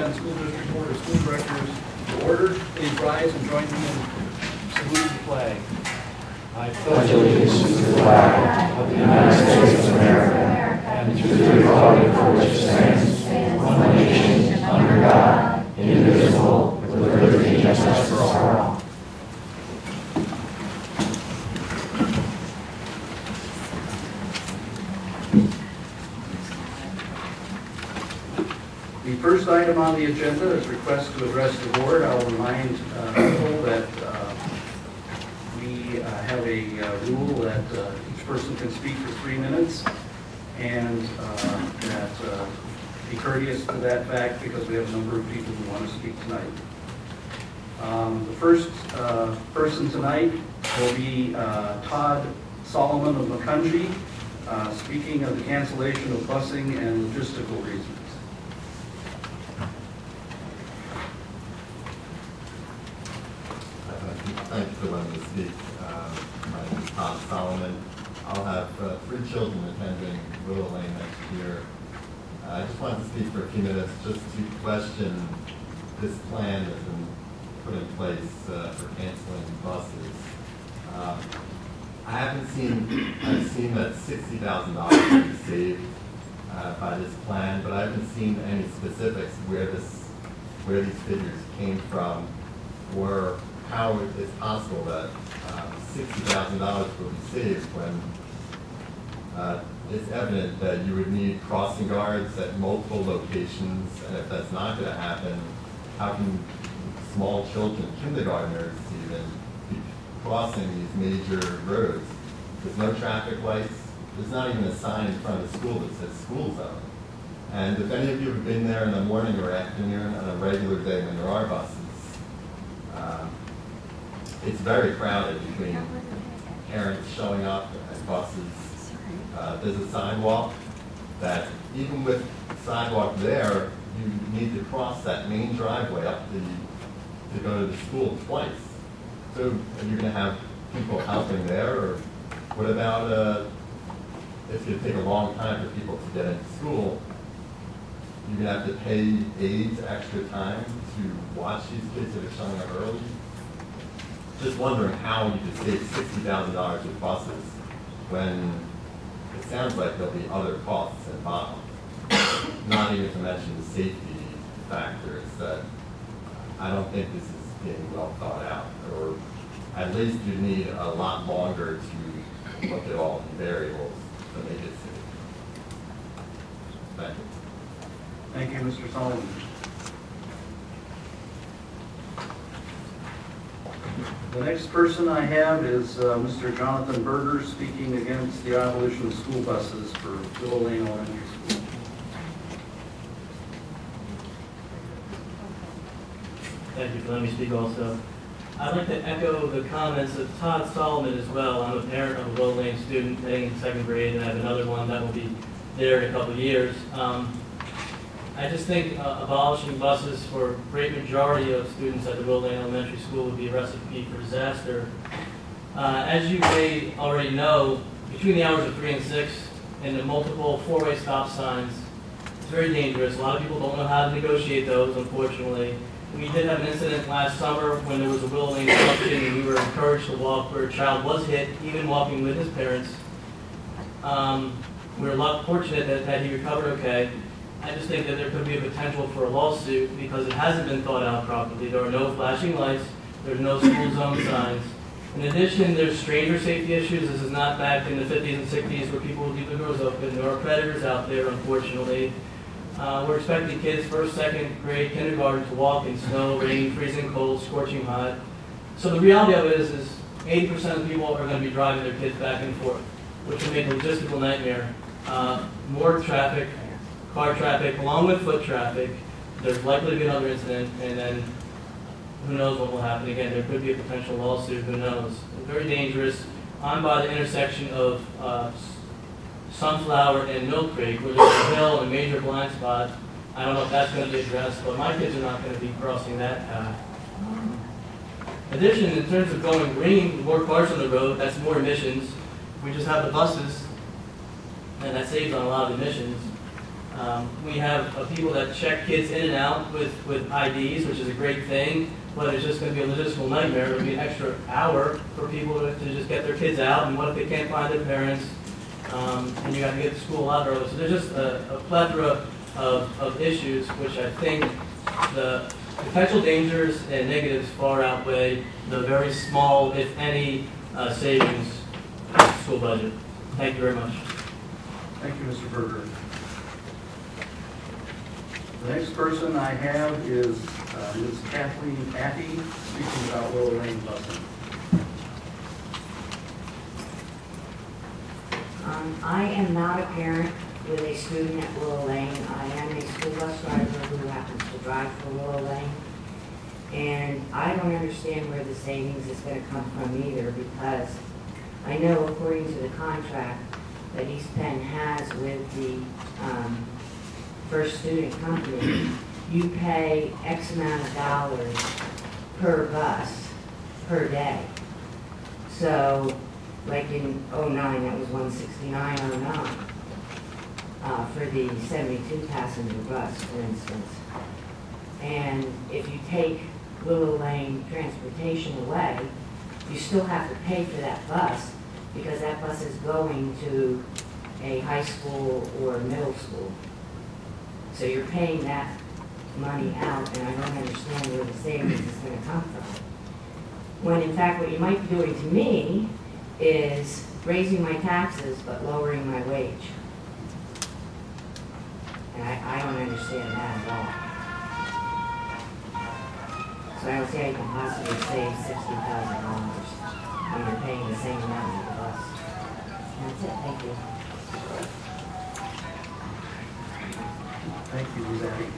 Penn School District Board of School Directors to order. Please rise and join me in saluting the flag. I pledge allegiance to the flag of the United States of America and to the republic for which it stands, one nation, under God, indivisible, with liberty and justice for all. The first item on the agenda is request to address the board. I will remind people that we have a rule that each person can speak for 3 minutes, and that be courteous to that fact because we have a number of people who want to speak tonight. The first person tonight will be Todd Solomon of McCountree, speaking of the cancellation of busing and logistical reasons. Thank you for letting me speak. My name is Todd Solomon. I'll have 3 children attending Willow Lane next year. I just wanted to speak for a few minutes just to question this plan that's been put in place for canceling buses. I've seen that $60,000 will be saved by this plan, but I haven't seen any specifics where these figures came from, or how it's possible that $60,000 will be saved when it's evident that you would need crossing guards at multiple locations, and if that's not going to happen, how can small children, kindergartners even, be crossing these major roads? There's no traffic lights. There's not even a sign in front of the school that says school zone. And if any of you have been there in the morning or afternoon on a regular day when there are buses, it's very crowded between parents showing up and buses. There's a sidewalk that, even with sidewalk there, you need to cross that main driveway up to go to the school twice. So are you going to have people helping there, or what about it's going to take a long time for people to get into school? You're going to have to pay aides extra time to watch these kids that are showing up early. Just wondering how you could save $60,000 with buses when it sounds like there'll be other costs involved. Not even to mention the safety factors that I don't think this is being well thought out, or at least you need a lot longer to look at all the variables to make it safe. Thank you. Thank you, Mr. Solomon. The next person I have is Mr. Jonathan Berger, speaking against the abolition of school buses for Willow Lane Elementary School. Thank you for letting me speak also. I'd like to echo the comments of Todd Solomon as well. I'm a parent of a Willow Lane student heading into 2nd grade, and I have another one that will be there in a couple of years. I just think abolishing buses for a great majority of students at the Willow Lane Elementary School would be a recipe for disaster. As you may already know, between the hours of 3 and 6 and the multiple 4-way stop signs, it's very dangerous. A lot of people don't know how to negotiate those, unfortunately. We did have an incident last summer when there was a Willow Lane junction, and we were encouraged to walk where a child was hit, even walking with his parents. We were fortunate that he recovered okay. I just think that there could be a potential for a lawsuit because it hasn't been thought out properly. There are no flashing lights. There's no school zone signs. In addition, there's stranger safety issues. This is not back in the 50s and 60s where people would leave the doors open. There are predators out there, unfortunately. We're expecting kids 1st, 2nd grade, kindergarten to walk in snow, rain, freezing cold, scorching hot. So the reality of it is 80% of people are going to be driving their kids back and forth, which will make a logistical nightmare. More traffic, car traffic, along with foot traffic. There's likely to be another incident, and then who knows what will happen again. There could be a potential lawsuit, who knows. It's very dangerous. I'm by the intersection of Sunflower and Mill Creek, where there's a hill and a major blind spot. I don't know if that's going to be addressed, but my kids are not going to be crossing that path. In addition, in terms of going green, more cars on the road, that's more emissions. We just have the buses, and that saves on a lot of emissions. We have people that check kids in and out with IDs, which is a great thing, but it's just going to be a logistical nightmare. It'll be an extra hour for people to just get their kids out, and what if they can't find their parents, and you got to get to school out early. So there's just a plethora of issues, which I think the potential dangers and negatives far outweigh the very small, if any, savings in the school budget. Thank you very much. Thank you, Mr. Berger. The next person I have is Ms. Kathleen Appy, speaking about Willow Lane busing. I am not a parent with a student at Willow Lane. I am a school bus driver who happens to drive for Willow Lane. And I don't understand where the savings is going to come from either, because I know according to the contract that East Penn has with the First Student Company, you pay X amount of dollars per bus per day. So, like in '09, that was $169.09 for the 72 passenger bus, for instance. And if you take Willow Lane transportation away, you still have to pay for that bus, because that bus is going to a high school or middle school. So you're paying that money out, and I don't understand where the savings is going to come from. When in fact what you might be doing to me is raising my taxes but lowering my wage. And I don't understand that at all. So I don't see how you can possibly save $60,000 when you're paying the same amount for the bus. That's it, thank you. Thank you, Ms. Appy.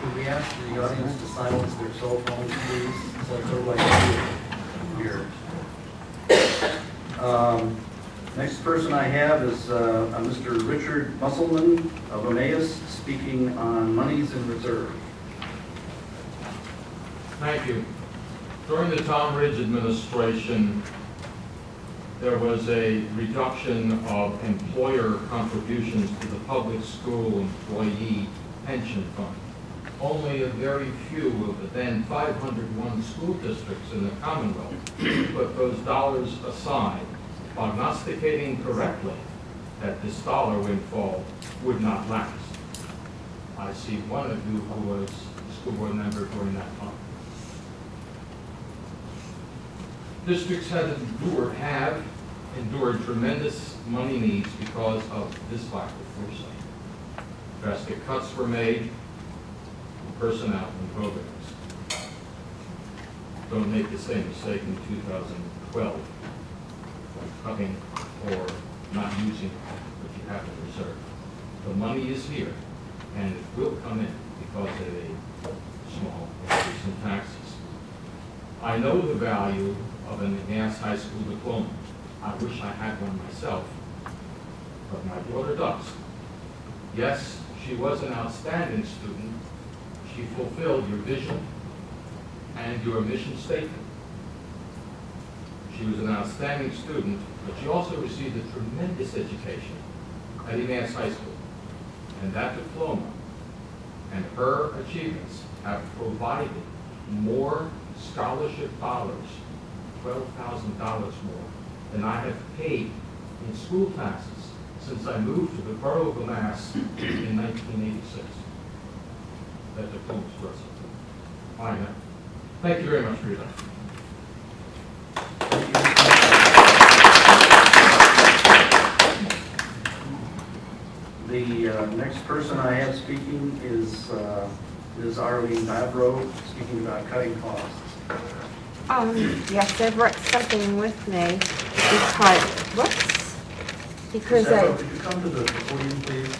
Could we ask the audience to silence their cell phones, please, so everybody can hear? Next person I have is Mr. Richard Musselman of Emmaus, speaking on monies in reserve. Thank you. During the Tom Ridge administration, there was a reduction of employer contributions to the public school employee pension fund. Only a very few of the then 501 school districts in the Commonwealth put those dollars aside, prognosticating correctly that this dollar windfall would not last. I see one of you who was a school board member during that time. Districts have endured tremendous money needs because of this lack of foresight. Drastic cuts were made in personnel and programs. Don't make the same mistake in 2012 when cutting or not using what you have in reserve. The money is here, and it will come in because of a small increase in taxes. I know the value of an advanced high school diploma. I wish I had one myself, but my daughter does. Yes, she was an outstanding student. She fulfilled your vision and your mission statement. She was an outstanding student, but she also received a tremendous education at Advanced High School. And that diploma and her achievements have provided more scholarship dollars, $12,000 more, than I have paid in school taxes since I moved to the borough of Glass in 1986. That diploma is worth something. I know. Thank you very much for your time. The next person I have speaking is Arlene Babro, speaking about cutting costs. Yes, I brought something with me because Ms. Babro, could you come to the podium, please?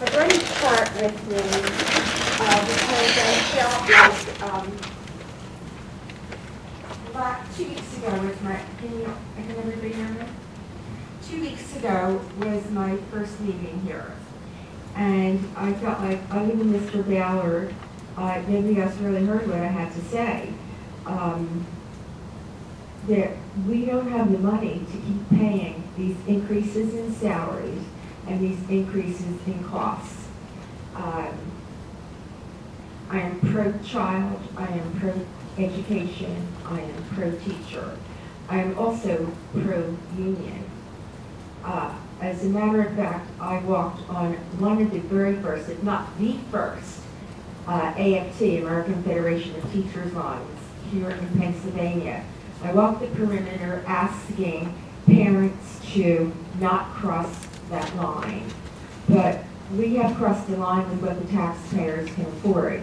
I brought a chart with me because I felt like about 2 weeks ago was my, can everybody hear me? 2 weeks ago was my first meeting here. And I felt like, other than Mr. Ballard, nobody else really heard what I had to say. that we don't have the money to keep paying these increases in salaries and these increases in costs. I am pro-child, I am pro-education, I am pro-teacher. I am also pro-union. As a matter of fact, I walked on one of the very first, if not the first, AFT, American Federation of Teachers lines here in Pennsylvania. I walked the perimeter asking parents to not cross that line. But we have crossed the line with what the taxpayers can afford.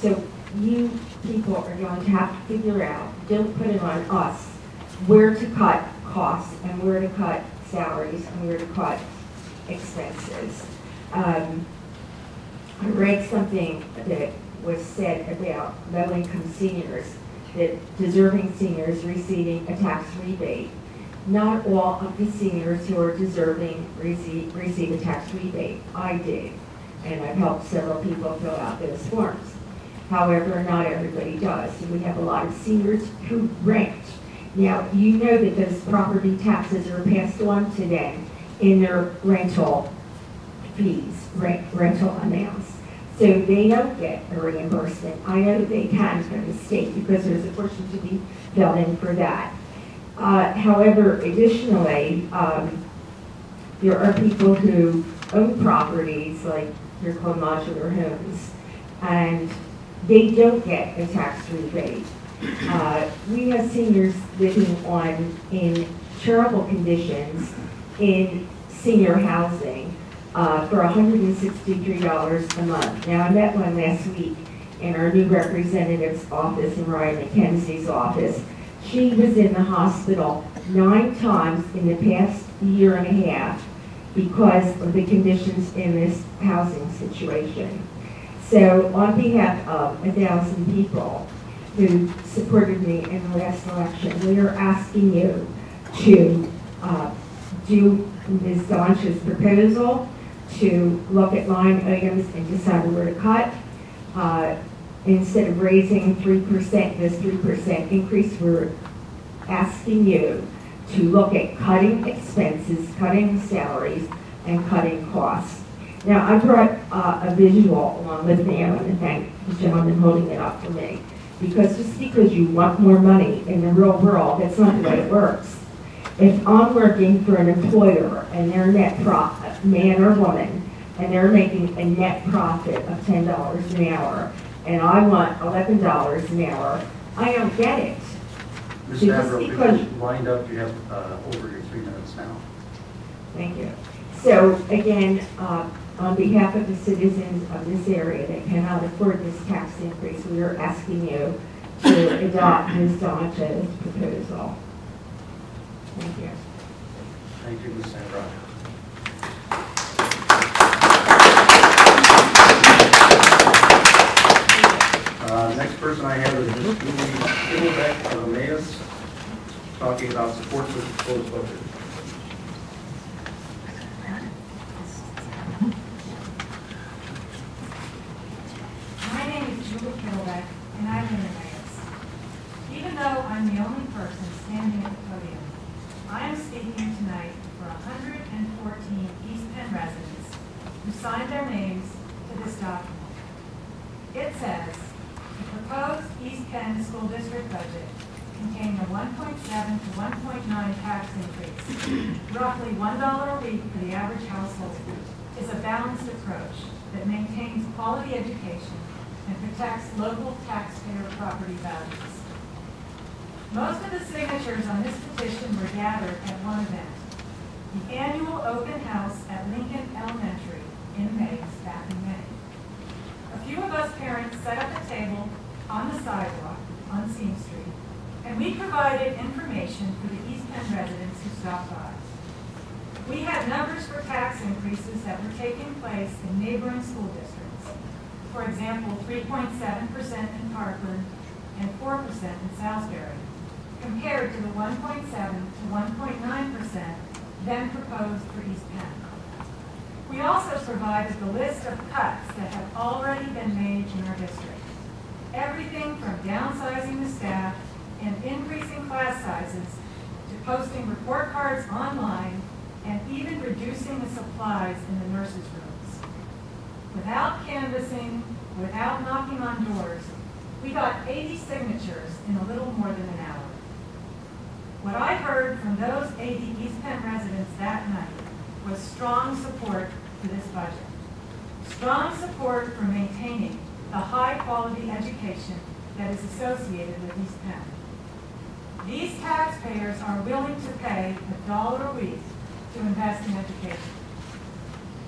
So you people are going to have to figure out, don't put it on us, where to cut costs and where to cut salaries and where to cut expenses. I read something that was said about low-income seniors, that deserving seniors receiving a tax rebate. Not all of the seniors who are deserving receive a tax rebate. I did, and I've helped several people fill out those forms. However, not everybody does. So we have a lot of seniors who rent. Now, you know that those property taxes are passed on to them in their rental fees, rental amounts. So they don't get a reimbursement. I know they can from the state because there's a portion to be filled in for that. However, additionally, there are people who own properties, like they're called modular homes, and they don't get a tax rebate. We have seniors living in terrible conditions in senior housing for $163 a month. Now, I met one last week in our new representative's office, in Ryan McKenzie's office. She was in the hospital 9 times in the past year and a half because of the conditions in this housing situation. So on behalf of 1,000 people who supported me in the last election, we are asking you to do Ms. Donch's proposal, to look at line items and decide where to cut. Instead of raising 3%, this 3% increase, we're asking you to look at cutting expenses, cutting salaries, and cutting costs. Now, I brought a visual along with me. I want to thank the gentleman holding it up for me. Because just because you want more money in the real world, that's not the way it works. If I'm working for an employer and they're net profit, man or woman, and they're making a net profit of $10 an hour, and I want $11 an hour, I don't get it. Ms. So just Favreau, because- if you lined up, you have over your 3 minutes now. Thank you. So again, on behalf of the citizens of this area that cannot afford this tax increase, we are asking you to adopt Ms. Doncha's proposal. Thank you. Thank you, Ms. Favreau. Next person I have is Ms. Julie Kittlebeck of Emmaus, talking about support for the proposed budget. My name is Julie Kittlebeck, and I live in Emmaus. Even though I'm the only person standing at the podium, I am speaking tonight for 114 East Penn residents who signed their names to this document. It says, the proposed East Penn School District budget containing a 1.7 to 1.9 tax increase, roughly $1 a week for the average household, is a balanced approach that maintains quality education and protects local taxpayer property values. Most of the signatures on this petition were gathered at one event, the annual open house at Lincoln Elementary in Emmaus back in May. A few of us parents set up a table on the sidewalk on Seam Street, and we provided information for the East Penn residents who stopped by. We had numbers for tax increases that were taking place in neighboring school districts. For example, 3.7% in Parkland and 4% in Salisbury, compared to the 1.7 to 1.9% then proposed for East Penn. We also provided the list of cuts that have already been made in our district. Everything from downsizing the staff and increasing class sizes to posting report cards online and even reducing the supplies in the nurses' rooms. Without canvassing, without knocking on doors, we got 80 signatures in a little more than an hour. What I heard from those 80 East Penn residents that night was strong support for this budget. Strong support for maintaining the high-quality education that is associated with East Penn. These taxpayers are willing to pay $1 a week to invest in education.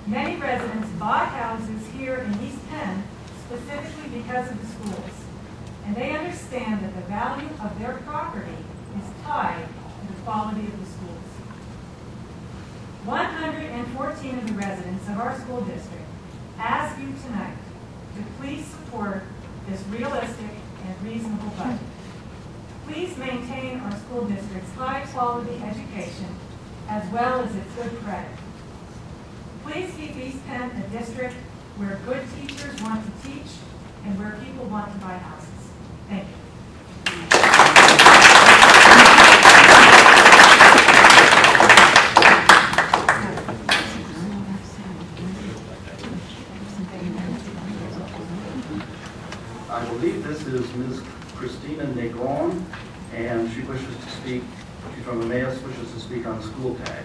Many residents bought houses here in East Penn specifically because of the schools, and they understand that the value of their property is tied to the quality of the schools. 114 of the residents of our school district ask you tonight to please support this realistic and reasonable budget. Please maintain our school district's high-quality education as well as its good credit. Please keep East Penn a district where good teachers want to teach and where people want to buy houses. Thank you. I believe this is Ms. Christina Negron, and she wishes to speak, she's from Emmaus, wishes to speak on school tax.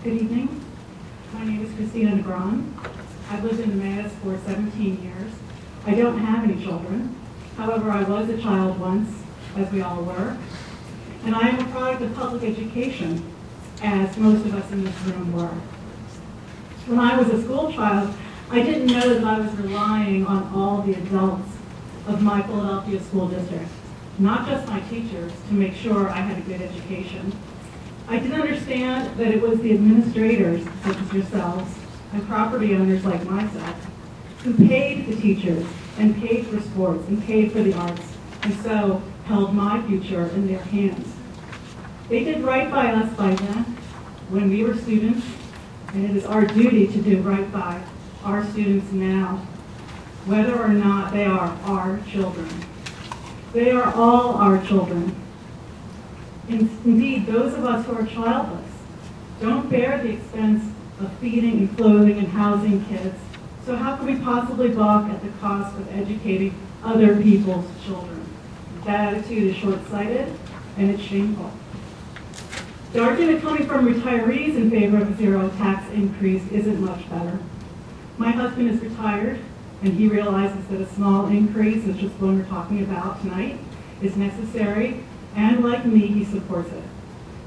Good evening. My name is Christina Negron. I've lived in Emmaus for 17 years. I don't have any children. However, I was a child once, as we all were. And I am a product of public education, as most of us in this room were. When I was a school child, I didn't know that I was relying on all the adults of my Philadelphia school district, not just my teachers, to make sure I had a good education. I didn't understand that it was the administrators, such as yourselves, and property owners like myself, who paid the teachers and paid for sports and paid for the arts, and so held my future in their hands. They did right by us by then, when we were students, and it is our duty to do right by our students now, whether or not they are our children. They are all our children. Indeed, those of us who are childless don't bear the expense of feeding and clothing and housing kids, so how can we possibly balk at the cost of educating other people's children? That attitude is short-sighted, and it's shameful. The argument coming from retirees in favor of a zero tax increase isn't much better. My husband is retired, and he realizes that a small increase, such as the one we're talking about tonight, is necessary, and like me, he supports it.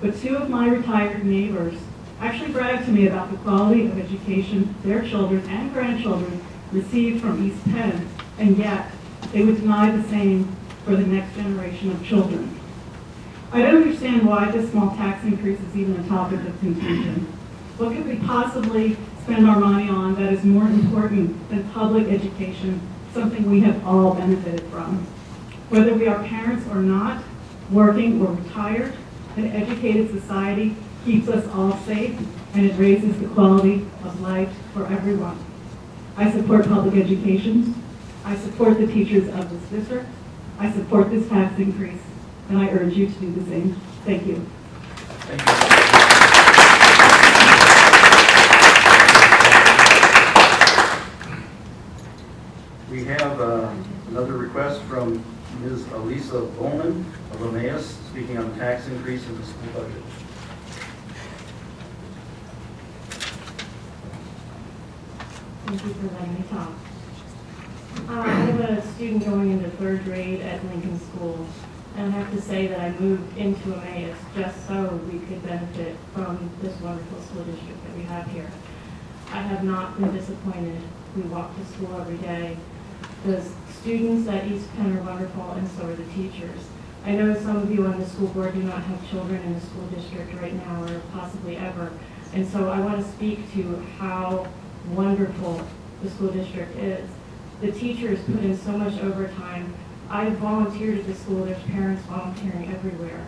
But two of my retired neighbors actually bragged to me about the quality of education their children and grandchildren received from East Penn, and yet they would deny the same for the next generation of children. I don't understand why this small tax increase is even a topic of contention. What could we possibly spend our money on that is more important than public education, something we have all benefited from? Whether we are parents or not, working or retired, an educated society keeps us all safe, and it raises the quality of life for everyone. I support public education. I support the teachers of this district. I support this tax increase, and I urge you to do the same. Thank you. Thank you. We have another request from Ms. Elisa Bowman of Emmaus, speaking on the tax increase in the school budget. Thank you for letting me talk. I have a student going into third grade at Lincoln School, and I have to say that I moved into Emmaus just so we could benefit from this wonderful school district that we have here. I have not been disappointed. We walk to school every day. The students at East Penn are wonderful, and so are the teachers. I know some of you on the school board do not have children in the school district right now or possibly ever, and so I want to speak to how wonderful the school district is. The teachers put in so much overtime. I volunteered at the school. There's parents volunteering everywhere.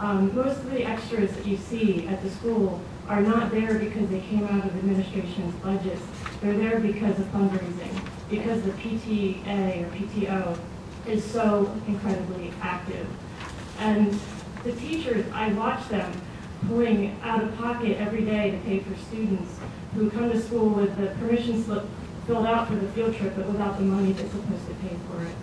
Most of the extras that you see at the school are not there because they came out of administration's budgets. They're there because of fundraising, because the PTA or PTO is so incredibly active. And the teachers, I watch them pulling out of pocket every day to pay for students who come to school with the permission slip filled out for the field trip, but without the money they're supposed to pay for it.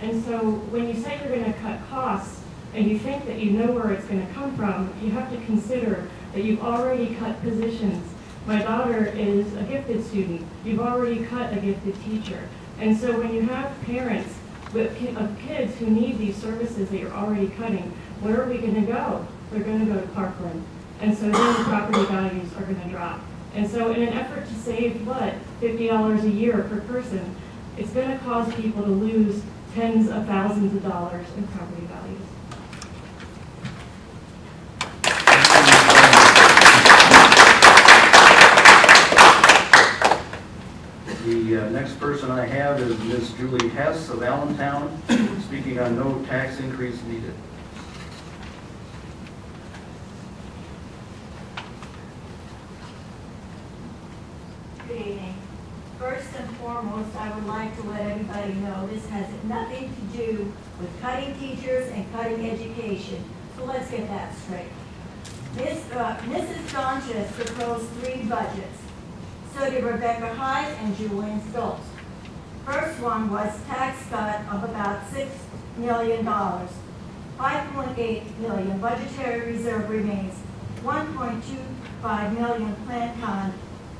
And so when you say you're going to cut costs, and you think that you know where it's going to come from, you have to consider that you've already cut positions. My daughter is a gifted student. You've already cut a gifted teacher. And so when you have parents of kids who need these services that you're already cutting, where are we going to go? They're going to go to Parkland. And so then the property values are going to drop. And so in an effort to save, what, $50 a year per person, it's going to cause people to lose tens of thousands of dollars in property values. The next person I have is Ms. Julie Hess of Allentown, speaking on no tax increase needed. Good evening. First and foremost, I would like to let everybody know this has nothing to do with cutting teachers and cutting education. So let's get that straight. Mrs. Sanchez proposed 3 budgets. So did Rebecca Hyde and Julian Stoltz. First one was tax cut of about $6 million. $5.8 million budgetary reserve remains. $1.25 million plant con,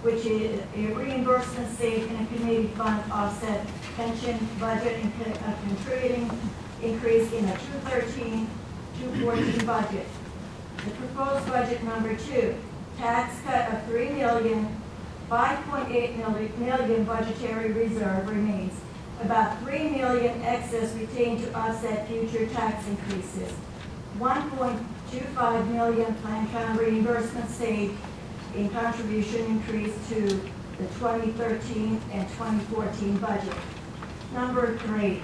which is a reimbursement saved in a committee fund offset pension budget and a contributing increase in a 213-214 budget. The proposed budget number 2, tax cut of $3 million, $5.8 million budgetary reserve remains. About $3 million excess retained to offset future tax increases. $1.25 million plan reimbursement saved in contribution increase to the 2013 and 2014 budget. Number 3,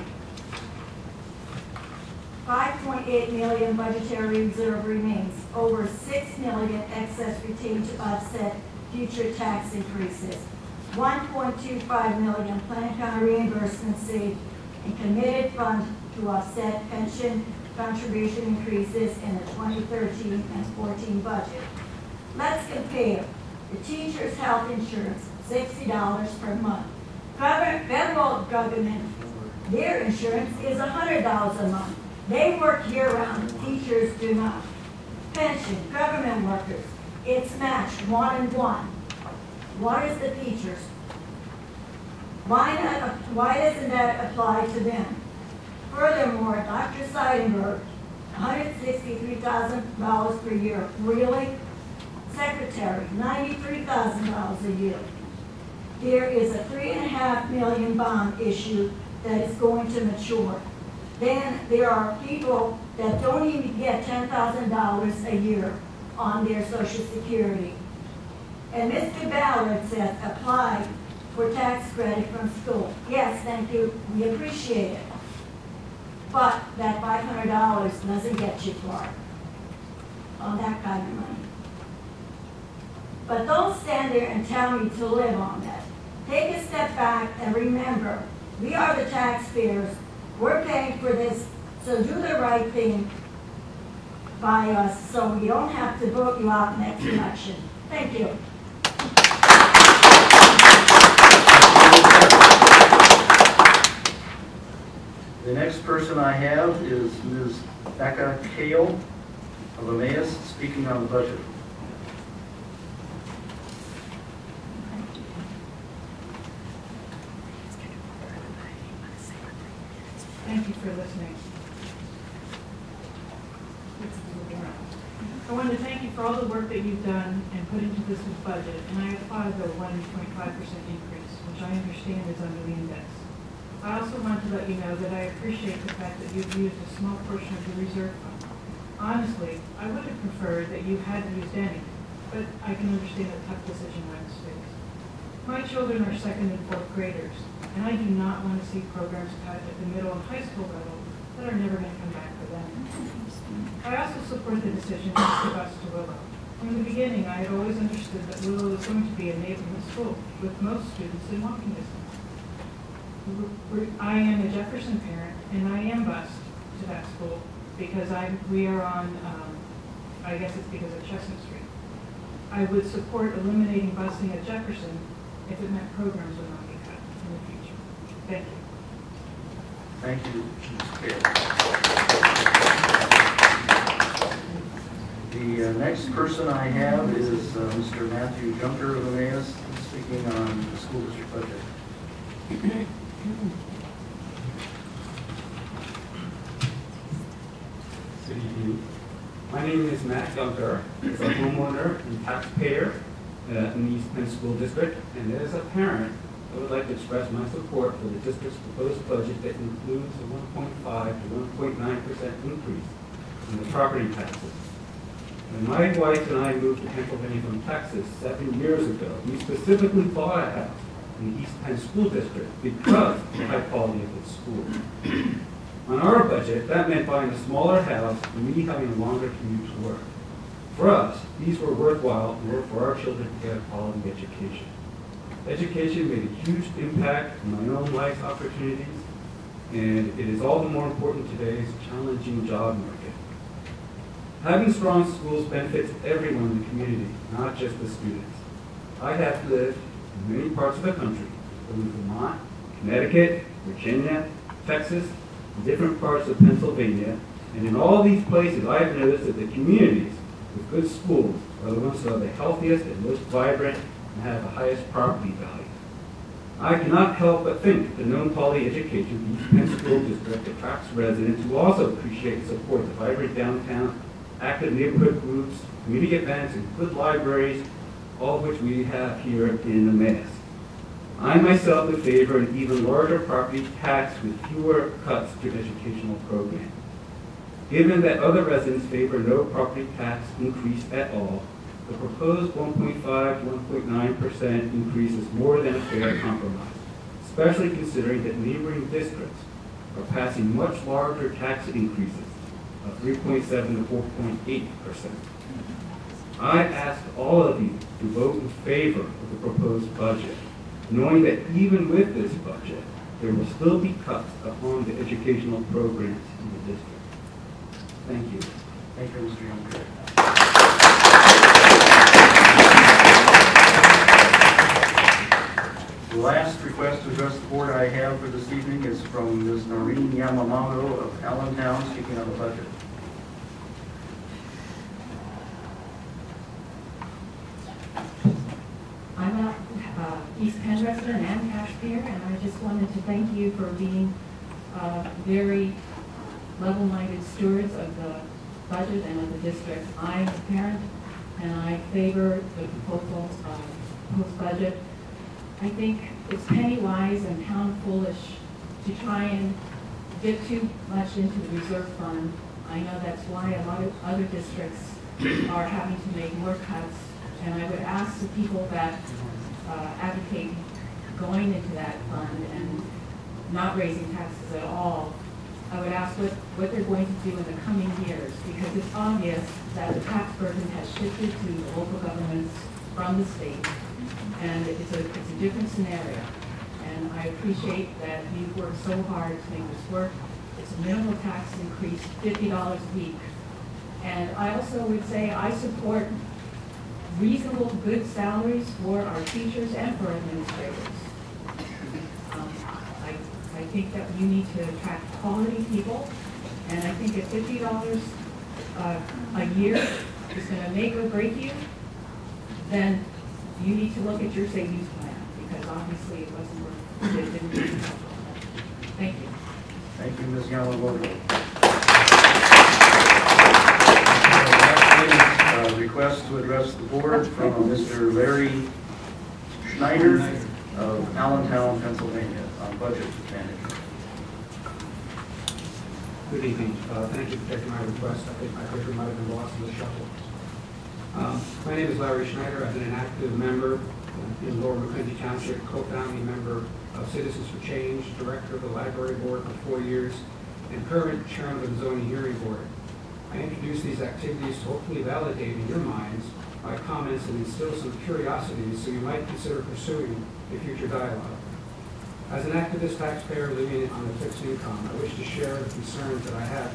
$5.8 million budgetary reserve remains. Over $6 million excess retained to offset future tax increases. $1.25 million plan reimbursement saved in committed fund to offset pension contribution increases in the 2013 and 14 budget. Let's compare. The teacher's health insurance, $60 per month. Federal government, their insurance is $100 a month. They work year-round, teachers do not. Pension, government workers, it's matched 1 and 1. What is the teachers? Why doesn't that apply to them? Furthermore, Dr. Seidenberg, $163,000 per year. Really? Secretary, $93,000 a year. There is a $3.5 million bond issue that is going to mature. Then there are people that don't even get $10,000 a year on their Social Security. And Mr. Ballard says apply for tax credit from school. Yes, thank you, we appreciate it. But that $500 doesn't get you far on that kind of money. But don't stand there and tell me to live on that. Take a step back and remember, we are the taxpayers. We're paying for this, so do the right thing by us so we don't have to vote you out next election. Thank you. The next person I have is Ms. Becca Kale of Emmaus, speaking on the budget. Thank you for listening. I wanted to thank you for all the work that you've done and put into this budget, and I applaud the 1.5% increase, which I understand is under the index. I also want to let you know that I appreciate the fact that you've used a small portion of the reserve fund. Honestly, I would have preferred that you hadn't used any, but I can understand the tough decision I was faced. My children are 2nd and 4th graders, and I do not want to see programs cut at the middle and high school level that are never going to come back for them. I also support the decision to give us to Willow. From the beginning, I had always understood that Willow was going to be a neighborhood school with most students in walking distance. I am a Jefferson parent, and I am bused to that school because we are on, I guess it's because of Chestnut Street. I would support eliminating busing at Jefferson if it meant programs would not be cut in the future. Thank you. Thank you, Ms. Bailey. The next person I have is Mr. Matthew Junker of Emmaus, speaking on the school district budget. Good evening. My name is Matt Junker. As a homeowner and taxpayer in the East Penn School District, and as a parent, I would like to express my support for the district's proposed budget that includes a 1.5 to 1.9% increase in the property taxes. When my wife and I moved to Pennsylvania from Texas 7 years ago, we specifically bought a house in the East Penn School District because of the high quality of its school. On our budget, that meant buying a smaller house and me having a longer commute to work. For us, these were worthwhile in order for our children to get a quality education. Education made a huge impact on my own life's opportunities, and it is all the more important in today's challenging job market. Having strong schools benefits everyone in the community, not just the students. I have lived in many parts of the country, including Vermont, Connecticut, Virginia, Texas, and different parts of Pennsylvania, and in all these places I've noticed that the communities with good schools are the ones that are the healthiest and most vibrant and have the highest property value. I cannot help but think the known quality education of the East Penn School District attracts residents who also appreciate and support the vibrant downtown, active neighborhood groups, community events, and good libraries, all of which we have here in Emmaus. I myself would favor an even larger property tax with fewer cuts to educational programs. Given that other residents favor no property tax increase at all, the proposed 1.5 to 1.9% increase is more than a fair compromise, especially considering that neighboring districts are passing much larger tax increases of 3.7 to 4.8%. I ask all of you to vote in favor of the proposed budget, knowing that even with this budget, there will still be cuts upon the educational programs in the district. Thank you. Thank you, Mr. Junker. The last request to address the board I have for this evening is from Ms. Noreen Yamamoto of Allentown, speaking on the budget. I'm a East Penn resident and taxpayer, and I just wanted to thank you for being very level-minded stewards of the budget and of the district. I'm a parent, and I favor the proposal post-budget. I think it's penny-wise and pound-foolish to try and get too much into the reserve fund. I know that's why a lot of other districts are having to make more cuts, and I would ask the people that advocate going into that fund and not raising taxes at all, I would ask what they're going to do in the coming years, because it's obvious that the tax burden has shifted to the local governments from the state, and it's a different scenario. And I appreciate that you've worked so hard to make this work. It's a minimal tax increase, $50 a week. And I also would say I support reasonable, good salaries for our teachers and for administrators. I think that you need to attract quality people, and I think if $50 a year is going to make or break you, then you need to look at your savings plan, because obviously it wasn't worth it. Didn't really help. Thank you. Thank you, Ms. Yamamoto. Request to address the board from Mr. Larry Schneider of Allentown, Pennsylvania, on budget management. Good evening. Thank you for taking my request. I think my picture might have been lost in the shuffle. My name is Larry Schneider. I've been an active member in Lower McClinty Township, co-founding member of Citizens for Change, director of the library board for 4 years, and current chairman of the zoning hearing board. I introduce these activities to hopefully validate in your minds my comments and instill some curiosity so you might consider pursuing a future dialogue. As an activist taxpayer living on a fixed income, I wish to share the concerns that I have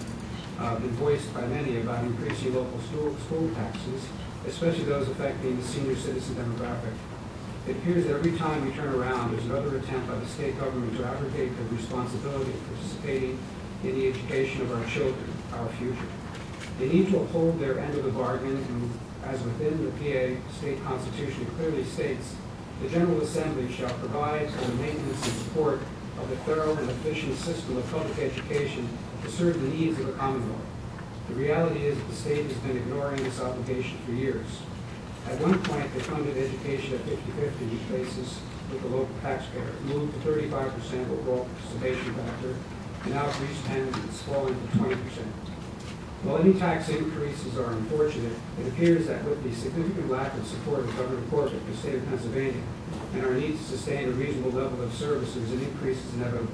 been voiced by many about increasing local school taxes, especially those affecting the senior citizen demographic. It appears that every time we turn around, there's another attempt by the state government to abrogate the responsibility of participating in the education of our children, our future. They need to uphold their end of the bargain, and as within the PA state constitution it clearly states, the General Assembly shall provide for the maintenance and support of a thorough and efficient system of public education to serve the needs of the Commonwealth. The reality is that the state has been ignoring this obligation for years. At one point, they funded education at 50-50 basis with the local taxpayer, moved to 35% overall participation factor, and now for East Penn, it's fallen to 20%. While any tax increases are unfortunate, it appears that with the significant lack of support of Governor Corbett for the state of Pennsylvania and our need to sustain a reasonable level of services, an increase is inevitable.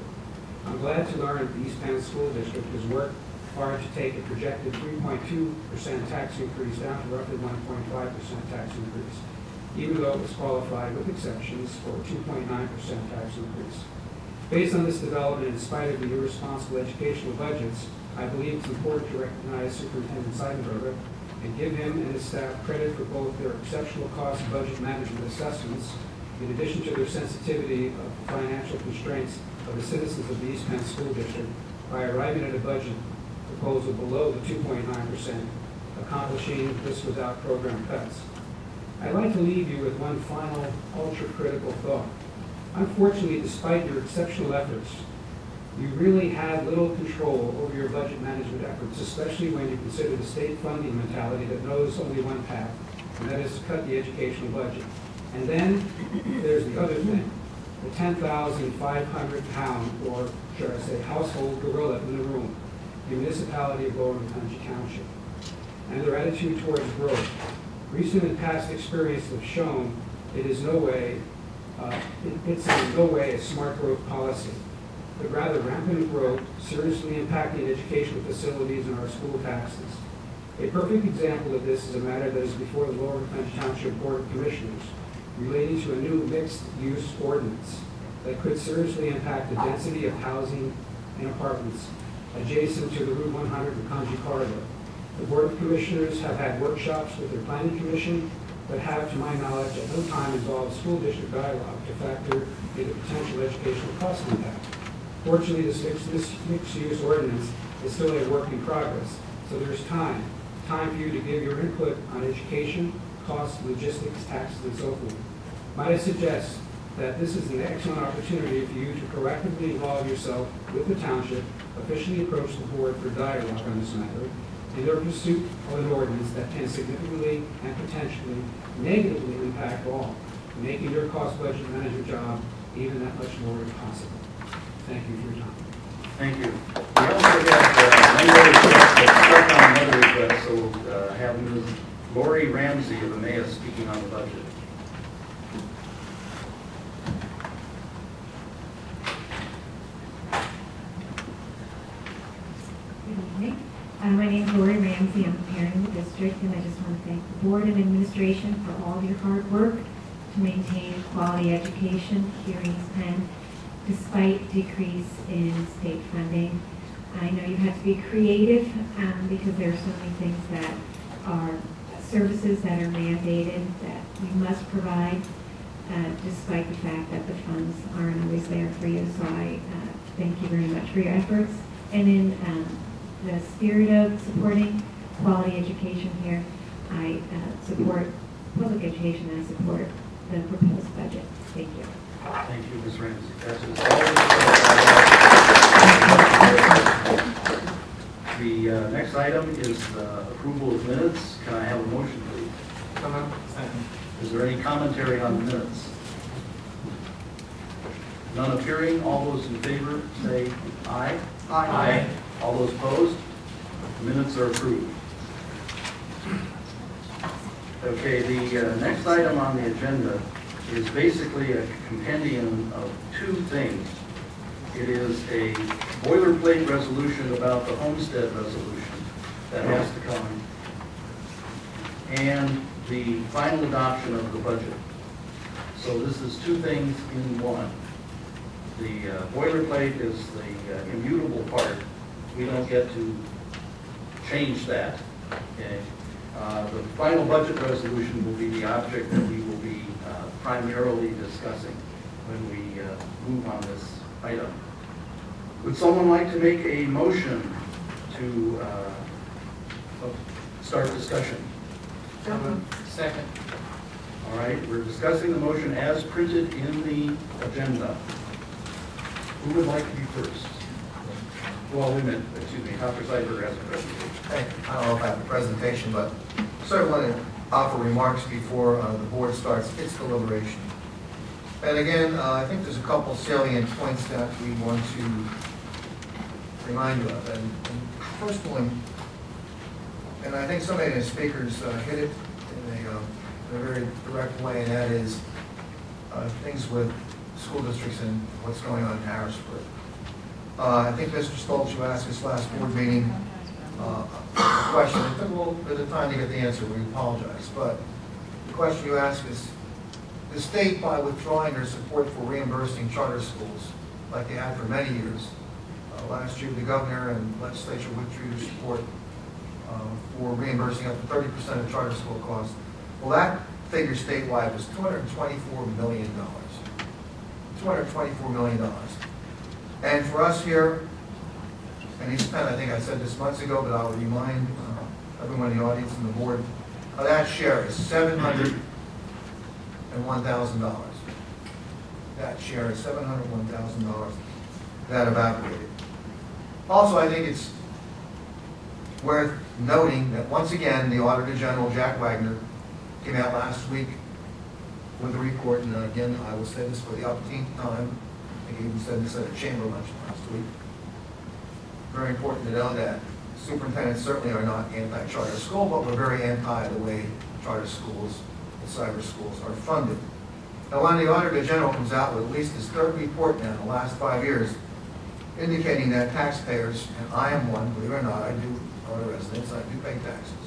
I'm glad to learn that the East Penn School District has worked hard to take a projected 3.2% tax increase down to roughly 1.5% tax increase, even though it was qualified with exceptions for a 2.9% tax increase. Based on this development, in spite of the irresponsible educational budgets, I believe it's important to recognize Superintendent Seidenberger and give him and his staff credit for both their exceptional cost budget management assessments, in addition to their sensitivity of the financial constraints of the citizens of the East Penn School District by arriving at a budget proposal below the 2.9%, accomplishing this without program cuts. I'd like to leave you with one final ultra-critical thought. Unfortunately, despite your exceptional efforts, you really have little control over your budget management efforts, especially when you consider the state funding mentality that knows only one path, and that is to cut the educational budget. And then there's the other thing, the 10,500-pound, or should I say, household gorilla in the room, the municipality of Lower Macungie Township, and their attitude towards growth. Recent and past experiences have shown it's in no way a smart growth policy, but rather rampant growth seriously impacting educational facilities and our school taxes. A perfect example of this is a matter that is before the Lower Macungie Township Board of Commissioners relating to a new mixed-use ordinance that could seriously impact the density of housing and apartments adjacent to the Route 100 Macungie corridor. The Board of Commissioners have had workshops with their Planning Commission, but have, to my knowledge, at no time involved school district dialogue to factor in the potential educational cost impact. Fortunately, this mixed-use ordinance is still a work in progress, so there's time for you to give your input on education, costs, logistics, taxes, and so forth. Might I suggest that this is an excellent opportunity for you to proactively involve yourself with the township, officially approach the board for dialogue on this matter, in their pursuit of an ordinance that can significantly and potentially negatively impact all, making your cost budget management job even that much more impossible. Thank you for your time. Thank you. We also have one other request, so we'll have Ms. Lori Ramsey of Emmaus speaking on the budget. Good evening. My name is Lori Ramsey. I'm a parent in the district, and I just want to thank the board and administration for all of your hard work to maintain quality education here in East Penn, despite decrease in state funding. I know you have to be creative because there are so many things that are services that are mandated that we must provide, despite the fact that the funds aren't always there for you. So I thank you very much for your efforts. And in the spirit of supporting quality education here, I support public education and I support the proposed budget. Thank you. Thank you, Ms. Ramsey. That is all. The next item is approval of minutes. Can I have a motion, please? Second. Is there any commentary on the minutes? None appearing. All those in favor say aye. Aye. All those opposed? The minutes are approved. Okay, the next item on the agenda is basically a compendium of two things. It is a boilerplate resolution about the homestead resolution that has to come. And the final adoption of the budget. So this is two things in one. The boilerplate is the immutable part. We don't get to change that. Okay? The final budget resolution will be the object that we will be primarily discussing when we move on this item. Would someone like to make a motion to start discussion? Second. All right, we're discussing the motion as printed in the agenda. Who would like to be first? Well, wait a minute, excuse me, Dr. Seibert has a presentation. Hey, I don't know if I have a presentation, but certainly want to offer remarks before the board starts its deliberation. And again, I think there's a couple salient points that we want to remind you of. And first one, and I think somebody in the speakers hit it in a very direct way, and that is things with school districts and what's going on in Harrisburg. I think Mr. Stoltz, you asked this last board meeting a question. It took a little bit of time to get the answer. We apologize. But the question you asked is, the state, by withdrawing their support for reimbursing charter schools, like they had for many years, last year the governor and legislature withdrew their support for reimbursing up to 30% of charter school costs. Well, that figure statewide was $224 million. $224 million. And for us here, and East Penn, I think I said this months ago, but I'll remind everyone in the audience and the board, that share is $701,000. That share is $701,000. That evaporated. Also, I think it's worth noting that once again, the Auditor General, Jack Wagner, came out last week with a report, and again, I will say this for the umpteenth time. I think he even said this at a chamber lunch last week. Very important to know that superintendents certainly are not anti-charter school, but we're very anti the way charter schools and cyber schools are funded. Now, when the Auditor General comes out with at least his third report now in the last 5 years, indicating that taxpayers, and I am one, believe it or not, I do own a residence, I do pay taxes,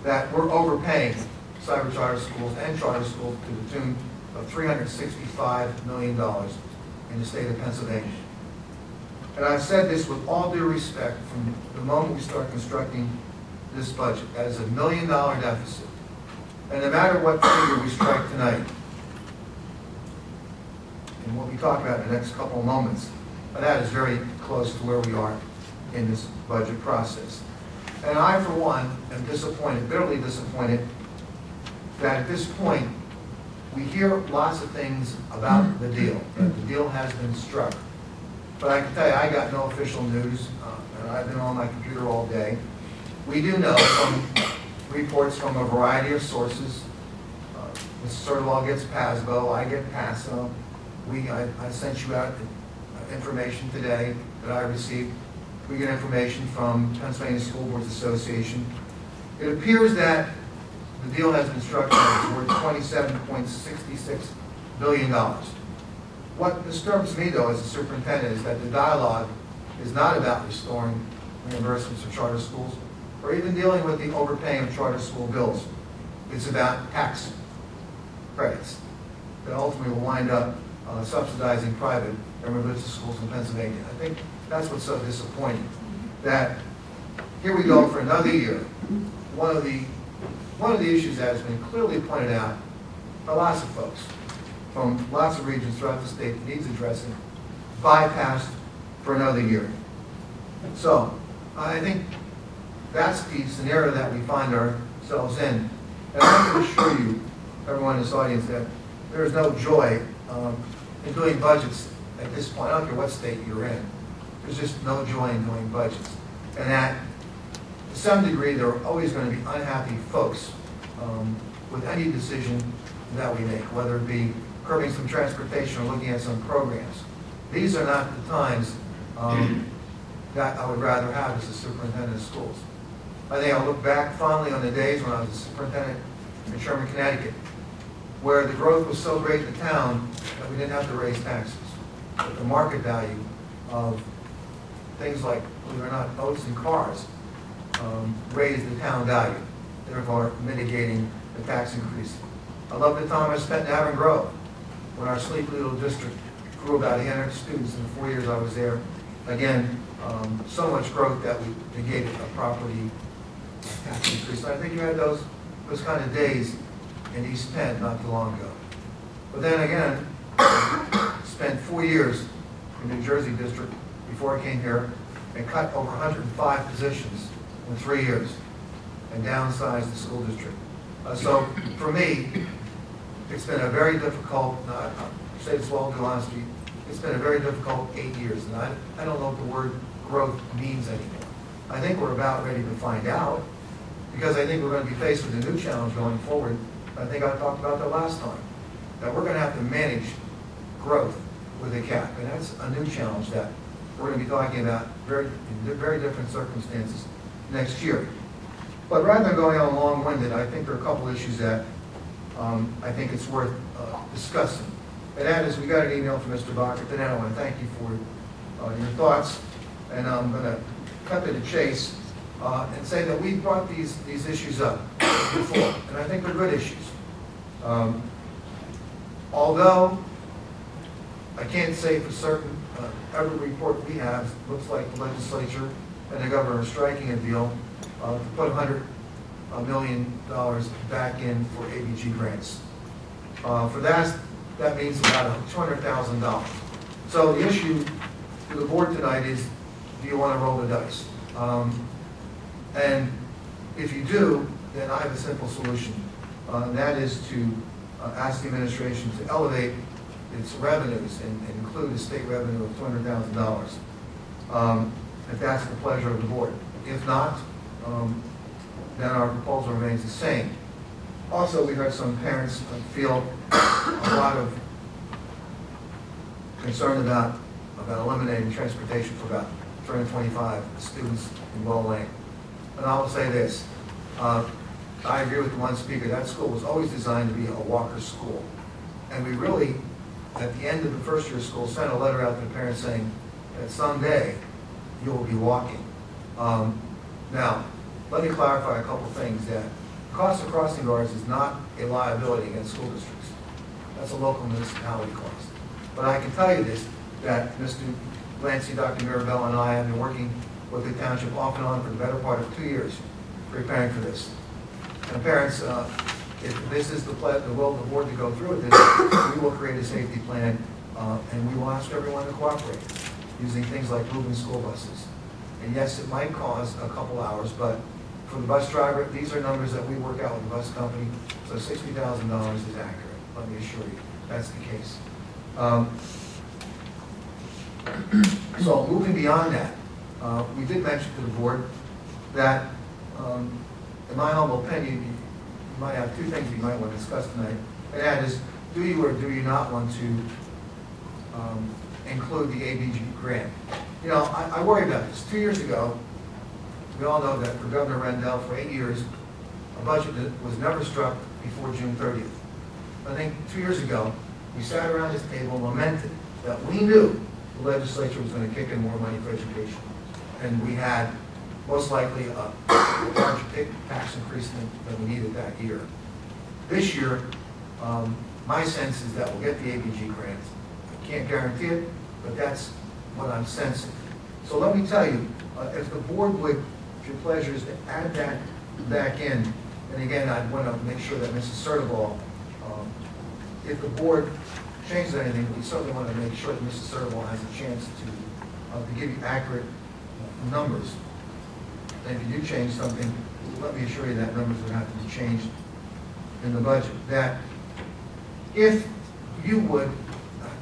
that we're overpaying cyber charter schools and charter schools to the tune of $365 million in the state of Pennsylvania. And I've said this with all due respect from the moment we start constructing this budget. That is $1 million deficit. And no matter what figure we strike tonight, and what we talk about in the next couple of moments, that is very close to where we are in this budget process. And I, for one, am disappointed, bitterly disappointed, that at this point, we hear lots of things about the deal, that the deal has been struck. But I can tell you, I got no official news, and I've been on my computer all day. We do know from reports from a variety of sources. Mr. Sertolaw gets PASBO, I get PASO. I sent you out information today that I received. We get information from Pennsylvania School Boards Association. It appears that the deal has been struck worth $27.66 billion. What disturbs me, though, as a superintendent, is that the dialogue is not about restoring reimbursements for charter schools or even dealing with the overpaying of charter school bills. It's about tax credits that ultimately will wind up subsidizing private and religious schools in Pennsylvania. I think that's what's so disappointing, that here we go for another year. One of the issues that has been clearly pointed out by lots of folks from lots of regions throughout the state that needs addressing, bypassed for another year. So I think that's the scenario that we find ourselves in. And I can assure you, everyone in this audience, that there is no joy in doing budgets at this point. I don't care what state you're in. There's just no joy in doing budgets. And that, to some degree, there are always going to be unhappy folks with any decision that we make, whether it be curbing some transportation or looking at some programs. These are not the times that I would rather have as a superintendent of schools. I think I'll look back fondly on the days when I was a superintendent in Sherman, Connecticut, where the growth was so great in the town that we didn't have to raise taxes. But the market value of things like, believe it or not, boats and cars raised the town value. therefore mitigating the tax increase. I love the time I spent in Avon Grove when our sleepy little district grew about 800 students in the 4 years I was there. Again, so much growth that we negated a property tax increase. And I think you had those kind of days in East Penn not too long ago. But then again, spent 4 years in New Jersey district before I came here and cut over 105 positions in 3 years and downsized the school district. So for me, it's been a very difficult, I say this well to honesty, it's been a very difficult 8 years, and I don't know what the word growth means anymore. I think we're about ready to find out, because I think we're going to be faced with a new challenge going forward. I think I talked about that last time, that we're going to have to manage growth with a cap, and that's a new challenge that we're going to be talking about in very different circumstances next year. But rather than going on long-winded, I think there are a couple issues that I think it's worth discussing. And that is, we got an email from Mr. Baca today. I want to thank you for your thoughts. And I'm going to cut to the chase and say that we brought these issues up before, and I think they're good issues. Although I can't say for certain, every report we have looks like the legislature and the governor are striking a deal to put $100 million back in for ABG grants. For that means about $200,000. So the issue to the board tonight is, do you want to roll the dice? And if you do, then I have a simple solution. And that is to ask the administration to elevate its revenues and include a state revenue of $200,000, if that's the pleasure of the board. If not, then our proposal remains the same. Also, we heard some parents feel a lot of concern about eliminating transportation for about 325 students in Willow Lane. And I will say this, I agree with the one speaker, that school was always designed to be a walker school. And we really, at the end of the first year of school, sent a letter out to the parents saying that someday you will be walking. Now, let me clarify a couple things. That the cost of crossing guards is not a liability against school districts. That's a local municipality cost. But I can tell you this, that Mr. Lancy, Dr. Mirabelle, and I have been working with the township off and on for the better part of 2 years preparing for this. And parents, if this is the will of the board to go through with this, we will create a safety plan, and we will ask everyone to cooperate using things like moving school buses. And yes, it might cause a couple hours, but for the bus driver, these are numbers that we work out with the bus company, so $60,000 is accurate, let me assure you, that's the case. So moving beyond that, we did mention to the board that, in my humble opinion, you might have two things you might want to discuss tonight, and that is, do you or do you not want to include the ABG grant? You know, I worry about this. 2 years ago, we all know that for Governor Rendell, for 8 years, a budget that was never struck before June 30th. I think 2 years ago, we sat around this table and lamented that we knew the legislature was going to kick in more money for education. And we had most likely a larger tax increase than we needed that year. This year, my sense is that we'll get the ABG grant. I can't guarantee it, but that's what I'm sensing. So let me tell you, if the board would, if your pleasure is to add that back in, and again, I'd want to make sure that Mrs. Sertibal, if the board changes anything, we certainly want to make sure that Mrs. Sertibal has a chance to give you accurate numbers. And if you do change something, let me assure you that numbers would have to be changed in the budget. That if you would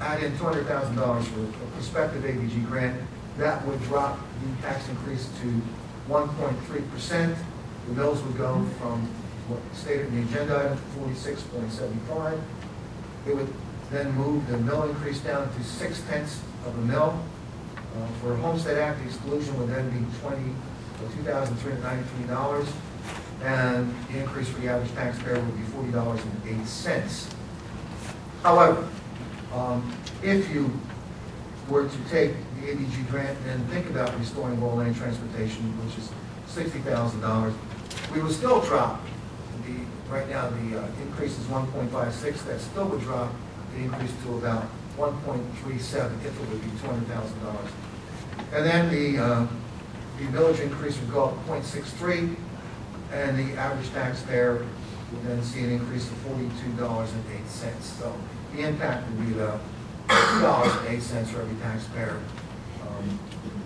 add in $200,000 for a prospective ABG grant, that would drop the tax increase to 1.3%. The mills would go from what stated in the agenda item to 46.75. It would then move the mill increase down to 0.6 of a mill. For Homestead Act, the exclusion would then be $2,393, and the increase for the average taxpayer would be $40.08. However, if you were to take the ABG grant and think about restoring Willow Lane transportation, which is $60,000, we would still drop right now the increase is 1.56. That still would drop the increase to about 1.37 if it would be $200,000. And then the village increase would go up 0.63, and the average taxpayer would then see an increase of $42.08. So the impact would be about $2.08 for every taxpayer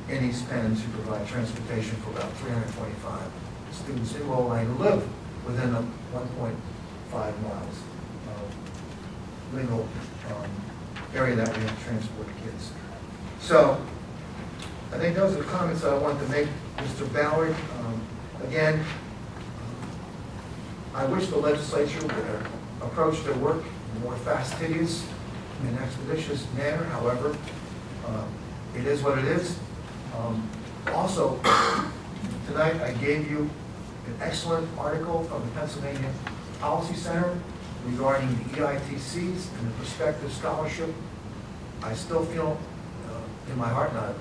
in East Penn to provide transportation for about 325 students in Lowell Lane who live within the 1.5 miles legal area that we have to transport kids. So I think those are the comments that I want to make, Mr. Ballard. Again, I wish the legislature would approach their work in a more fastidious and expeditious manner. However, it is what it is. Also, tonight I gave you an excellent article from the Pennsylvania Policy Center regarding the EITCs and the prospective scholarship. I still feel in my heart, and I've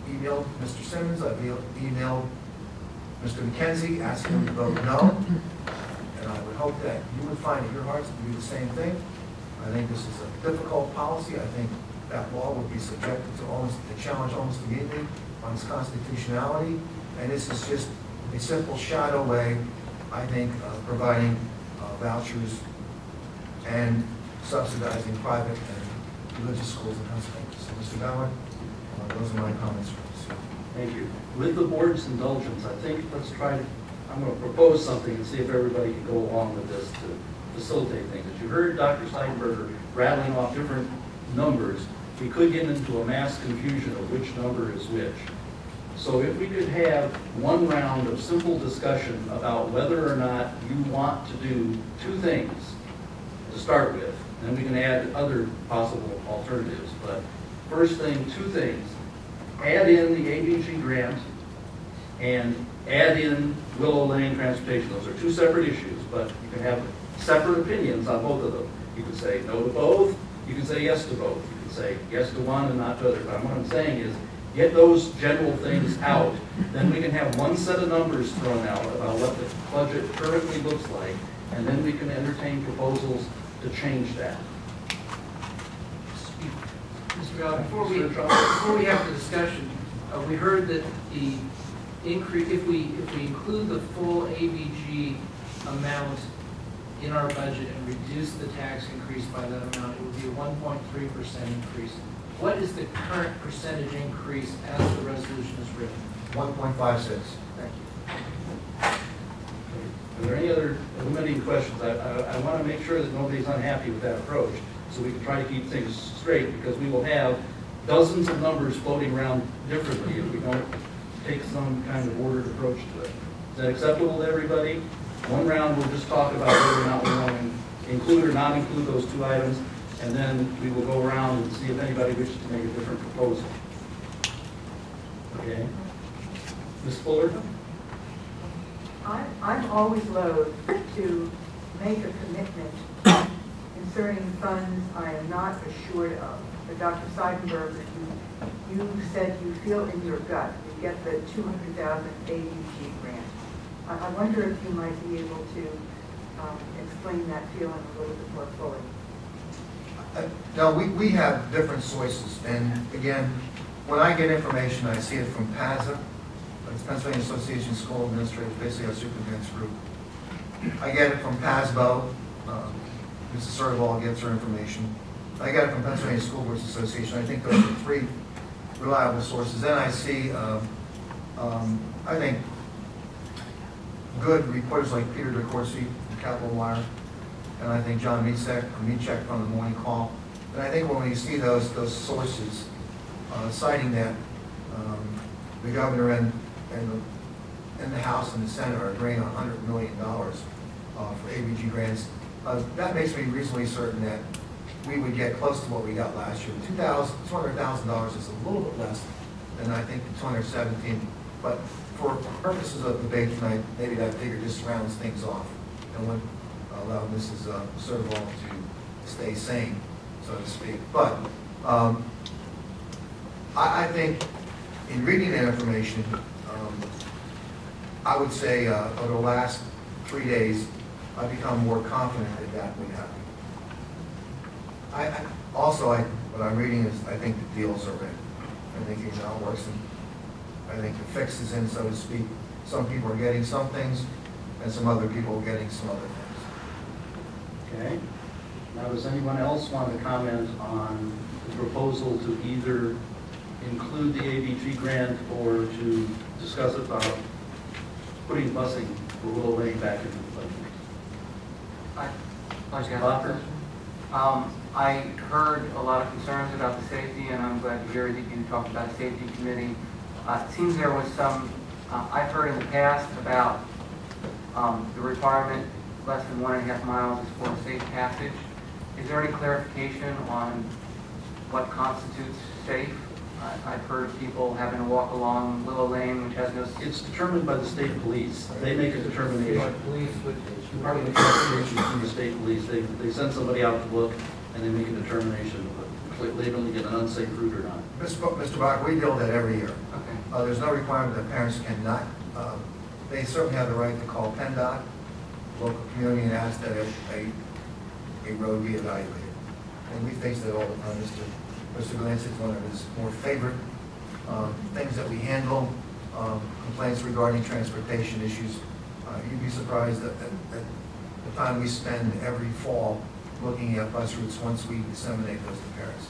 emailed Mr. Simmons, I've emailed Mr. McKenzie asking him to vote no, and I would hope that you would find in your hearts to do the same thing. I think this is a difficult policy. I think that law would be subjected to a challenge almost immediately on its constitutionality, and this is just a simple shadow way, I think, of providing vouchers and subsidizing private and religious schools in Pennsylvania. So, Mr. Ballard, those are my comments for this evening. Thank you. With the board's indulgence, I think let's try to, I'm going to propose something and see if everybody can go along with this to facilitate things. As you heard Dr. Steinberger rattling off different numbers, we could get into a mass confusion of which number is which. So if we could have one round of simple discussion about whether or not you want to do two things to start with, then we can add other possible alternatives. But first thing, two things. Add in the ABG grant and add in Willow Lane transportation. Those are two separate issues, but you can have separate opinions on both of them. You can say no to both, you can say yes to both. You can say yes to one and not to the other. But what I'm saying is, get those general things out, then we can have one set of numbers thrown out about what the budget currently looks like, and then we can entertain proposals to change that. Mr. Ballard, before we have the discussion, we heard that the increase, if we include the full ABG amount in our budget and reduce the tax increase by that amount, it would be a 1.3% increase. What is the current percentage increase as the resolution is written? 1.56. Thank you. Are there any other limiting questions? I want to make sure that nobody's unhappy with that approach, so we can try to keep things straight, because we will have dozens of numbers floating around differently if we don't take some kind of ordered approach to it. Is that acceptable to everybody? One round, we'll just talk about whether or not we want to include or not include those two items, and then we will go around and see if anybody wishes to make a different proposal. Okay. Ms. Fuller? I'm always loath to make a commitment concerning funds I am not assured of. But Dr. Seidenberg, you said you feel in your gut you get the 200,000 AUG grant. I wonder if you might be able to explain that feeling a little bit more fully. No, we have different sources, and again, when I get information, I see it from PASA, it's Pennsylvania Association of School Administrators, basically our superintendent's group. I get it from PASBO, Mrs. Serval gets her information. I get it from Pennsylvania School Boards Association. I think those are three reliable sources. Then I see, I think, good reporters like Peter DeCourcy from Capital Wire, and I think John Mieczyk from the Morning Call. And I think when we see those sources citing that the governor and the House and the Senate are agreeing on $100 million for ABG grants, that makes me reasonably certain that we would get close to what we got last year. $200,000 is a little bit less than I think the 217, but for purposes of debate tonight, maybe that figure just rounds things off and would allow Mrs. Serval to stay sane, so to speak. But I think in reading that information, I would say over the last 3 days, I become more confident that that would happen. What I'm reading is, I think the deals are in. I think it's how it works, and I think the fix is in, so to speak. Some people are getting some things, and some other people are getting some other things. Okay. Now, does anyone else want to comment on the proposal to either include the ABG grant or to discuss about putting busing for Willow Lane back into the budget? Mr. I heard a lot of concerns about the safety, and I'm glad to hear that you talked about the safety committee. It seems there was some, I've heard in the past about the requirement less than 1.5 miles is for a safe passage. Is there any clarification on what constitutes safe? I've heard of people having to walk along Willow Lane, which has no... It's determined by the state police. They make a determination. Police would... Part of the classification from the state police, they send somebody out to look, and they make a determination of they don't get an unsafe route or not. Mr. Bach, we deal with that every year. Okay. There's no requirement that parents cannot. They certainly have the right to call PennDOT, local community, and ask that a road be evaluated. And we face that all the time. Mr. Glantz is one of his more favorite things that we handle, complaints regarding transportation issues. You'd be surprised at the time we spend every fall looking at bus routes once we disseminate those to parents.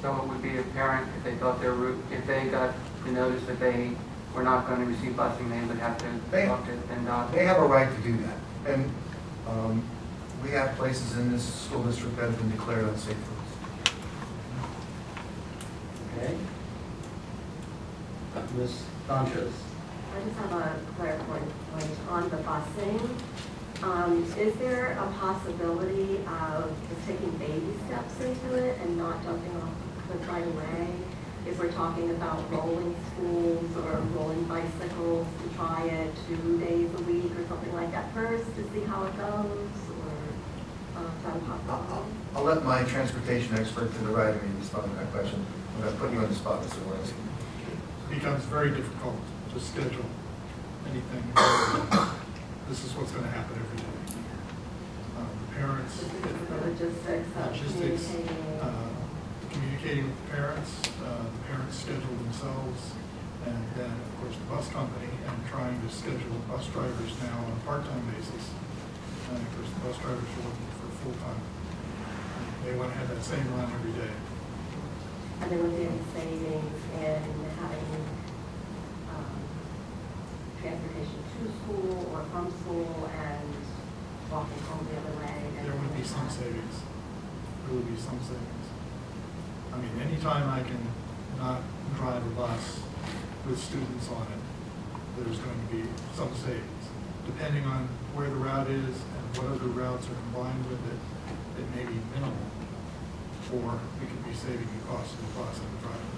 So it would be a parent, if they thought their route, if they got the notice that they were not going to receive busing, they would have to talk to PennDOT? They have a right to do that. And we have places in this school district that have been declared unsafe routes. Okay. Ms. Sanchez. I just have a clarifying point on the busing. Is there a possibility of just taking baby steps into it and not jumping off the cliff right away? If we're talking about rolling schools or rolling bicycles, to try it 2 days a week or something like that first to see how it goes, or is that a possibility? I'll let my transportation expert to the right of me respond to that question. I'm going to put you on the spot, Mr. Williams. It becomes very difficult to schedule anything. This is what's going to happen every day. The parents, logistics, communicating with the parents schedule themselves, and then, of course, the bus company, and trying to schedule bus drivers now on a part-time basis. And of course, the bus drivers are looking for full-time. They want to have that same run every day. And there would be any savings in having transportation to school or from school and walking home the other way? There would be some savings. There would be some savings. I mean, anytime I can not drive a bus with students on it, there's going to be some savings. Depending on where the route is and what other routes are combined with it, it may be minimal, or we could be saving the cost of the bus and the driver.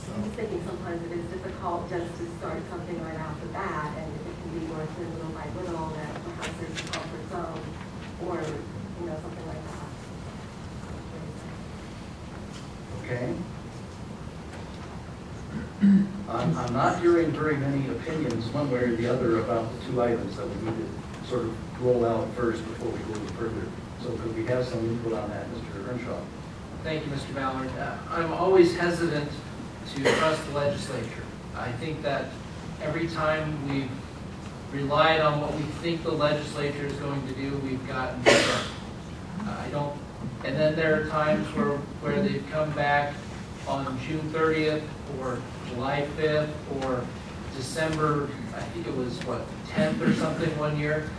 I'm just thinking sometimes it is difficult just to start something right off the bat, and it can be worked in little by little, that perhaps there's a comfort zone, or, something like that. Okay. I'm not hearing very many opinions one way or the other about the two items that we need to sort of roll out first before we go any further. So could we have some input on that, Mr. Earnshaw? Thank you, Mr. Ballard. I'm always hesitant to trust the legislature. I think that every time we've relied on what we think the legislature is going to do, we've gotten better. And then there are times where they've come back on June 30th or July 5th or December, I think it was, 10th or something one year,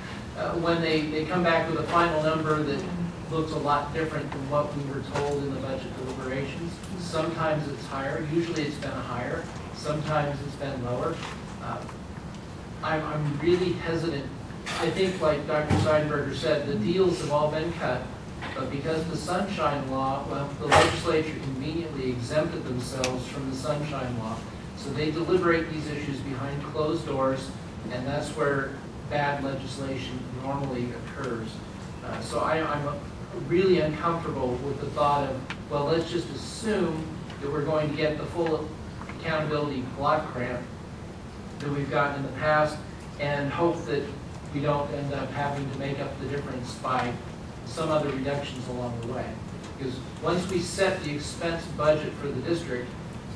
when they come back with a final number that looks a lot different than what we were told in the budget deliberations. Sometimes it's higher. Usually it's been higher. Sometimes it's been lower. I'm really hesitant. I think, like Dr. Seidenberger said, the deals have all been cut, but because of the Sunshine Law, well, the legislature conveniently exempted themselves from the Sunshine Law. So they deliberate these issues behind closed doors, and that's where bad legislation normally occurs. So I'm really uncomfortable with the thought of, well, let's just assume that we're going to get the full accountability block grant that we've gotten in the past and hope that we don't end up having to make up the difference by some other reductions along the way. Because once we set the expense budget for the district,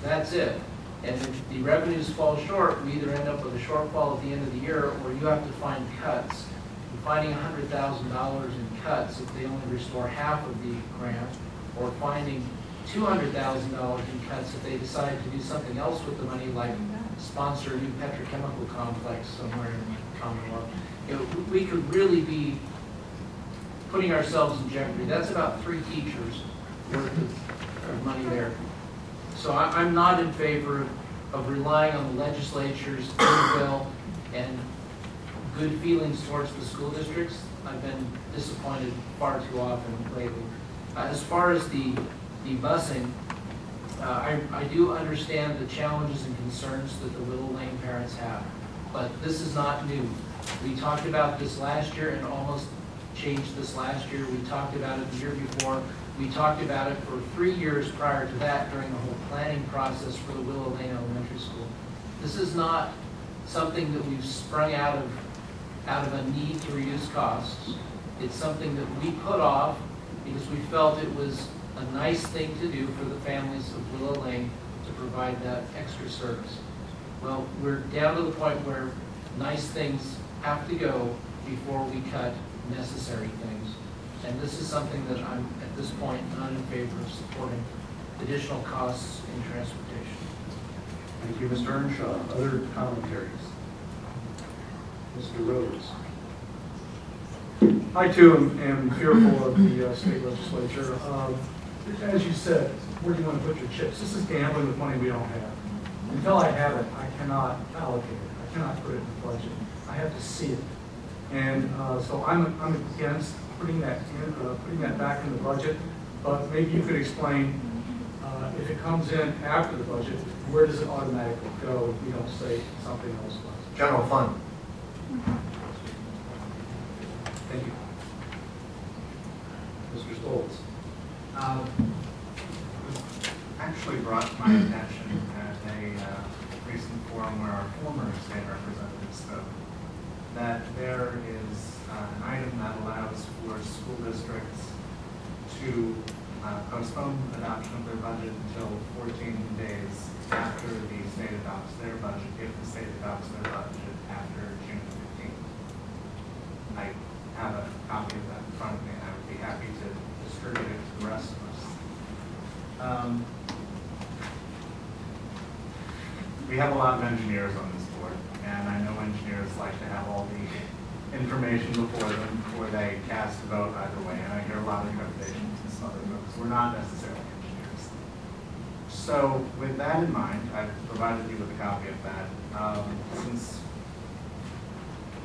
that's it. And if the revenues fall short, we either end up with a shortfall at the end of the year, or you have to find cuts. And finding $100,000 in cuts if they only restore half of the grant, or finding $200,000 in cuts if they decide to do something else with the money, like sponsor a new petrochemical complex somewhere in the Commonwealth. You know, we could really be putting ourselves in jeopardy. That's about 3 teachers worth of money there. So I'm not in favor of relying on the legislature's goodwill and good feelings towards the school districts. I've been disappointed far too often lately. As far as the busing, I do understand the challenges and concerns that the Willow Lane parents have, but this is not new. We talked about this last year and almost changed this last year. We talked about it the year before. We talked about it for 3 years prior to that during the whole planning process for the Willow Lane Elementary School. This is not something that we've sprung out of a need to reduce costs. It's something that we put off because we felt it was a nice thing to do for the families of Willow Lane to provide that extra service. Well, we're down to the point where nice things have to go before we cut necessary things. And this is something that I'm, at this point, not in favor of supporting additional costs in transportation. Thank you, Mr. Earnshaw. Other commentaries? Mr. Rhodes. I too am fearful of the state legislature. As you said, where do you want to put your chips? This is gambling with money we don't have. Until I have it, I cannot allocate it. I cannot put it in the budget. I have to see it. And so I'm against putting that back in the budget. But maybe you could explain if it comes in after the budget, where does it automatically go if we don't say something else was? General fund. Thank you. Mr. Stoltz. Actually brought to my attention at a recent forum where our former state representative spoke, that there is an item that allows for school districts to postpone adoption of their budget until 14 days after the state adopts their budget, if the state adopts their budget after June 15th. I have a copy of that in front of me, and I would be happy to distribute it to the rest of us. We have a lot of engineers on this board, and I know engineers like to have all the information before them before they cast a vote either way, and I hear a lot of trepidation in some other votes. We're not necessarily engineers. So with that in mind, I've provided you with a copy of that. Since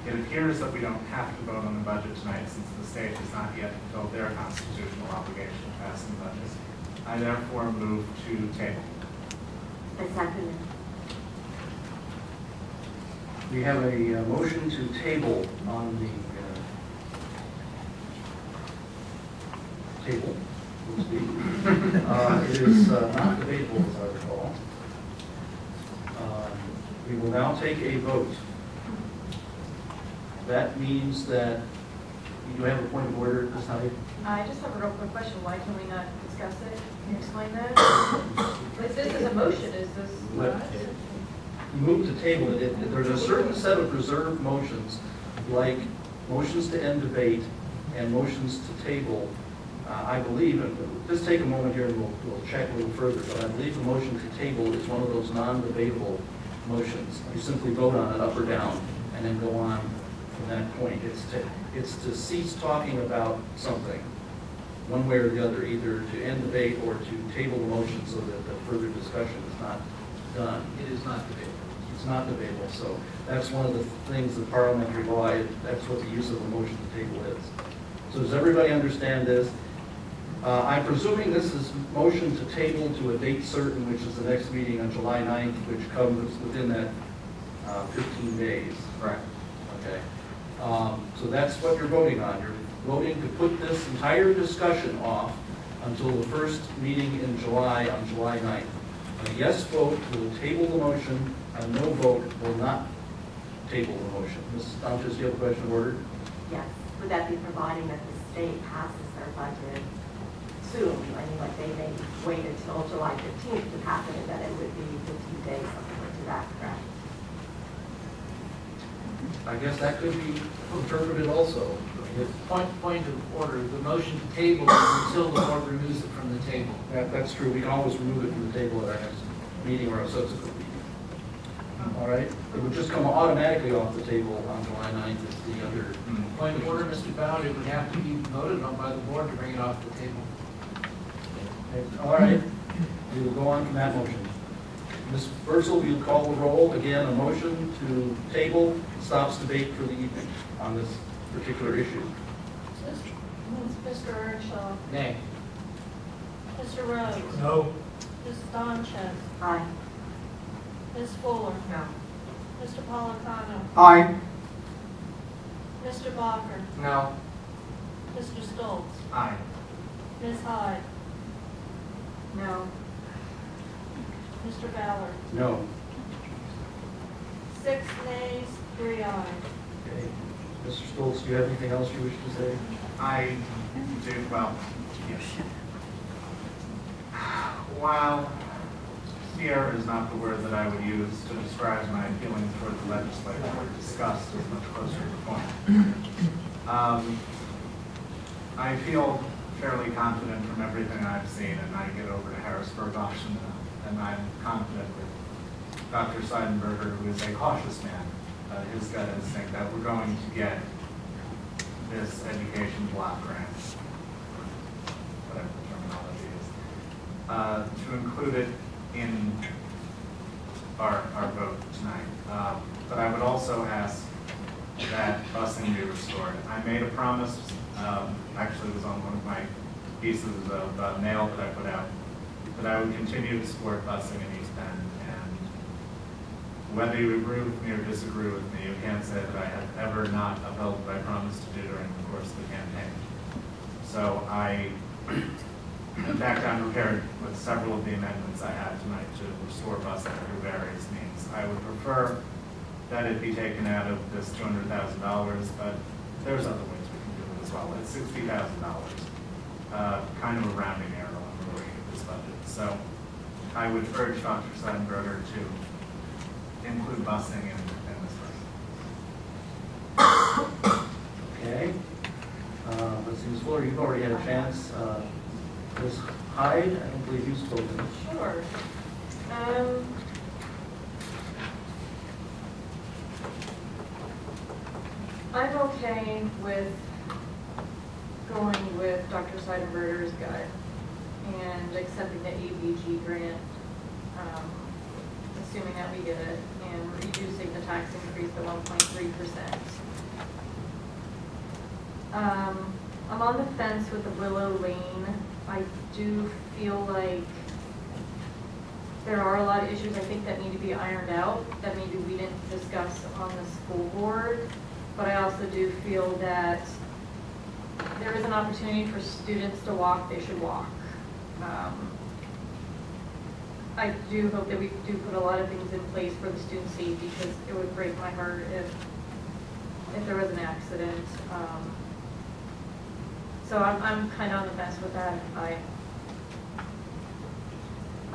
it appears that we don't have to vote on the budget tonight, since the state has not yet fulfilled their constitutional obligation to pass the budget, I therefore move to table. I second it. We have a motion to table on the table, so to speak. It is not debatable, as I recall. We will now take a vote. That means that you do have a point of order at this time. I just have a real quick question. Why can we not discuss it? Can you explain that? If this is a motion, is this not? You move to table it. There's a certain set of reserved motions, like motions to end debate and motions to table. I believe, and just take a moment here and we'll check a little further, but I believe the motion to table is one of those non-debatable motions. You simply vote on it up or down and then go on from that point. It's to cease talking about something, one way or the other, either to end debate or to table the motion so that the further discussion is not done. It is not debatable. It's not debatable, so that's one of the things in parliamentary law, that's what the use of a motion to table is. So does everybody understand this? I'm presuming this is motion to table to a date certain, which is the next meeting on July 9th, which comes within that 15 days. Correct. Okay. So that's what you're voting on. You're voting to put this entire discussion off until the first meeting in July on July 9th. A yes vote will table the motion, a no vote will not table the motion. Mrs. Sanchez, do you have a question of order? Yes, would that be providing that the state passes their budget soon? I mean, like they may wait until July 15th to pass it, and then it would be 15 days, something like that, correct? I guess that could be interpreted also. Point of order, the motion to table is until the board removes it from the table. That's true. We can always remove it from the table at our next meeting or a subsequent meeting. All right? It would just come automatically off the table on July 9th if the other. Point of order, Mr. Bowden, it would have to be voted on by the board to bring it off the table. All right. We will go on from that motion. Ms. Bursell, will you call the roll? Again, a motion to table stops debate for the evening on this particular issue. Mr. Earnshaw. Nay. Mr. Rose. No. Ms. Sanchez. Aye. Ms. Fuller. No. Mr. Polacano. Aye. Mr. Bacher. No. Mr. Stoltz. Aye. Ms. Hyde. No. Mr. Ballard. No. 6 nays, 3 ayes. Okay. Mr. Stoltz, do you have anything else you wish to say? I do, well, while fear is not the word that I would use to describe my feelings toward the legislature, disgust is much closer to the point. I feel fairly confident from everything I've seen, and I get over to Harrisburg often enough, and I'm confident with Dr. Seidenberger, who is a cautious man. His gut instinct that we're going to get this education block grant, whatever the terminology is, to include it in our vote tonight. But I would also ask that busing be restored. I made a promise, actually it was on one of my pieces of mail that I put out, that I would continue to support busing in East Penn. Whether you agree with me or disagree with me, you can't say that I have ever not upheld what I promised to do during the course of the campaign. So in fact, I'm prepared with several of the amendments I have tonight to restore busing through various means. I would prefer that it be taken out of this $200,000, but there's other ways we can do it as well. It's $60,000, kind of a rounding error when we're looking at this budget. So I would urge Dr. Seidenberger to include busing in this budget. Okay. Let's see, Ms. Fuller, you've already had a chance. Ms. Hyde, I don't believe you've spoken. Sure. I'm okay with going with Dr. Seidenberger's gut and accepting the ABG grant, assuming that we get it, and reducing the tax increase to 1.3%. I'm on the fence with the Willow Lane. I do feel like there are a lot of issues I think that need to be ironed out that maybe we didn't discuss on the school board, but I also do feel that there is an opportunity for students to walk, they should walk. I do hope that we do put a lot of things in place for the student safety, because it would break my heart if there was an accident. So I'm kind of on the fence with that.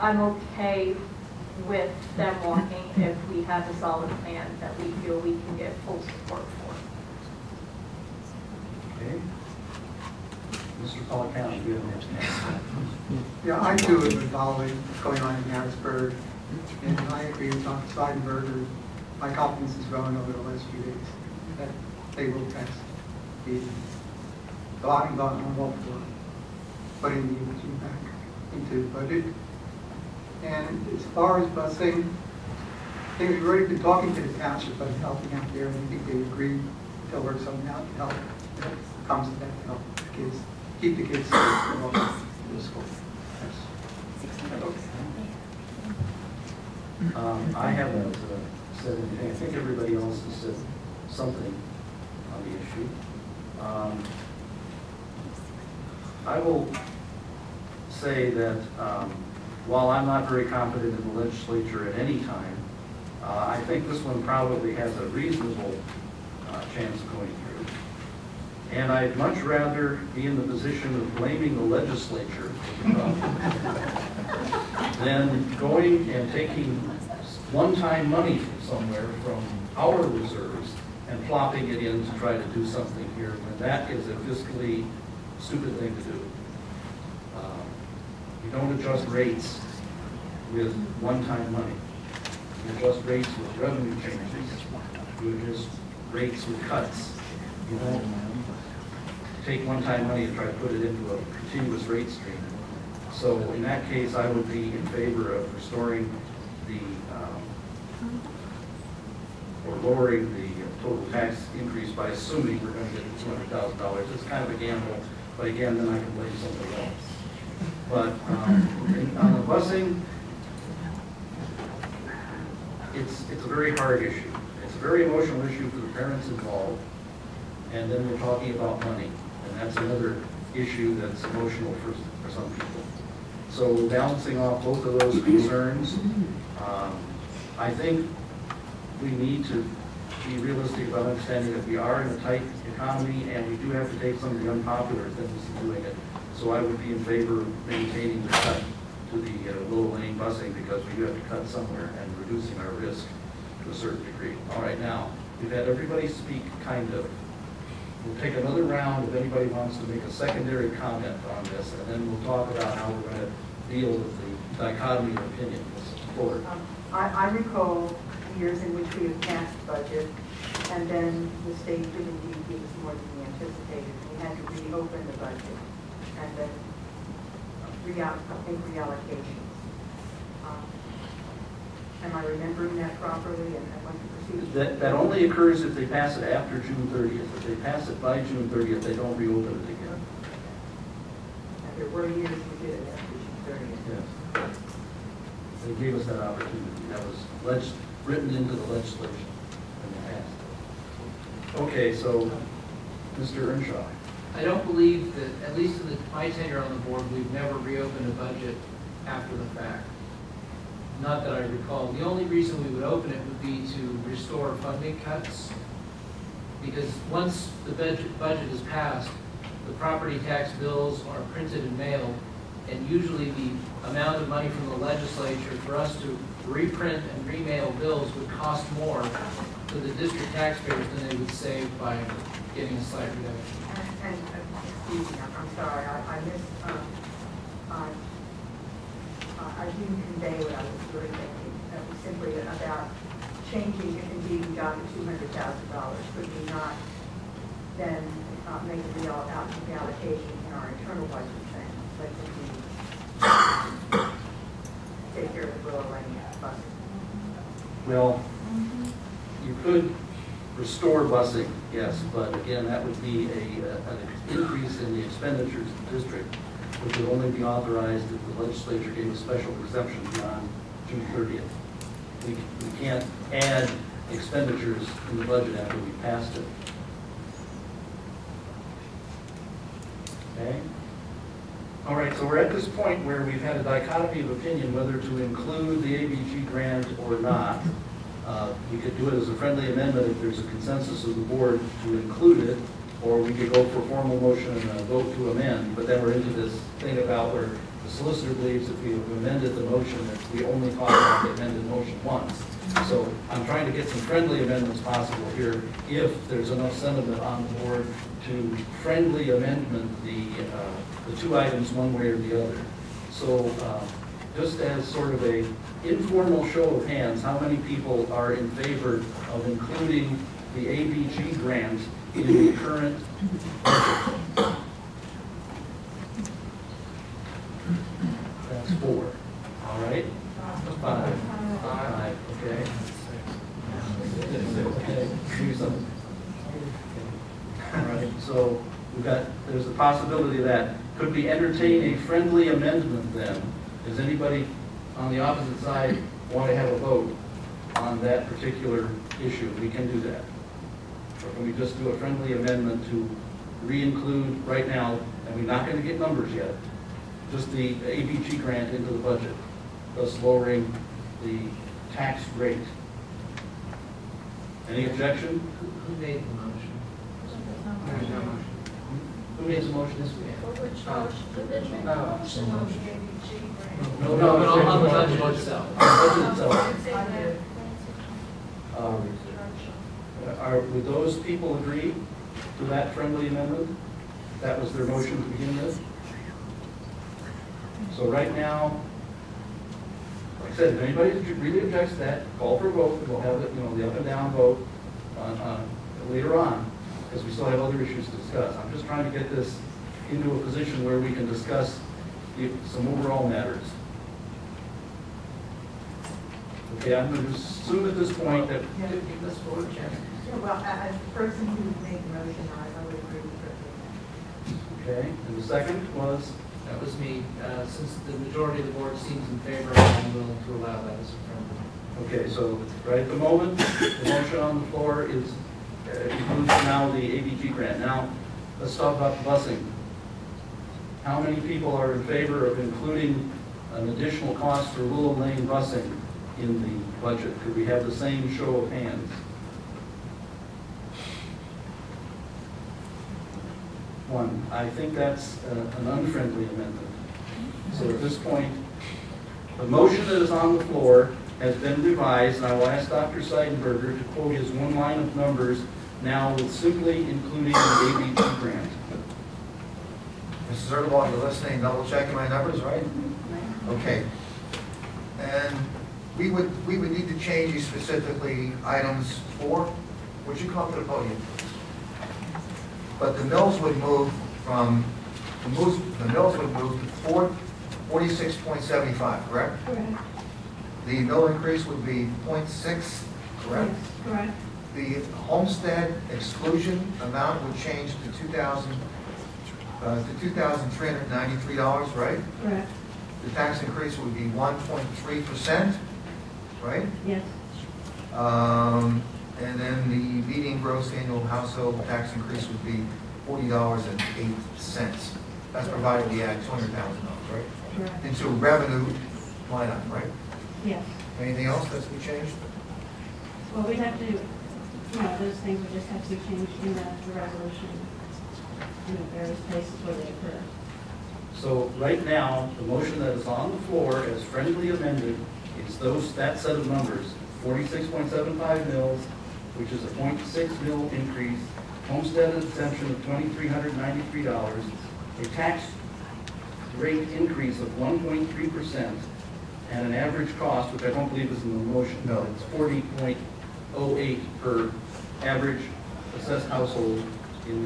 I'm okay with them walking if we have a solid plan that we feel we can get full support for. Okay. Mr. Polacano, do you have anything? Yeah, I too have been following what's going on in Harrisburg, and I agree with Dr. Seidenberger. My confidence has grown over the last few days that they will pass the bottom button on all for putting the EBG back into the budget. And as far as busing, I think we've already been talking to the township about helping out there, and I think they agree to work something out to help. If it comes to that, to help the kids, keep the kids safe in the school. I haven't said anything. I think everybody else has said something on the issue. I will say that while I'm not very confident in the legislature at any time, I think this one probably has a reasonable chance of going through. And I'd much rather be in the position of blaming the legislature than going and taking one-time money from somewhere from our reserves and plopping it in to try to do something here, when that is a fiscally stupid thing to do. You don't adjust rates with one-time money. You adjust rates with revenue changes. You adjust rates with cuts. You don't take one-time money and try to put it into a continuous rate stream. So in that case, I would be in favor of restoring the, or lowering the total tax increase by assuming we're going to get $200,000. It's kind of a gamble, but again, then I can blame somebody else. But on the busing, it's a very hard issue. It's a very emotional issue for the parents involved, and then we're talking about money, and that's another issue that's emotional for some people. So balancing off both of those concerns, I think we need to be realistic about understanding that we are in a tight economy, and we do have to take some of the unpopular things and doing it. So I would be in favor of maintaining the cut to the low lane busing, because we do have to cut somewhere and reducing our risk to a certain degree. All right, now, we've had everybody speak, kind of. We'll take another round if anybody wants to make a secondary comment on this, and then we'll talk about how we're going to deal with the dichotomy of opinion. Forward. I recall years in which we have passed budget, and then the state did indeed give us more than we anticipated. We had to reopen the budget, and then make reallocations. Am I remembering that properly, and what the procedure? That only occurs if they pass it after June 30th. If they pass it by June 30th, they don't reopen it again. And there were years we did it after June 30th. Yes. They gave us that opportunity. That was written into the legislation in the past. Okay, so Mr. Earnshaw. I don't believe that, at least in my tenure on the board, we've never reopened a budget after the fact. Not that I recall. The only reason we would open it would be to restore funding cuts. Because once the budget is passed, the property tax bills are printed and mailed, and usually the amount of money from the legislature for us to reprint and remail bills would cost more to the district taxpayers than they would save by getting a slight reduction. And excuse me, I'm sorry, I missed, I didn't convey what I was really thinking. That was simply about changing, if indeed we got the $200,000, could we not then make a real allocation in our internal budget thing? Let's indeed take care of the Willow Lane busing. Well, you could restore busing, yes, but again, that would be an increase in the expenditures of the district, which would only be authorized if the legislature gave a special exception beyond June 30th. We can't add expenditures in the budget after we passed it. Okay? All right, so we're at this point where we've had a dichotomy of opinion whether to include the ABG grant or not. We could do it as a friendly amendment if there's a consensus of the board to include it, or we could go for a formal motion and a vote to amend, but then we're into this thing about where the solicitor believes if we have amended the motion, that we only talk about the amended motion once. So I'm trying to get some friendly amendments possible here if there's enough sentiment on the board to friendly amendment the two items one way or the other. So just as sort of a informal show of hands, how many people are in favor of including the ABG grant in the current budget? That's 4. All right? 5. 5. Okay. Okay. Do something. All right. So there's a possibility of that. Could we entertain a friendly amendment then? Does anybody on the opposite side want to have a vote on that particular issue? We can do that. Or can we just do a friendly amendment to re-include right now, and we're not going to get numbers yet, just the ABG grant into the budget, thus lowering the tax rate Any objection? Who made the motion? Who made the motion this week? No, but on the budget itself. Budget itself. Would those people agree to that friendly amendment? That was their motion to begin with? So right now, like I said, if anybody really objects to that, call for a vote. We'll have it, the up and down vote later on, because we still have other issues to discuss. I'm just trying to get this into a position where we can discuss some overall matters. Okay, I'm going to assume at this point that... Yeah, give us full chance. Well, as the person who made the motion, I would agree with it. Okay, and the second was? That was me. Since the majority of the board seems in favor, I'm willing to allow that as a friendly. Okay, so right at the moment, the motion on the floor is includes now the ABG grant. Now, let's talk about the busing. How many people are in favor of including an additional cost for Willow Lane busing in the budget? Could we have the same show of hands? One. I think that's an unfriendly amendment. So at this point, the motion that is on the floor has been revised, and I will ask Dr. Seidenberger to quote his one line of numbers now with simply including the ABG grant. Mrs. Erdahl, you're listening, double checking my numbers, right? Okay. And we would need to change these specifically items 4. Would you come to the podium? But the mills would move from, the mills would move to 46.75, correct? Correct. The mill increase would be 0.6, correct? Yes, correct. The homestead exclusion amount would change to $2,393, right? Correct. The tax increase would be 1.3%, right? Yes. And then the median gross annual household tax increase would be $40.08. That's provided we add $200,000, right? Correct. Into revenue line item, right? Yes. Anything else that's been changed? Well, we'd have to, those things would just have to be changed in the resolution in the various places where they occur. So right now, the motion that is on the floor as friendly amended is that set of numbers, 46.75 mils, which is a 0.6 mil increase, homestead exemption of $2,393, a tax rate increase of 1.3%, and an average cost, which I don't believe is in the motion. No. It's 40.08 per average assessed household in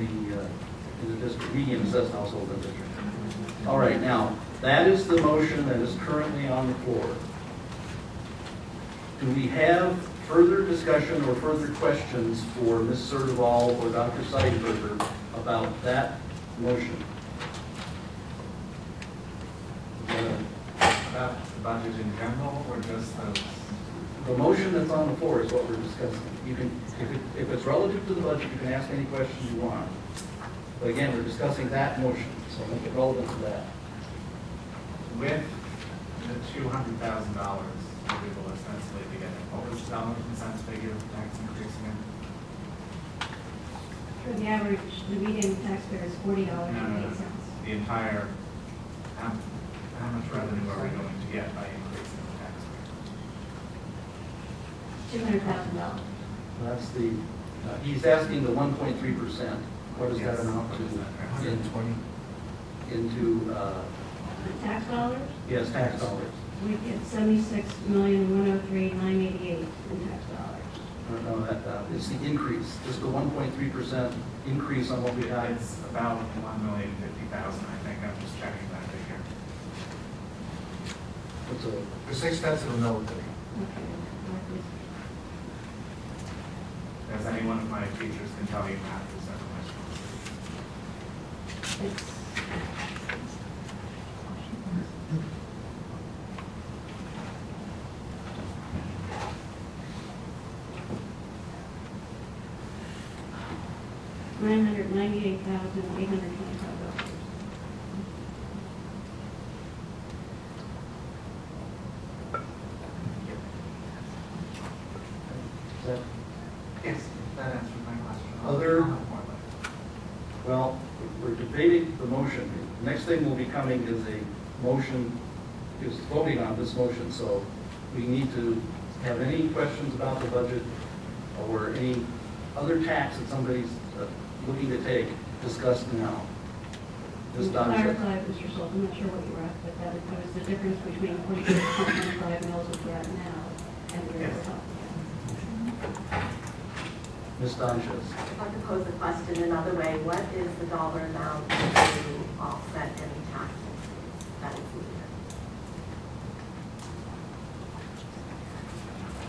the district, median assessed household in the district. All right, now, that is the motion that is currently on the floor. Do we have further discussion or further questions for Ms. Serdeval or Dr. Seidenberger about that motion? About the budget in general, or just those? The motion that's on the floor is what we're discussing. You can, if it's relative to the budget, you can ask any questions you want. But again, we're discussing that motion, so make it relevant to that. With the $200,000 we will ostensibly be getting, what was the dollars and cents figure of tax increase again? For the average, the median taxpayer is $40.08. No. The entire, how much revenue are we going to get by increasing the tax rate? $200,000. That's the, he's asking the 1.3%. What does that amount to? 120. Into, Tax dollars? yes, tax dollars. We get $76,103,988 in tax dollars. No, it's the increase, just the 1.3% increase on what we had. It's about $1,050,000, I think. I'm just checking that figure. What's a? The 6 tenths of a mil would be. As any one of my teachers can tell you, math is never my strong suit. It's $998,825. Is that? It's made the motion. The next thing will be coming is a motion, is voting on this motion. So we need to have any questions about the budget or any other tax that somebody's looking to take discussed now. Ms. To Donahue. clarify, Mr. Schultz, I'm not sure what you were asking, but that was the difference between 0.25 mils, which we're at now, and where we're talking. Ms. Sanchez. If I could pose the question another way, what is the dollar amount to offset any tax increase that is needed?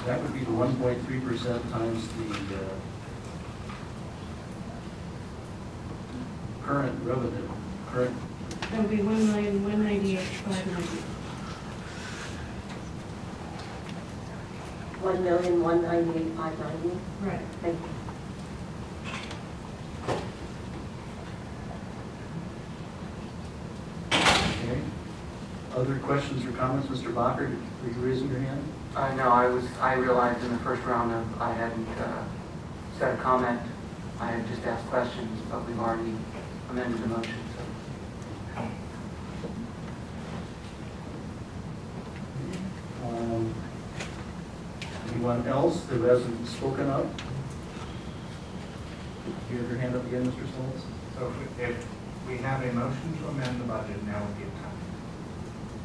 That would be the 1.3% times the current revenue, current. That would be 1,198,590. 1,198,590. Right. Thank you. Okay. Other questions or comments, Mr. Bacher? Were you raising your hand? No, I realized in the first round I hadn't said a comment. I had just asked questions, but we've already amended the motion. Anyone else who hasn't spoken up? You have your hand up again, Mr. Stoltz? So if we have a motion to amend the budget, now would be the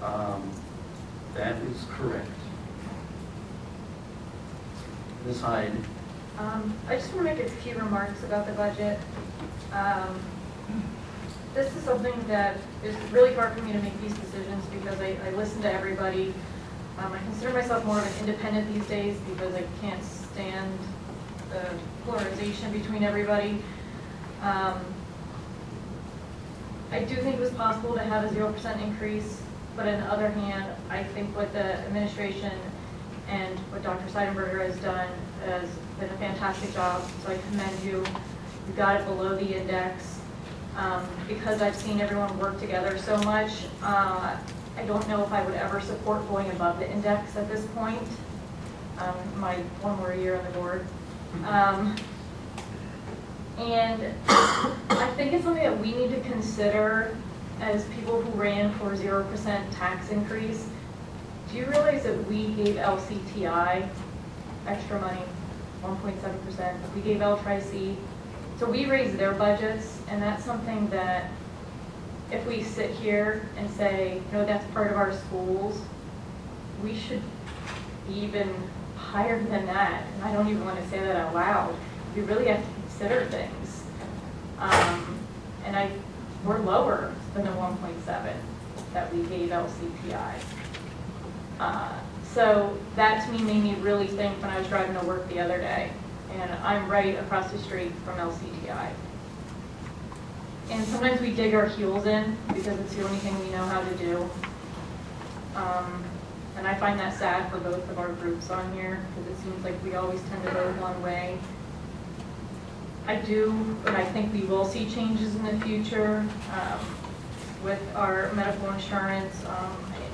time. That is correct. Ms. Hyde. I just want to make a few remarks about the budget. This is something that is really hard for me to make these decisions because I listen to everybody. I consider myself more of an independent these days because I can't stand the polarization between everybody. I do think it was possible to have a 0% increase, but on the other hand, I think what the administration and what Dr. Seidenberger has done has been a fantastic job, so I commend you. You got it below the index. Because I've seen everyone work together so much, I don't know if I would ever support going above the index at this point. My one more year on the board. And I think it's something that we need to consider as people who ran for 0% tax increase. Do you realize that we gave LCTI extra money, 1.7%? We gave L-Tri-C. So we raised their budgets, and that's something that if we sit here and say, no, that's part of our schools, we should be even higher than that. And I don't even want to say that out loud. We really have to consider things. And we're lower than the 1.7 that we gave LCTI. So that to me made me really think when I was driving to work the other day. And I'm right across the street from LCTI. And sometimes we dig our heels in because it's the only thing we know how to do. And I find that sad for both of our groups on here because it seems like we always tend to vote one way. I do, but I think we will see changes in the future with our medical insurance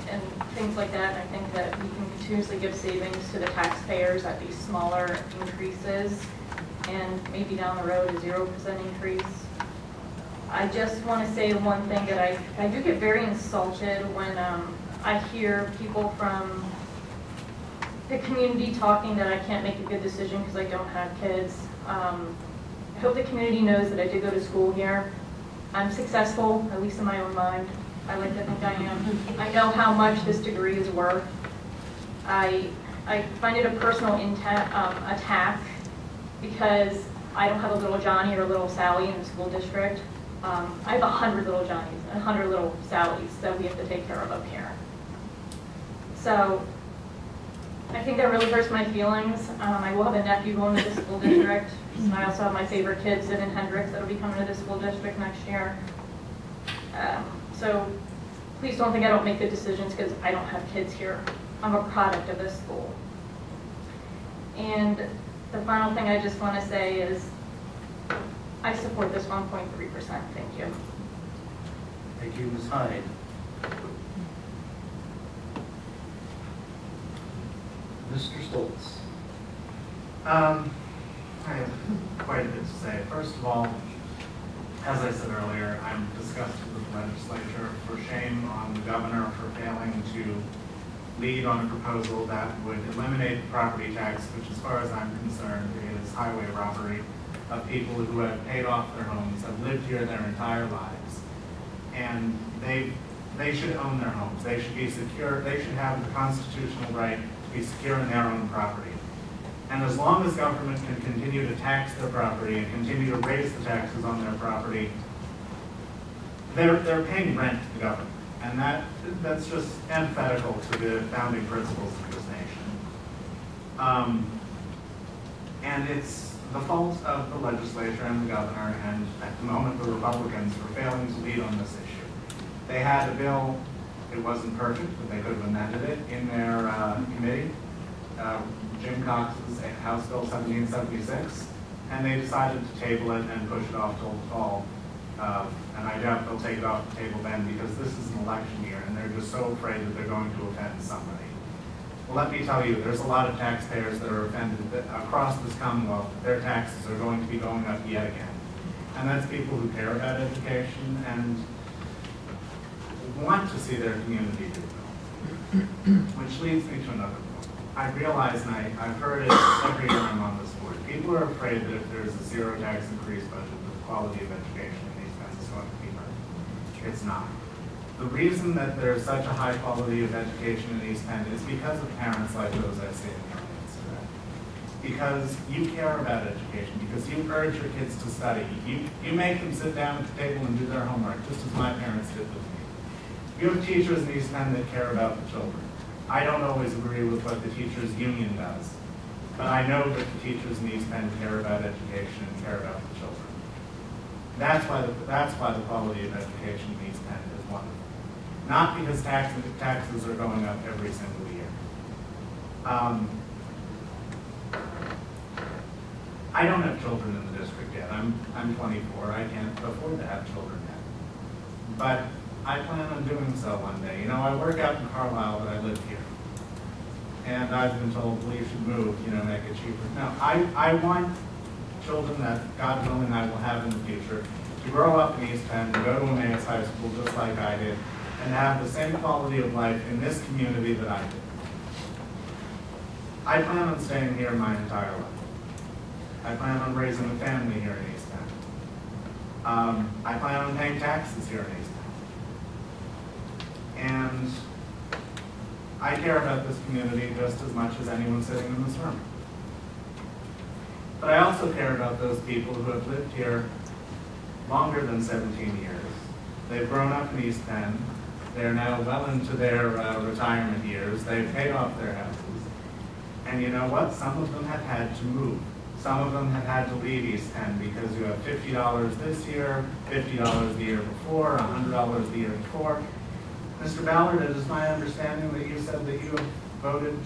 and things like that. And I think that we can continuously give savings to the taxpayers at these smaller increases and maybe down the road a 0% increase. I just want to say one thing that I do get very insulted when I hear people from the community talking that I can't make a good decision because I don't have kids. I hope the community knows that I did go to school here. I'm successful, at least in my own mind. I like to think I am. I know how much this degree is worth. I find it a personal attack because I don't have a little Johnny or a little Sally in the school district. I have 100 little Johnnies and 100 little Sallys that we have to take care of up here. So I think that really hurts my feelings. I will have a nephew going to the school district. And I also have my favorite kid, Sid and Hendrix, that will be coming to the school district next year. So please don't think I don't make good decisions because I don't have kids here. I'm a product of this school. And the final thing I just want to say is I support this 1.3%. Thank you. Thank you, Ms. Hyde. Mr. Stoltz. I have quite a bit to say. First of all, as I said earlier, I'm disgusted with the legislature. For shame on the governor for failing to lead on a proposal that would eliminate the property tax, which as far as I'm concerned is highway robbery of people who have paid off their homes, have lived here their entire lives. And they should own their homes. They should be secure. They should have the constitutional right to be secure in their own property. And as long as government can continue to tax their property and continue to raise the taxes on their property, they're paying rent to the government. And that's just antithetical to the founding principles of this nation. And it's the fault of the legislature and the governor, and at the moment the Republicans, for failing to lead on this issue. They had a bill, it wasn't perfect, but they could have amended it in their committee, Jim Cox's House Bill 1776, and they decided to table it and push it off till the fall. And I doubt they'll take it off the table then, because this is an election year and they're just so afraid that they're going to offend somebody. Well, let me tell you, there's a lot of taxpayers that are offended across this Commonwealth. Their taxes are going to be going up yet again. And that's people who care about education and want to see their community do well. Which leads me to another point. I realize, and I've heard it every year I'm on this board, people are afraid that if there's a zero tax increase budget, the quality of education in these Penn is going to be hurt. It's not. The reason that there's such a high quality of education in East Penn is because of parents like those I see in the audience today. Because you care about education, because you urge your kids to study. You make them sit down at the table and do their homework, just as my parents did with me. You have teachers in East Penn that care about the children. I don't always agree with what the teachers union does, but I know that the teachers in East Penn care about education and care about the children. That's why the quality of education in East Penn is wonderful. Not because taxes are going up every single year. I don't have children in the district yet. I'm 24. I can't afford to have children yet. But I plan on doing so one day. You know, I work out in Carlisle, but I live here. And I've been told, well, you should move, you know, make it cheaper. No, I want children that, God willing, I will have in the future to grow up in East Penn, to go to Emmaus High School just like I did, and have the same quality of life in this community that I did. I plan on staying here my entire life. I plan on raising a family here in East Penn. I plan on paying taxes here in East Penn. And I care about this community just as much as anyone sitting in this room. But I also care about those people who have lived here longer than 17 years. They've grown up in East Penn. They're now well into their retirement years. They've paid off their houses. And you know what? Some of them have had to move. Some of them have had to leave East Penn because you have $50 this year, $50 the year before, $100 the year before. Mr. Ballard, it is my understanding that you said that you have voted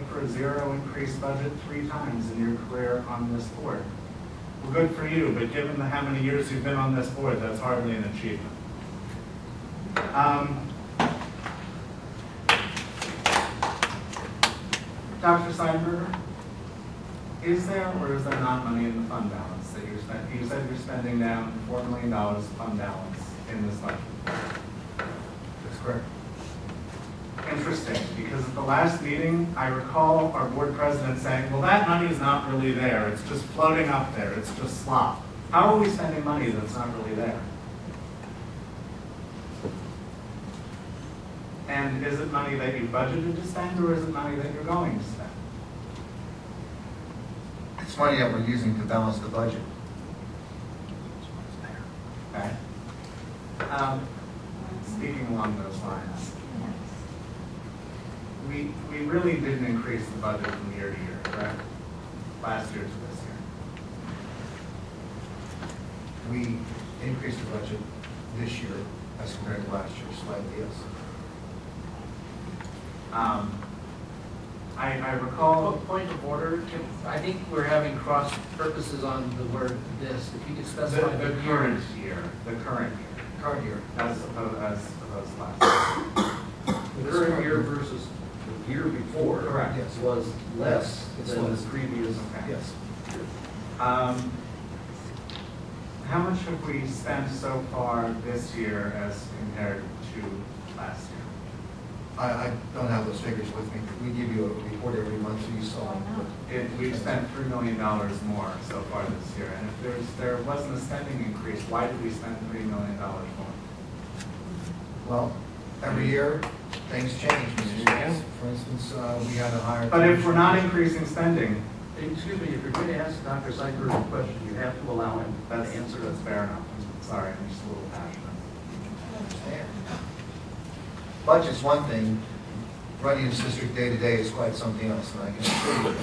for a zero increase budget 3 times in your career on this board. Well, good for you, but given how many years you've been on this board, that's hardly an achievement. Dr. Seidenberger, is there or is there not money in the fund balance that you're spending? You said you're spending down $4 million of fund balance in this budget. That's correct. Interesting, because at the last meeting, I recall our board president saying, well, that money is not really there. It's just floating up there. It's just slop. How are we spending money that's not really there? And is it money that you budgeted to spend, or is it money that you're going to spend? It's money that we're using to balance the budget. Okay. Speaking along those lines, we really didn't increase the budget from year to year, correct? Last year to this year. We increased the budget this year as compared to last year slightly, yes. I recall. Point of order, I think we're having cross purposes on the word this. If you could specify The current year, Current year. as opposed to last year. The current year versus the year before. Correct. Yes. Was less It's than less. the previous. Okay. Yes. how much have we spent so far this year as compared to last year? I don't have those figures with me. We give you a report every month, so you saw. We've spent $3 million more so far this year, and if there wasn't a spending increase, why did we spend $3 million more? Well, every year, things change. For instance, we had a higher. But if we're not increasing spending, Excuse me, if you're going to ask Dr. Seifert a question, you have to allow him to answer. that's fair enough. I'm sorry, I'm just a little passionate. Understand. Budget's one thing, running this district day to day is quite something else, and I can assure you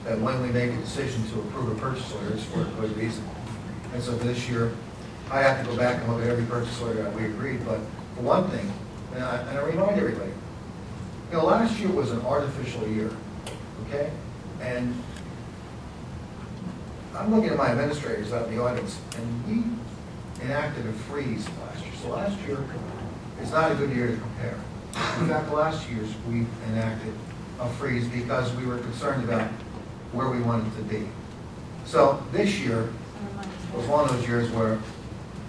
that when we make a decision to approve a purchase order, it's for a good reason. And so this year, I have to go back and look at every purchase order that we agreed, but for one thing, and I remind everybody, last year was an artificial year, okay? And I'm looking at my administrators out in the audience, and we enacted a freeze last year. So last year is not a good year to compare. In fact, last year's we enacted a freeze because we were concerned about where we wanted to be. So this year was one of those years where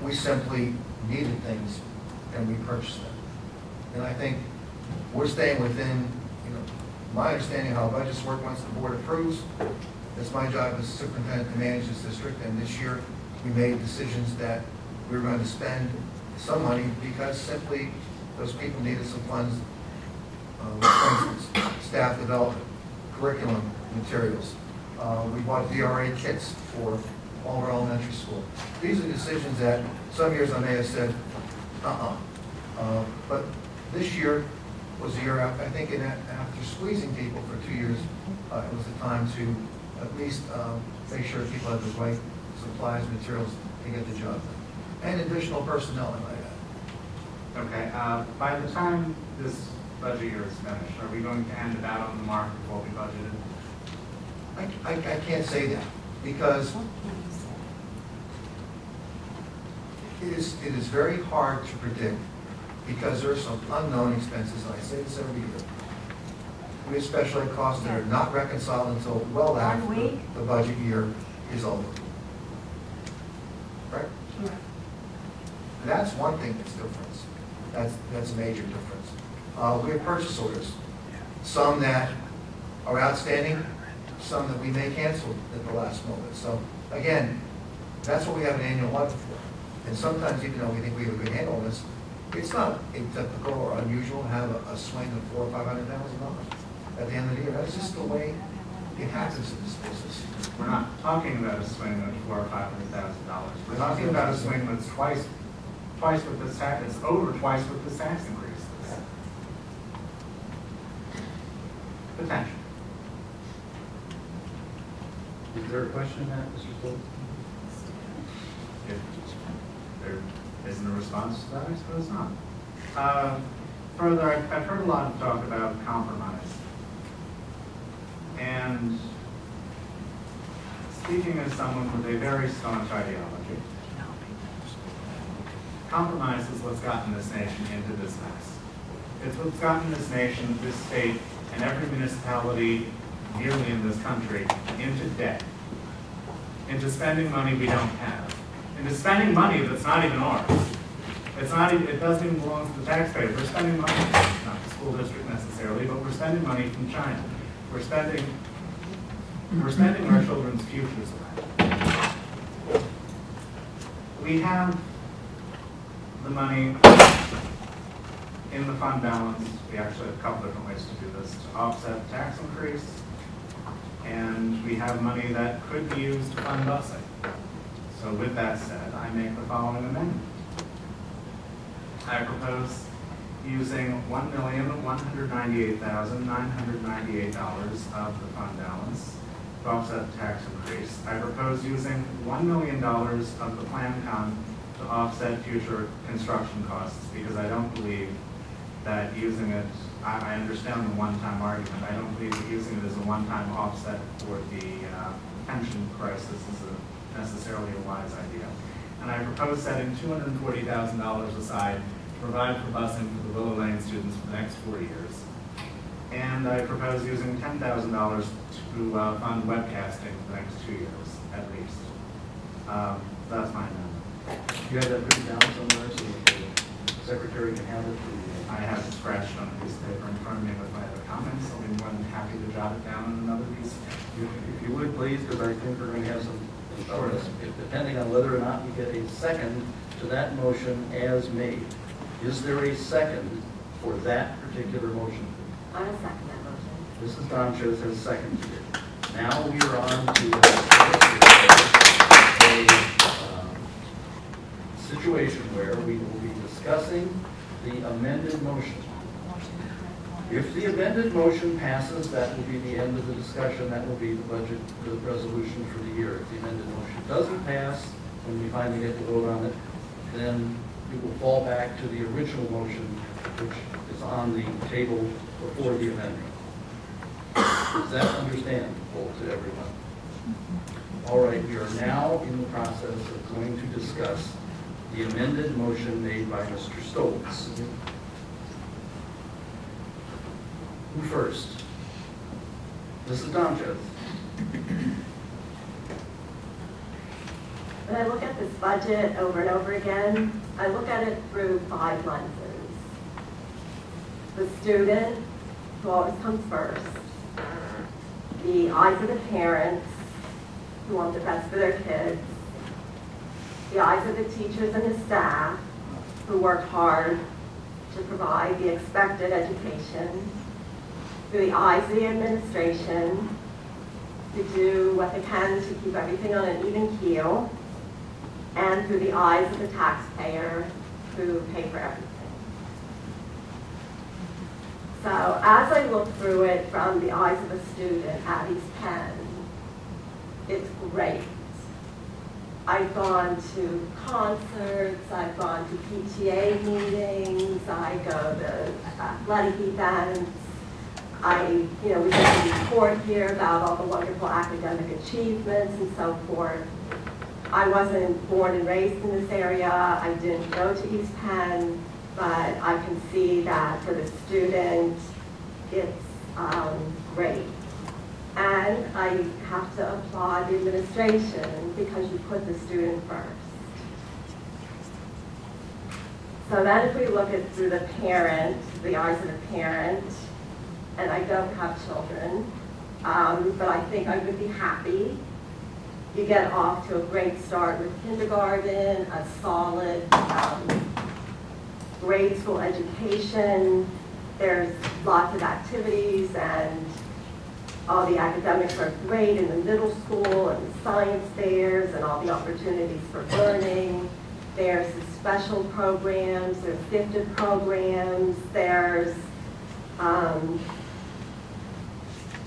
we simply needed things and we purchased them. And I think we're staying within, my understanding of how budgets work once the board approves. It's my job as superintendent to manage this district, and this year we made decisions that we were going to spend some money because simply those people needed some funds. For instance, staff development, curriculum materials. We bought DRA kits for all of our elementary school. These are decisions that some years I may have said, but this year was the year after, I think after squeezing people for 2 years, it was the time to at least make sure people had the right supplies, materials to get the job done. And additional personnel, I might add. Okay, by the time this budget year is finished, are we going to end about on the mark of what we budgeted? I can't say that because it is very hard to predict because there are some unknown expenses, and I say this every year. We have special ed costs that are not reconciled until well after the budget year is over. Right? Sure. That's one thing that's different. That's a major difference. We have purchase orders, some that are outstanding, some that we may cancel at the last moment. So again, that's what we have an annual audit for. And sometimes, even though we think we have a good handle on this, it's not atypical or unusual to have a swing of $400,000 or $500,000 at the end of the year. That's just the way it happens in this business. We're not talking about a swing of $400,000 or $500,000. We're talking about a swing that's twice what the tax, it's over twice what the tax increase is. Potential. Is there a question on that, Mr. Stoll? If there isn't a response to that, I suppose not. Further, I've heard a lot of talk about compromise. And speaking as someone with a very staunch ideology, compromise is what's gotten this nation into this mess. It's what's gotten this nation, this state, and every municipality nearly in this country into debt, into spending money we don't have, into spending money that's not even ours. It's not even, it doesn't even belong to the taxpayer. We're spending money, not the school district necessarily, but we're spending money from China. We're spending our children's futures away. We have the money in the fund balance. We actually have a couple different ways to do this, to offset the tax increase, and we have money that could be used to fund busing. So with that said, I make the following amendment. I propose using $1,198,998 of the fund balance to offset the tax increase. I propose using $1 million of the plan con to offset future construction costs, because I don't believe that using it, I understand the one-time argument, I don't believe that using it as a one-time offset for the pension crisis is necessarily a wise idea. And I propose setting $240,000 aside to provide for busing for the Willow Lane students for the next 4 years. And I propose using $10,000 to fund webcasting for the next 2 years, at least. That's my amendment. You have that written down somewhere so the secretary can have it? I have it scratched on a piece of paper in front of me with my other comments. I'll be more than happy to jot it down on another piece of paper. If you would, please, because I think we're going to have some shortness, depending on whether or not you get a second to that motion as made. Is there a second for that particular motion? I will second that motion. Mrs. Donchez has seconded it. Now we are on to a situation where we will be discussing the amended motion. If the amended motion passes, that will be the end of the discussion. That will be the budget, the resolution for the year. If the amended motion doesn't pass, when we finally get to vote on it, then it will fall back to the original motion, which is on the table before the amendment. Is that understandable to everyone? All right, we are now in the process of going to discuss the amended motion made by Mr. Stoltz. Who first? Mrs. Donchez. When I look at this budget over and over again, I look at it through 5 lenses. The student, who always comes first. The eyes of the parents, who want the best for their kids. The eyes of the teachers and the staff, who work hard to provide the expected education. Through the eyes of the administration, to do what they can to keep everything on an even keel, and through the eyes of the taxpayer who pay for everything. So as I look through it from the eyes of a student at East Penn, it's great. I've gone to concerts, I've gone to PTA meetings, I go to athletic events. We get to report here about all the wonderful academic achievements and so forth. I wasn't born and raised in this area. I didn't go to East Penn, but I can see that for the student, it's great. And I have to applaud the administration because you put the student first. So then if we look at through the parent, the eyes of the parent, and I don't have children, but I think I would be happy. You get off to a great start with kindergarten, a solid grade school education. There's lots of activities and all the academics are great in the middle school and the science fairs and all the opportunities for learning. There's the special programs, there's gifted programs, there's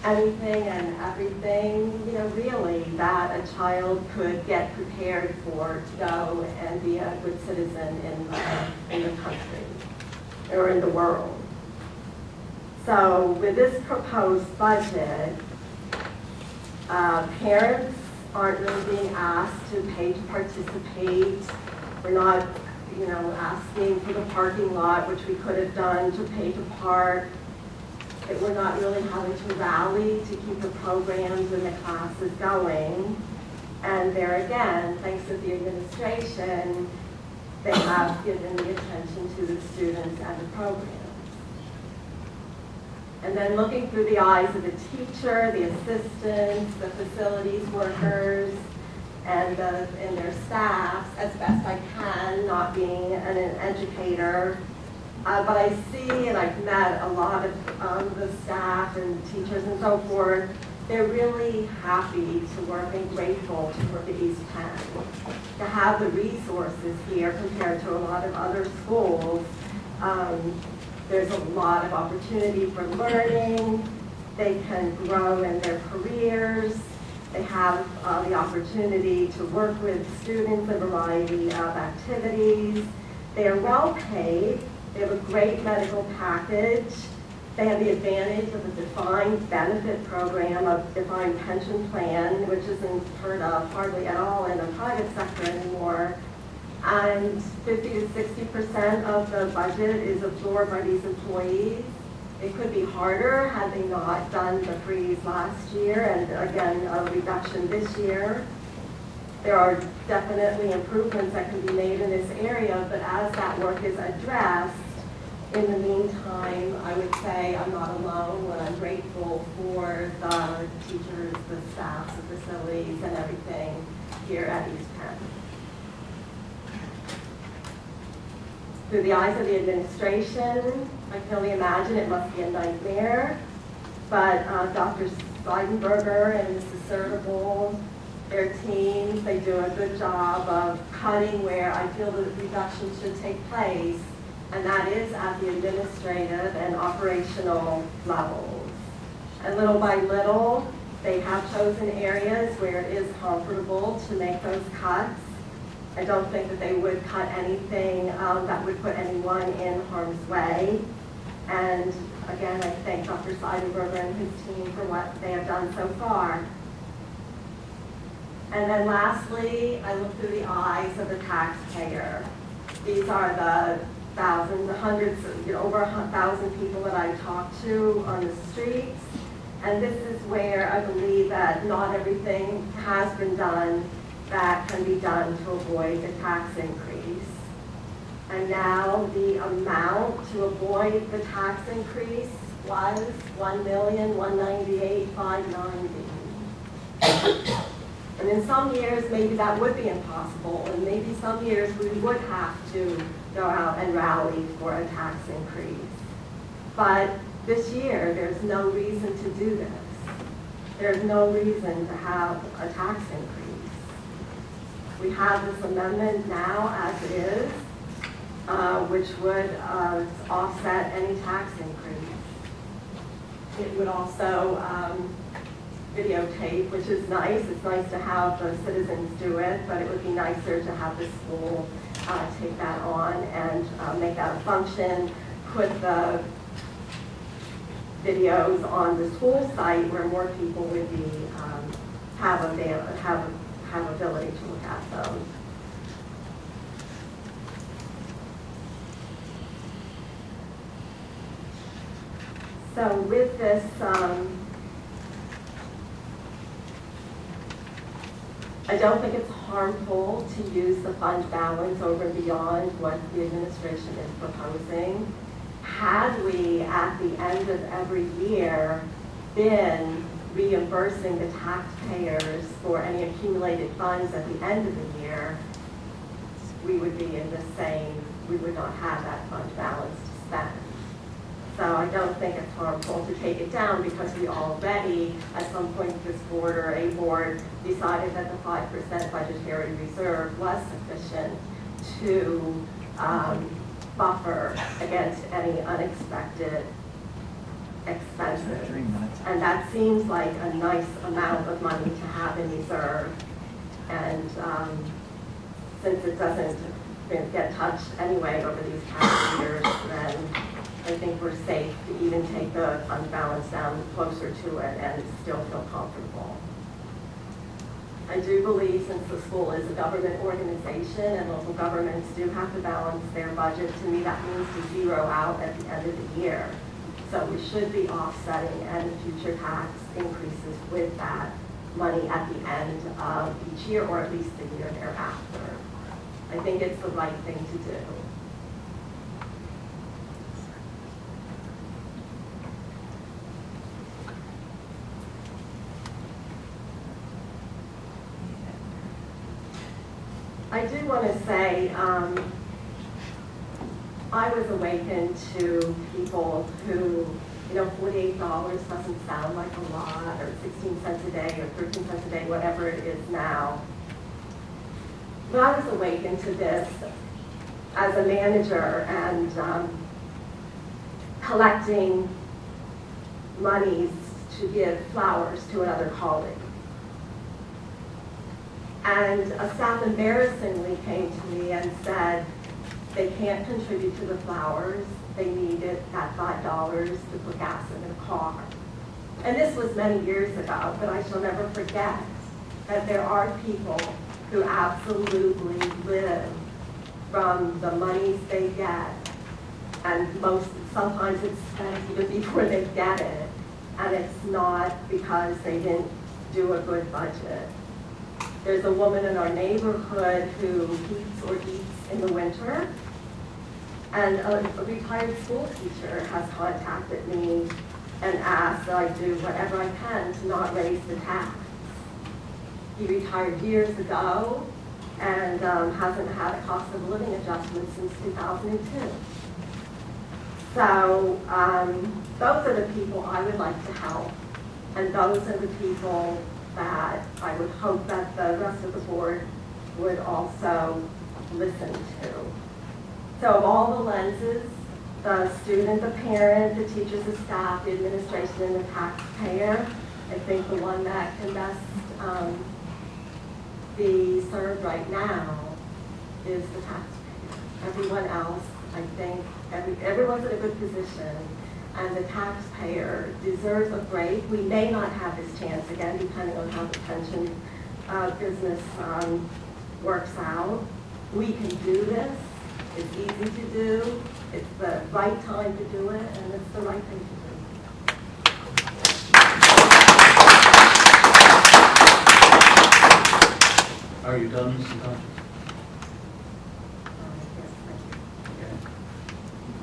anything and everything, really, that a child could get prepared for to go and be a good citizen in the country or in the world. So with this proposed budget, parents aren't really being asked to pay to participate. We're not, asking for the parking lot, which we could have done, to pay to park. We're not really having to rally to keep the programs and the classes going. And there again, thanks to the administration, they have given the attention to the students and the programs. And then looking through the eyes of the teacher, the assistants, the facilities workers, and their staffs, as best I can, not being an educator. But I see, and I've met a lot of the staff and teachers and so forth, they're really happy to work and grateful to work at East Penn. To have the resources here compared to a lot of other schools, there's a lot of opportunity for learning. They can grow in their careers. They have the opportunity to work with students in a variety of activities. They are well paid. They have a great medical package. They have the advantage of a defined benefit program, a defined pension plan, which isn't heard of hardly at all in the private sector anymore. And 50 to 60% of the budget is absorbed by these employees. It could be harder had they not done the freeze last year and again a reduction this year. there are definitely improvements that can be made in this area, but as that work is addressed, in the meantime, I would say I'm not alone when I'm grateful for the teachers, the staffs, the facilities, and everything here at East Penn. Through the eyes of the administration, I can only imagine it must be a nightmare, but Dr. Seidenberger and Mrs. Sertable, their teams, they do a good job of cutting where I feel the reduction should take place, and that is at the administrative and operational levels. And little by little, they have chosen areas where it is comfortable to make those cuts. I don't think that they would cut anything that would put anyone in harm's way. And again, I thank Dr. Seidenberger and his team for what they have done so far. And then lastly, I look through the eyes of the taxpayer. These are the thousands, the hundreds, over 1,000 people that I talked to on the streets. And this is where I believe that not everything has been done that can be done to avoid the tax increase. And now the amount to avoid the tax increase was $1,198,590. And in some years, maybe that would be impossible, and maybe some years we would have to go out and rally for a tax increase. But this year, there's no reason to do this. There's no reason to have a tax increase. We have this amendment now as it is, which would offset any tax increase. It would also videotape, which is nice. It's nice to have the citizens do it, but it would be nicer to have the school take that on and make that a function, put the videos on the school site where more people would be have ability to look at them. So with this, I don't think it's harmful to use the fund balance over and beyond what the administration is proposing. Had we, at the end of every year, been reimbursing the taxpayers for any accumulated funds at the end of the year, we would be in the same, we would not have that fund balance to spend. So I don't think it's harmful to take it down because we already, at some point this board or a board, decided that the 5% budgetary reserve was sufficient to buffer against any unexpected expenses. And that seems like a nice amount of money to have in reserve. And since it doesn't get touched anyway over these past years, then I think we're safe to even take the fund balance down closer to it and still feel comfortable. I do believe, since the school is a government organization and local governments do have to balance their budget, to me that means to zero out at the end of the year. So we should be offsetting any future tax increases with that money at the end of each year, or at least the year thereafter. I think it's the right thing to do. I do want to say, I was awakened to people who, $48 doesn't sound like a lot, or 16 cents a day, or 13 cents a day, whatever it is now. But I was awakened to this as a manager and collecting monies to give flowers to another colleague. And a staff embarrassingly came to me and said they can't contribute to the flowers. They needed that $5 to put gas in their car. And this was many years ago, but I shall never forget that there are people who absolutely live from the monies they get. And sometimes it's spent even before they get it. And it's not because they didn't do a good budget. There's a woman in our neighborhood who heats or eats in the winter. And a retired school teacher has contacted me and asked that I do whatever I can to not raise the tax. He retired years ago and hasn't had a cost of living adjustment since 2002. So those are the people I would like to help, and those are the people that I would hope that the rest of the board would also listen to. So of all the lenses, the student, the parent, the teachers, the staff, the administration, and the taxpayer, I think the one that can best be served right now is the taxpayer. Everyone else, I think, everyone's in a good position, and the taxpayer deserves a break. We may not have this chance again, depending on how the pension business works out. We can do this. It's easy to do. It's the right time to do it, and it's the right thing to do. Are you done, Mr. Thompson? Okay.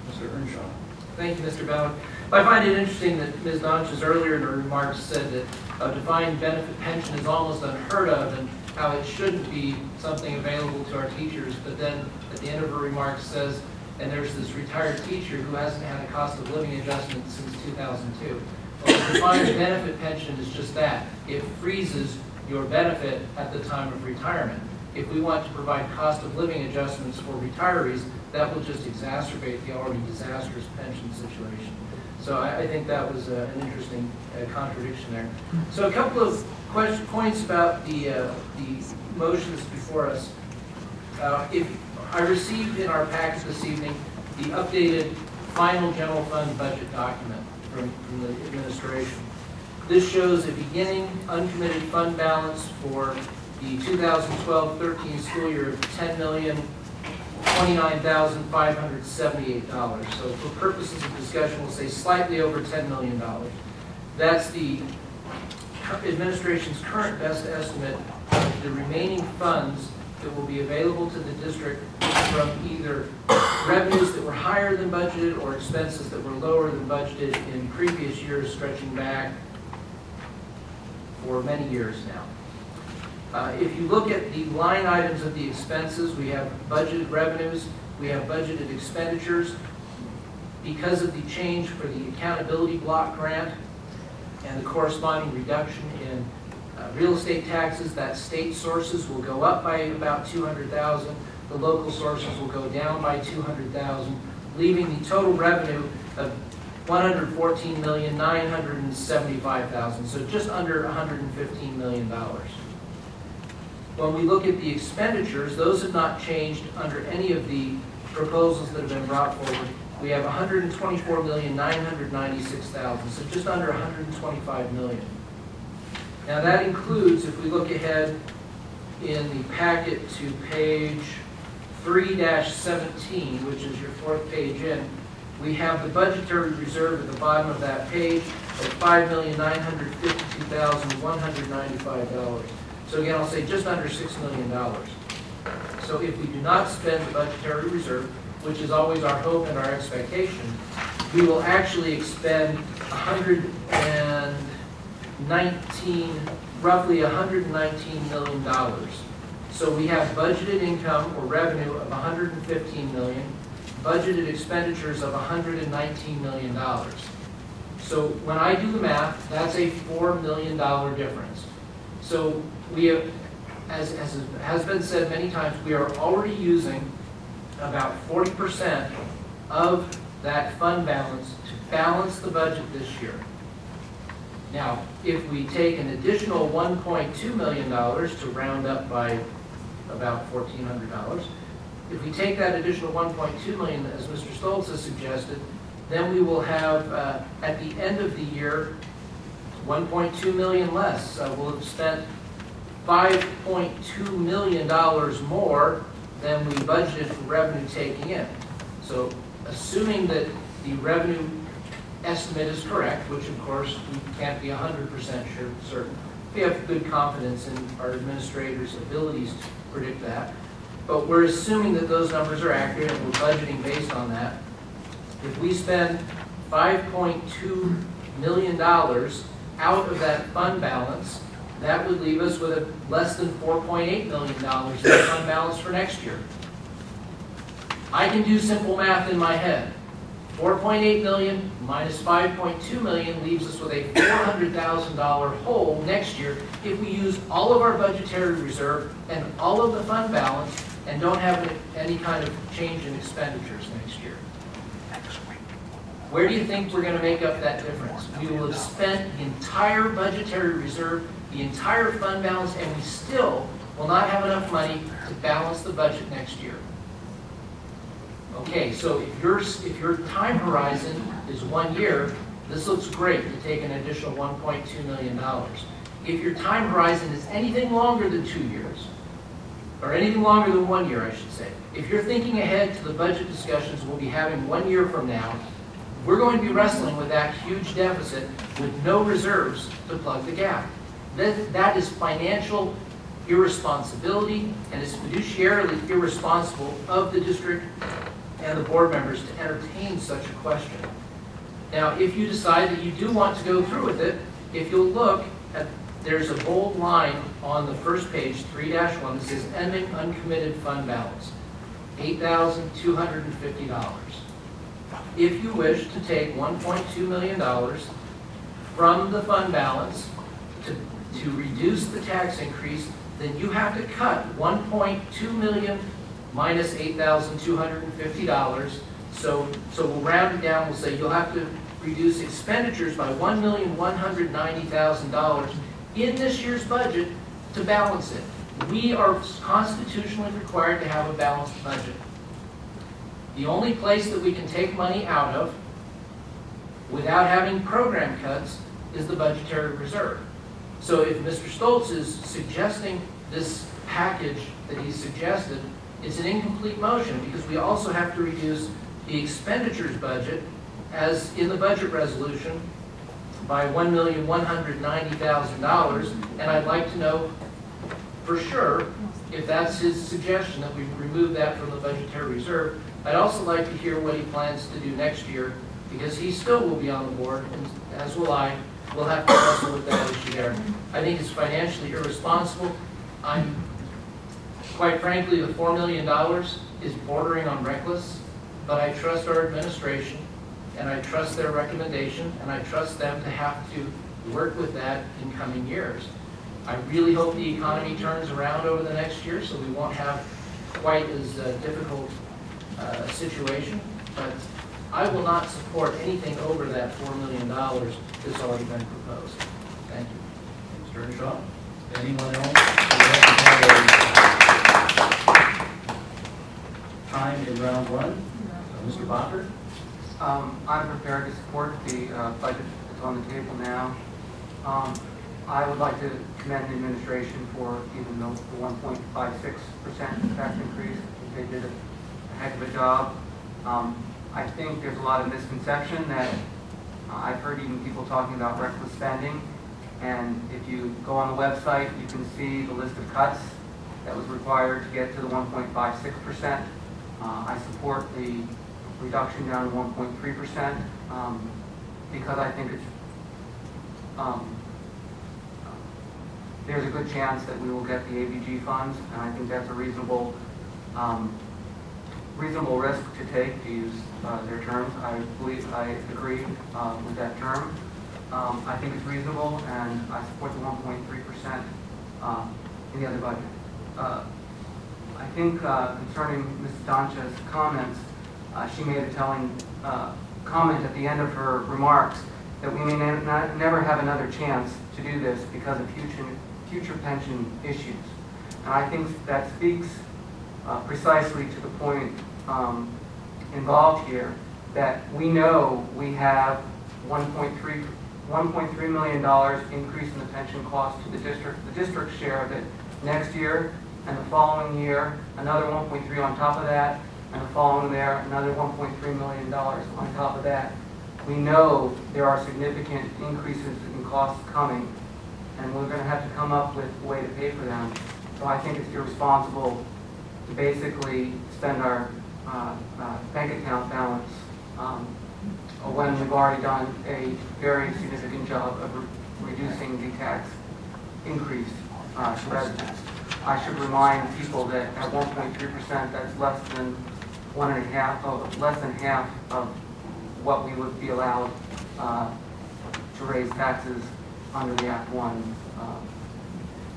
Mr. Earnshaw. Thank you, Mr. Ballard. I find it interesting that Ms. Donches earlier in her remarks said that a defined benefit pension is almost unheard of and how it shouldn't be something available to our teachers, but then at the end of her remarks says, and there's this retired teacher who hasn't had a cost of living adjustment since 2002. Well, the defined benefit pension is just that. It freezes your benefit at the time of retirement. If we want to provide cost of living adjustments for retirees, that will just exacerbate the already disastrous pension situation. So I think that was an interesting contradiction there. So a couple of points about the motions before us. If I received in our package this evening the updated final general fund budget document from the administration. This shows a beginning uncommitted fund balance for the 2012-13 school year of $10,029,578. So for purposes of discussion, we'll say slightly over $10 million. That's the administration's current best estimate of the remaining funds that will be available to the district from either revenues that were higher than budgeted or expenses that were lower than budgeted in previous years, stretching back for many years now. If you look at the line items of the expenses, we have budgeted revenues, we have budgeted expenditures. Because of the change for the accountability block grant and the corresponding reduction in real estate taxes, that state sources will go up by about $200,000. The local sources will go down by $200,000, leaving the total revenue of $114,975,000, so just under $115 million. When we look at the expenditures, those have not changed under any of the proposals that have been brought forward. We have $124,996,000, so just under $125 million. Now that includes, if we look ahead in the packet to page 3-17, which is your fourth page in, we have the budgetary reserve at the bottom of that page at $5,952,195. So again, I'll say just under $6 million. So if we do not spend the budgetary reserve, which is always our hope and our expectation, we will actually expend roughly $119 million. So we have budgeted income or revenue of $115 million, budgeted expenditures of $119 million. So when I do the math, that's a $4 million difference. So we have, as has been said many times, we are already using about 40% of that fund balance to balance the budget this year. Now, if we take an additional $1.2 million to round up by about $1,400, if we take that additional $1.2 million, as Mr. Stoltz has suggested, then we will have, at the end of the year, $1.2 million less. We'll have spent $5.2 million more than we budgeted for revenue taking in. So assuming that the revenue estimate is correct, which of course we can't be 100% certain, we have good confidence in our administrators' abilities to predict that. But we're assuming that those numbers are accurate, and we're budgeting based on that. If we spend $5.2 million out of that fund balance, that would leave us with a less than $4.8 million in the fund balance for next year. I can do simple math in my head. 4.8 million minus 5.2 million leaves us with a $400,000 hole next year if we use all of our budgetary reserve and all of the fund balance and don't have any kind of change in expenditures next year. Where do you think we're going to make up that difference? We will have spent the entire budgetary reserve, the entire fund balance, and we still will not have enough money to balance the budget next year. Okay, so if your time horizon is 1 year, this looks great to take an additional $1.2 million. If your time horizon is anything longer than 2 years, or anything longer than 1 year, I should say, if you're thinking ahead to the budget discussions we'll be having 1 year from now, we're going to be wrestling with that huge deficit with no reserves to plug the gap. That is financial irresponsibility, and it's fiduciarily irresponsible of the district and the board members to entertain such a question. Now, if you decide that you do want to go through with it, if you'll look at, there's a bold line on the first page, 3-1, that says ending uncommitted fund balance, $8,250. If you wish to take $1.2 million from the fund balance to reduce the tax increase, then you have to cut $1.2 million minus $8,250. So we'll round it down. We'll say you'll have to reduce expenditures by $1,190,000 in this year's budget to balance it. We are constitutionally required to have a balanced budget. The only place that we can take money out of without having program cuts is the budgetary reserve. So if Mr. Stoltz is suggesting this package that he suggested, it's an incomplete motion because we also have to reduce the expenditures budget as in the budget resolution by $1,190,000, and I'd like to know for sure if that's his suggestion that we remove that from the budgetary reserve. I'd also like to hear what he plans to do next year because he still will be on the board, and as will I. We'll have to wrestle with that issue there. I think it's financially irresponsible. Quite frankly, the $4 million is bordering on reckless, but I trust our administration, and I trust their recommendation, and I trust them to have to work with that in coming years. I really hope the economy turns around over the next year so we won't have quite as difficult situation, but I will not support anything over that $4 million that's already been proposed. Thank you. Mr. Earnshaw. Anyone else? Time in round one. Mr. Bacher. I'm prepared to support the budget that's on the table now. I would like to commend the administration for even the 1.56% tax increase. They did a heck of a job. I think there's a lot of misconception that I've heard even people talking about reckless spending. And if you go on the website, you can see the list of cuts that was required to get to the 1.56%. I support the reduction down to 1.3% because I think it's there's a good chance that we will get the ABG funds, and I think that's a reasonable risk to take, to use their terms. I agree with that term. I think it's reasonable, and I support the 1.3% in the other budget. I think concerning Ms. Dancha's comments, she made a telling comment at the end of her remarks that we may never have another chance to do this because of future pension issues. And I think that speaks precisely to the point involved here, that we know we have $1.3 million increase in the pension cost to the district's share of it next year, and the following year, another 1.3 on top of that, and the following there, another $1.3 million on top of that. We know there are significant increases in costs coming, and we're going to have to come up with a way to pay for them. So I think it's irresponsible to basically spend our bank account balance when we've already done a very significant job of reducing the tax increase to residents. I should remind people that at 1.3%, that's less than half of what we would be allowed to raise taxes under the Act 1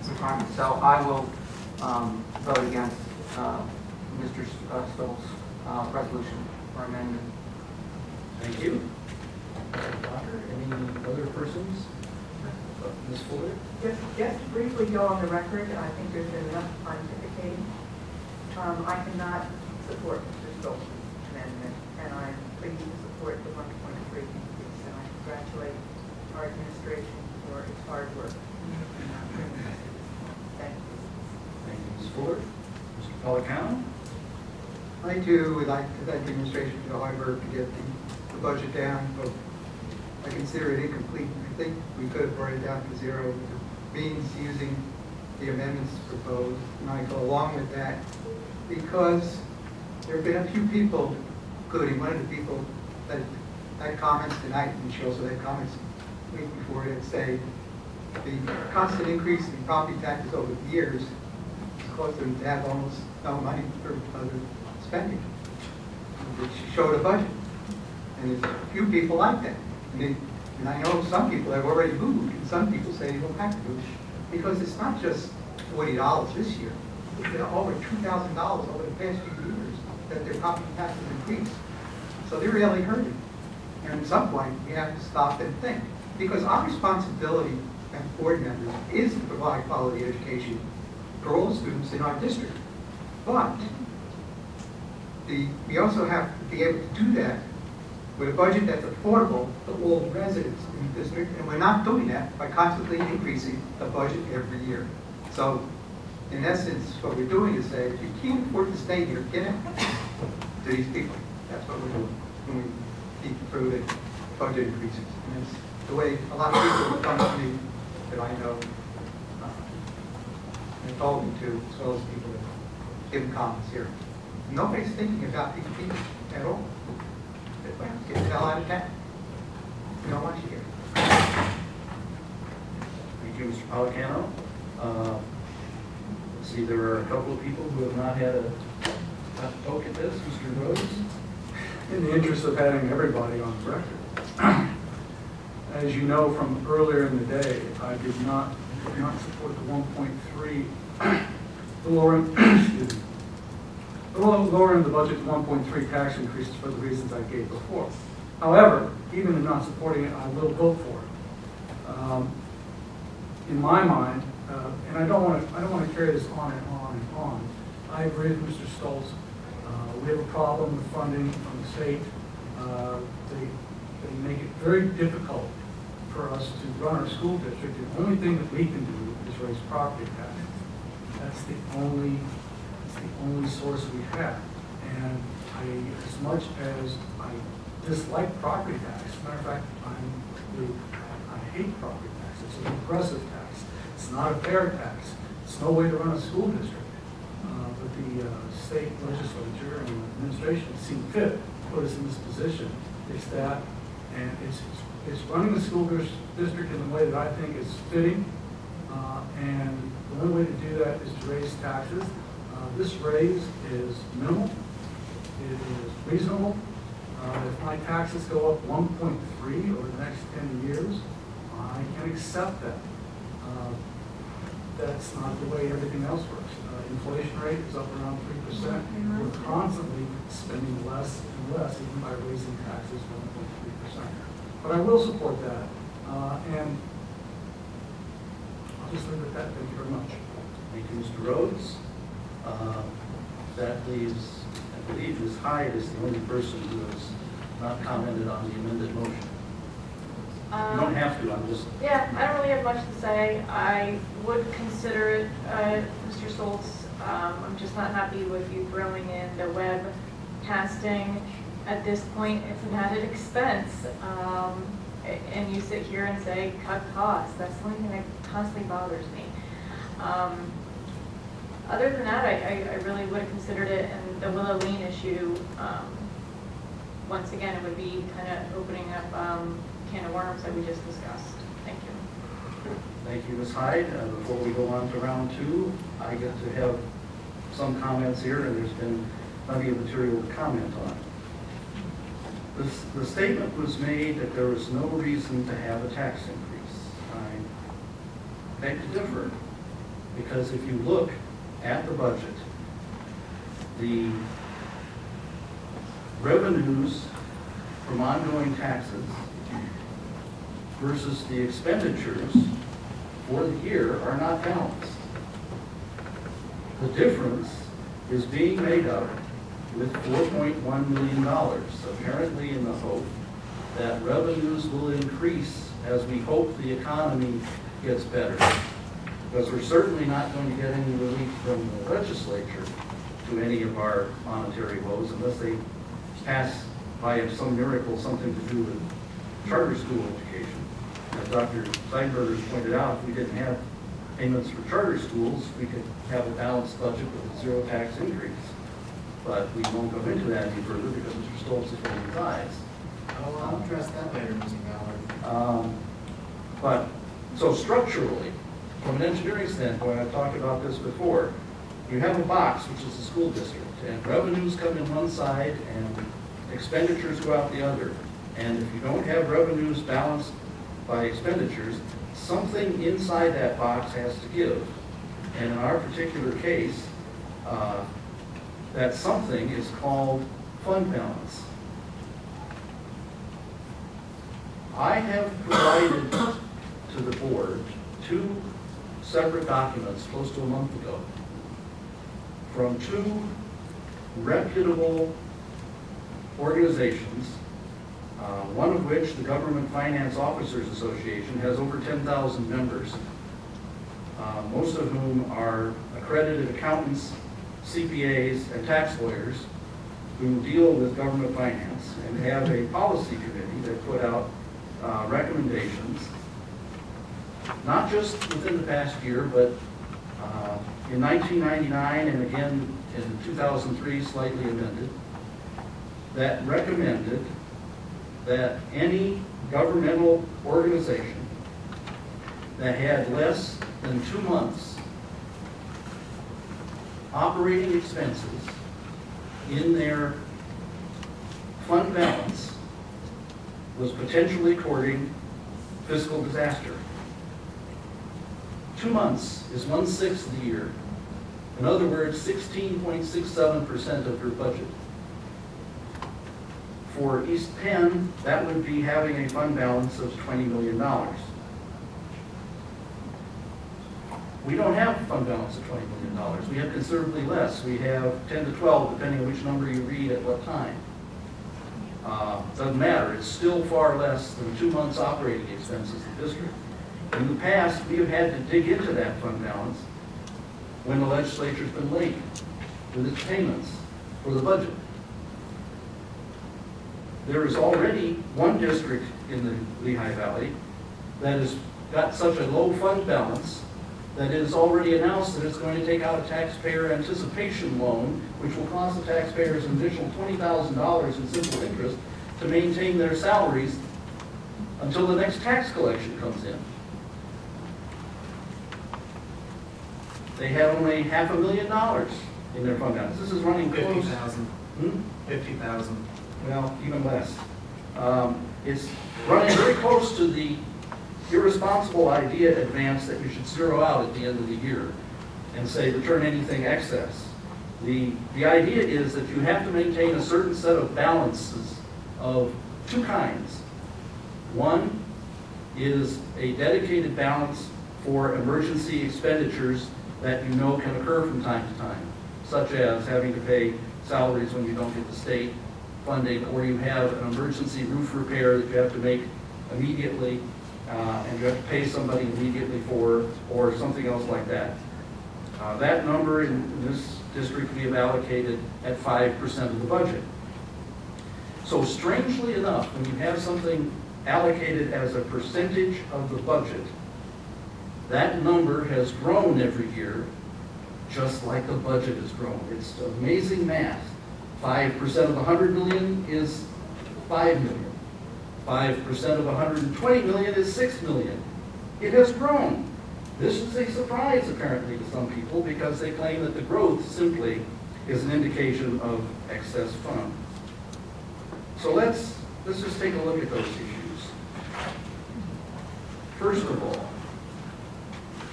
requirement. So I will vote against Mr. Stoll's resolution or amendment. Thank you. Any other persons? Ms. Fuller? Just to briefly go on the record, I think there's been enough pontificating. I cannot support Mr. Stoltz's amendment, and I'm pleased to support the 1.3 increase, and I congratulate our administration for its hard work. Thank you. Thank you, Ms. Fuller. Mr. Policano? I too would like to thank the administration for the hard work to get the budget down, but I consider it incomplete. I think we could have brought it down to zero with the means using the amendments proposed. And I go along with that because there have been a few people, including one of the people that had comments tonight, and she also had comments the week before, that say the constant increase in property taxes over the years caused them to have almost no money for other spending. She showed a budget, and there's a few people like that. And I know some people have already moved, and some people say they don't have to move, because it's not just $40 this year. It's been over $2,000 over the past few years that their property taxes increased. So they're really hurting. And at some point, we have to stop and think. Because our responsibility as board members is to provide quality education for all students in our district. But we also have to be able to do that with a budget that's affordable to all residents in the district, and we're not doing that by constantly increasing the budget every year. So, in essence, what we're doing is saying, if you can't afford to stay here, get it to these people. That's what we're doing when we keep through the budget increases. And it's the way a lot of people will come to me that I know and told me to, as well as people that give them comments here. Nobody's thinking about these people at all. Get the hell out of town. We don't want you here. Thank you, Mr. Policano. Let's see, there are a couple of people who have not had a poke at this. Mr. Rhodes? In the interest of having everybody on the record, as you know from earlier in the day, I did not support the 1.3, the lower in the budget 1.3 tax increases for the reasons I gave before. However, even in not supporting it, I will vote for it. In my mind, and I don't want to carry this on and on and on. I agree with Mr. Stoltz. We have a problem with funding from the state. They make it very difficult for us to run our school district. The only thing that we can do is raise property taxes. That's the only source we have. And as much as I dislike property tax, as a matter of fact, I hate property tax. It's an aggressive tax. It's not a fair tax. It's no way to run a school district. But the state legislature and the administration seem fit to put us in this position. It's that, and it's running the school district in the way that I think is fitting. And the only way to do that is to raise taxes. This raise is minimal. It is reasonable. If my taxes go up 1.3 over the next 10 years, I can accept that. That's not the way everything else works. Inflation rate is up around 3%. We're constantly spending less and less, even by raising taxes 1.3%. But I will support that. And I'll just leave it at that. Thank you very much. Thank you, Mr. Rhodes. That leaves, I believe, Ms. Hyde is the only person who has not commented on the amended motion. You don't have to, I'm just... Yeah, I don't really have much to say. I would consider it, Mr. Stoltz. I'm just not happy with you throwing in the web casting at this point. It's an added expense. and you sit here and say, cut costs. That's the only thing that constantly bothers me. Other than that, I really would have considered it, and the Willow Lane issue, once again, it would be kind of opening up can of worms that we just discussed. Thank you. Thank you, Ms. Hyde. Before we go on to round two, I get to have some comments here, and there's been plenty of material to comment on. The statement was made that there was no reason to have a tax increase. I beg to differ, because if you look at the budget, the revenues from ongoing taxes versus the expenditures for the year are not balanced. The difference is being made up with $4.1 million, apparently in the hope that revenues will increase as we hope the economy gets better. Because we're certainly not going to get any relief from the legislature to any of our monetary woes unless they pass by some miracle something to do with charter school education. As Dr. Steinberger pointed out, if we didn't have payments for charter schools, we could have a balanced budget with a zero tax increase. But we won't go into that any further because Mr. Stoltz is rolling his eyes. Oh, I'll address that later, Mr. Ballard. But, so structurally, from an engineering standpoint, I've talked about this before, you have a box, which is the school district, and revenues come in one side and expenditures go out the other. And if you don't have revenues balanced by expenditures, something inside that box has to give. And in our particular case, that something is called fund balance. I have provided to the board 2 separate documents close to a month ago from 2 reputable organizations, one of which, the Government Finance Officers Association, has over 10,000 members, most of whom are accredited accountants, CPAs, and tax lawyers who deal with government finance and have a policy committee that put out recommendations, not just within the past year, but in 1999 and again in 2003, slightly amended, that recommended that any governmental organization that had less than 2 months operating expenses in their fund balance was potentially courting fiscal disaster. 2 months is 1/6 of the year. In other words, 16.67% of your budget. For East Penn, that would be having a fund balance of $20 million. We don't have a fund balance of $20 million. We have considerably less. We have 10 to 12, depending on which number you read at what time. Doesn't matter. It's still far less than 2 months operating expenses of the district. In the past, we have had to dig into that fund balance when the legislature's been late with its payments for the budget. There is already one district in the Lehigh Valley that has got such a low fund balance that it has already announced that it's going to take out a taxpayer anticipation loan, which will cost the taxpayers an additional $20,000 in simple interest to maintain their salaries until the next tax collection comes in. They have only $500,000 in their fund balance. This is running close. 50,000. 50,000. Well, even less. It's running very close to the irresponsible idea advance that you should zero out at the end of the year and say return anything excess. The idea is that you have to maintain a certain set of balances of 2 kinds. One is a dedicated balance for emergency expenditures that you know can occur from time to time, such as having to pay salaries when you don't get the state funding, or you have an emergency roof repair that you have to make immediately and you have to pay somebody immediately for, or something else like that. That number in this district we have allocated at 5% of the budget. So strangely enough, when you have something allocated as a percentage of the budget, that number has grown every year, just like the budget has grown. It's amazing math. 5% of 100 million is 5 million. 5% of 120 million is 6 million. It has grown. This is a surprise, apparently, to some people because they claim that the growth simply is an indication of excess funds. So let's just take a look at those issues. First of all,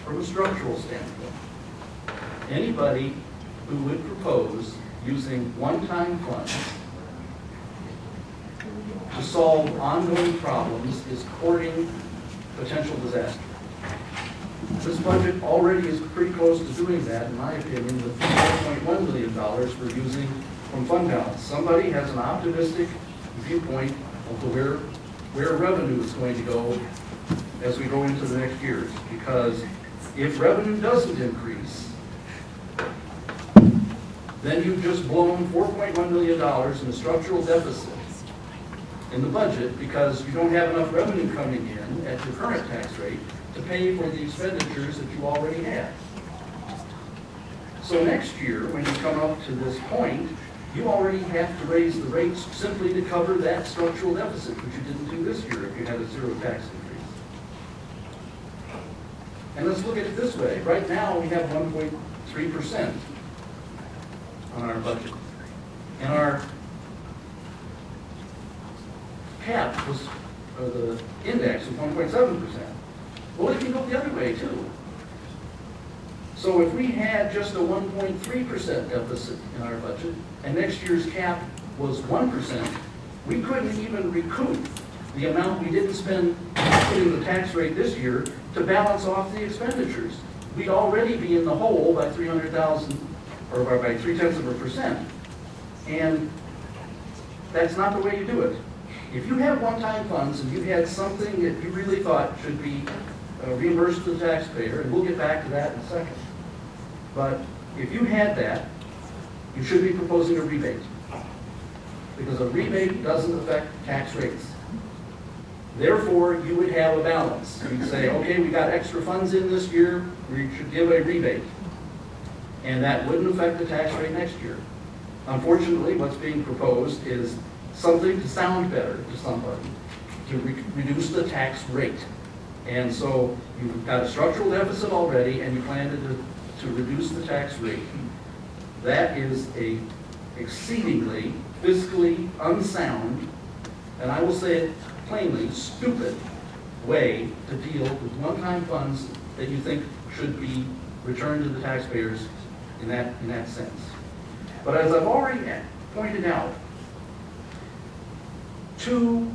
from a structural standpoint, anybody who would propose using one-time funds to solve ongoing problems is courting potential disaster. This budget already is pretty close to doing that, in my opinion, with $4.1 million we're using from fund balance. Somebody has an optimistic viewpoint of where revenue is going to go as we go into the next years. Because if revenue doesn't increase, then you've just blown $4.1 million in a structural deficit in the budget because you don't have enough revenue coming in at your current tax rate to pay for the expenditures that you already have. So next year, when you come up to this point, you already have to raise the rates simply to cover that structural deficit, which you didn't do this year if you had a zero tax increase. And let's look at it this way. Right now, we have 1.3% on our budget. And our cap was, or the index was 1.7%. Well, it can go the other way too. So if we had just a 1.3% deficit in our budget, and next year's cap was 1%, we couldn't even recoup the amount we didn't spend putting the tax rate this year to balance off the expenditures. We'd already be in the hole by 300,000, or by 0.3%. And that's not the way you do it. If you have one-time funds and you had something that you really thought should be reimbursed to the taxpayer, and we'll get back to that in a second. But if you had that, you should be proposing a rebate. Because a rebate doesn't affect tax rates. Therefore, you would have a balance. You'd say, okay, we got extra funds in this year, we should give a rebate. And that wouldn't affect the tax rate next year. Unfortunately, what's being proposed is something to sound better to somebody, to reduce the tax rate. And so you've got a structural deficit already, and you plan to reduce the tax rate. That is a exceedingly fiscally unsound, and I will say it plainly, stupid way to deal with one-time funds that you think should be returned to the taxpayers in that sense. But as I've already pointed out, two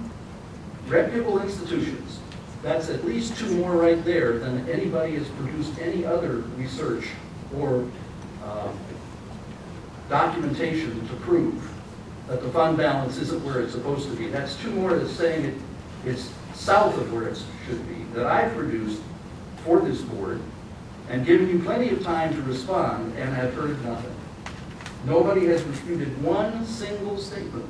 reputable institutions, that's at least two more right there than anybody has produced any other research or documentation to prove that the fund balance isn't where it's supposed to be. That's two more that's saying it's south of where it should be, that I've produced for this board and given you plenty of time to respond, and have heard nothing. Nobody has refuted one single statement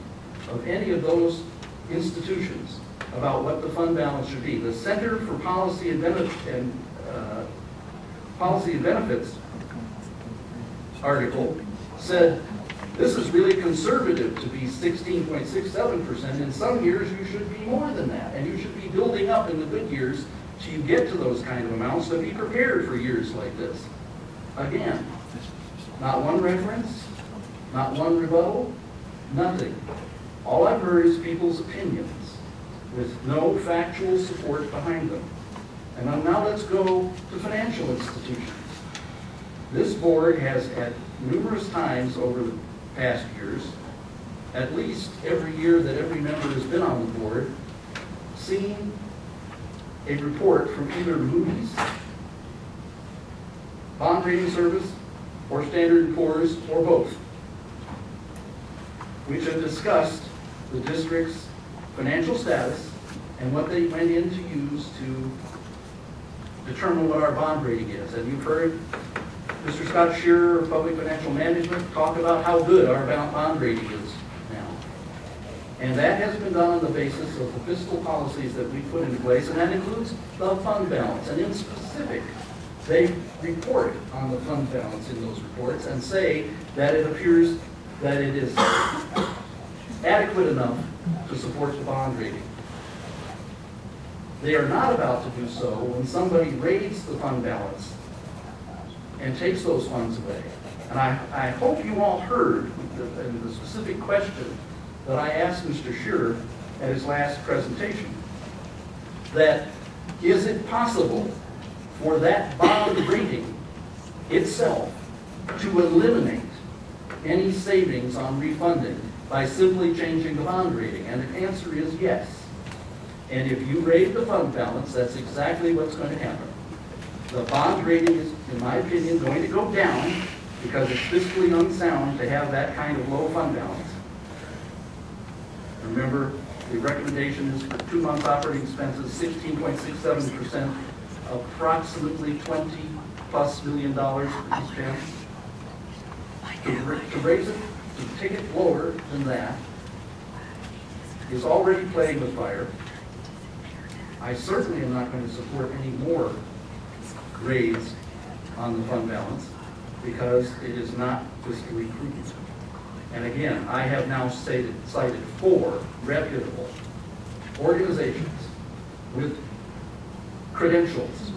of any of those institutions about what the fund balance should be. The Center for Policy and Benefits article said this is really conservative to be 16.67%. In some years, you should be more than that, and you should be building up in the good years till you get to those kind of amounts to be prepared for years like this. Again, not one reference, not one rebuttal, nothing. All I've heard is people's opinions with no factual support behind them. And now let's go to financial institutions. This board has at numerous times over the past years, at least every year that every member has been on the board, seen a report from either Moody's, Bond Rating Service, or Standard & Poor's, or both, which have discussed the district's financial status and what they went in to use to determine what our bond rating is. And you've heard Mr. Scott Shearer of Public Financial Management talk about how good our bond rating is now. And that has been done on the basis of the fiscal policies that we put into place, and that includes the fund balance. And in specific, they report on the fund balance in those reports and say that it appears that it is adequate enough to support the bond rating. They are not about to do so when somebody raids the fund balance and takes those funds away. And I hope you all heard the specific question that I asked Mr. Shearer at his last presentation, that is it possible for that bond rating itself to eliminate any savings on refunding by simply changing the bond rating? And the answer is yes. And if you raise the fund balance, that's exactly what's going to happen. The bond rating is, in my opinion, going to go down because it's fiscally unsound to have that kind of low fund balance. Remember, the recommendation is for 2 months operating expenses, 16.67%, approximately $20+ million each Penn. To raise it, to take it lower than that, is already playing with fire. I certainly am not going to support any more grades on the fund balance because it is not fiscally prudent. And again, I have now cited 4 reputable organizations with credentials,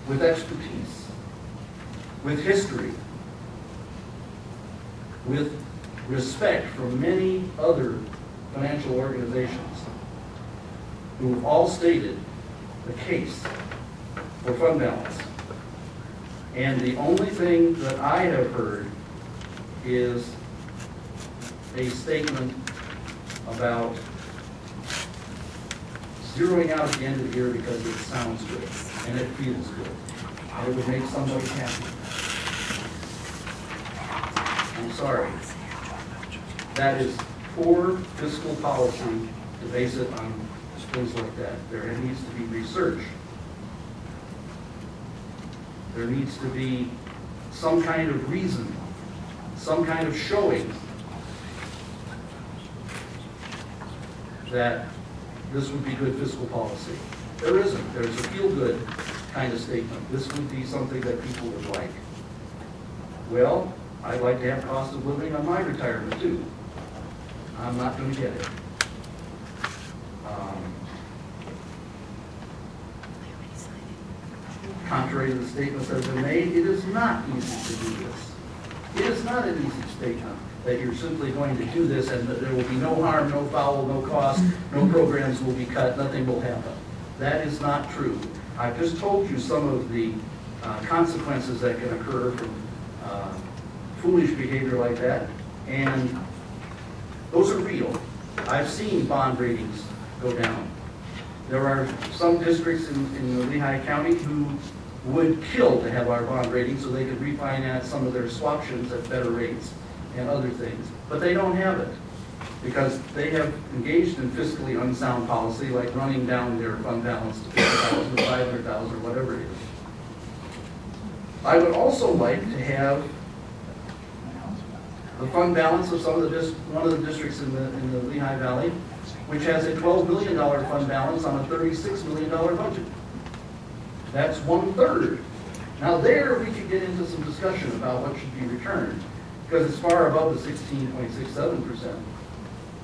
with expertise, with history, with respect from many other financial organizations who have all stated the case for fund balance. And the only thing that I have heard is a statement about zeroing out at the end of the year because it sounds good and it feels good and it would make somebody happy. I'm sorry. That is poor fiscal policy to base it on things like that. There needs to be research. There needs to be some kind of reason, some kind of showing that this would be good fiscal policy. There isn't. There's a feel-good kind of statement. This would be something that people would like. Well, I'd like to have cost of living on my retirement too. I'm not going to get it. Contrary to the statements that have been made, it is not easy to do this. It is not an easy statement that you're simply going to do this and that there will be no harm, no foul, no cost, no programs will be cut, nothing will happen. That is not true. I've just told you some of the consequences that can occur from foolish behavior like that, and those are real. I've seen bond ratings go down. There are some districts in the Lehigh County who would kill to have our bond rating so they could refinance some of their swaptions at better rates and other things. But they don't have it because they have engaged in fiscally unsound policy like running down their fund balance to $50,000 or $500,000 or whatever it is. I would also like to have the fund balance of one of the districts in the Lehigh Valley, which has a $12 million fund balance on a $36 million budget. That's 1/3. Now there we could get into some discussion about what should be returned, because it's far above the 16.67%.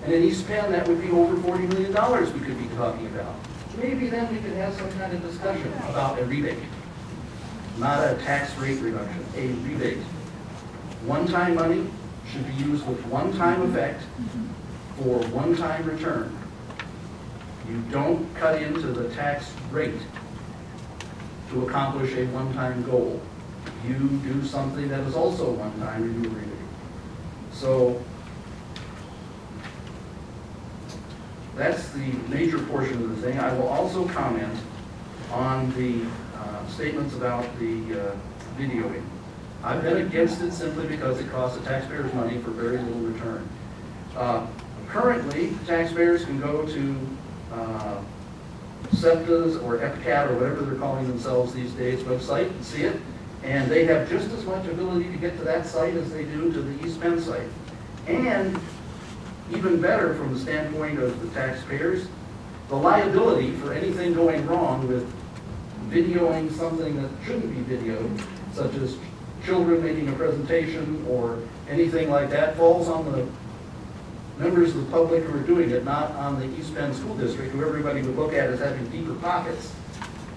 And in East Penn, that would be over $40 million we could be talking about. Maybe then we could have some kind of discussion about a rebate. Not a tax rate reduction, a rebate. One-time money should be used with one-time effect for one-time return. You don't cut into the tax rate to accomplish a one-time goal. You do something that is also one-time and you rebate. So that's the major portion of the thing. I will also comment on the statements about the videoing. I've been against it simply because it costs the taxpayers money for very little return. Currently, taxpayers can go to SEPTA's or EPCAT or whatever they're calling themselves these days website and see it, and they have just as much ability to get to that site as they do to the East Penn site. And even better from the standpoint of the taxpayers. The liability for anything going wrong with videoing something that shouldn't be videoed, such as children making a presentation or anything like that, falls on the members of the public who are doing it, not on the East Penn School District, who everybody would look at as having deeper pockets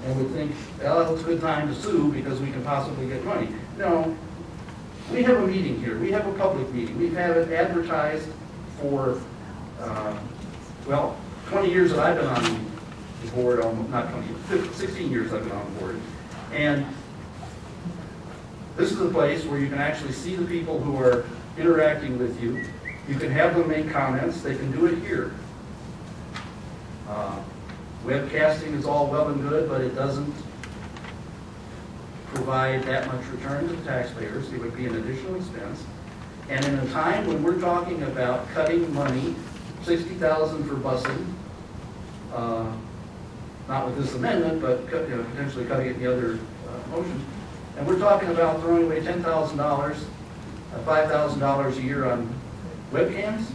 and would think, well, it's a good time to sue because we can possibly get money. No, we have a meeting here. We have a public meeting. We've had it advertised for, 20 years that I've been on the board, not 20, 16 years I've been on the board. And this is a place where you can actually see the people who are interacting with you. You can have them make comments. They can do it here. Webcasting is all well and good, but it doesn't provide that much return to the taxpayers. It would be an additional expense. And in a time when we're talking about cutting money, $60,000 for busing, not with this amendment, but potentially cutting it in the other motion, and we're talking about throwing away $10,000, $5,000 a year on webcams,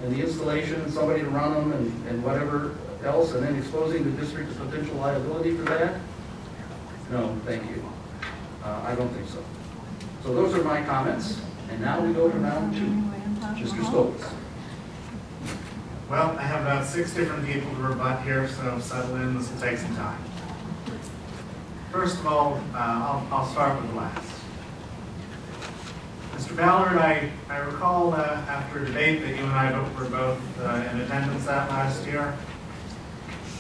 and the installation and somebody to run them and whatever else, and then exposing the district to potential liability for that? No, thank you. I don't think so. So those are my comments, and now we go to round two. Mr. Stokes. Well, I have about 6 different people to rebut here, so settle in, this will take some time. First of all, I'll start with the last. Mr. Ballard, I recall after a debate that you and I were both in attendance at last year,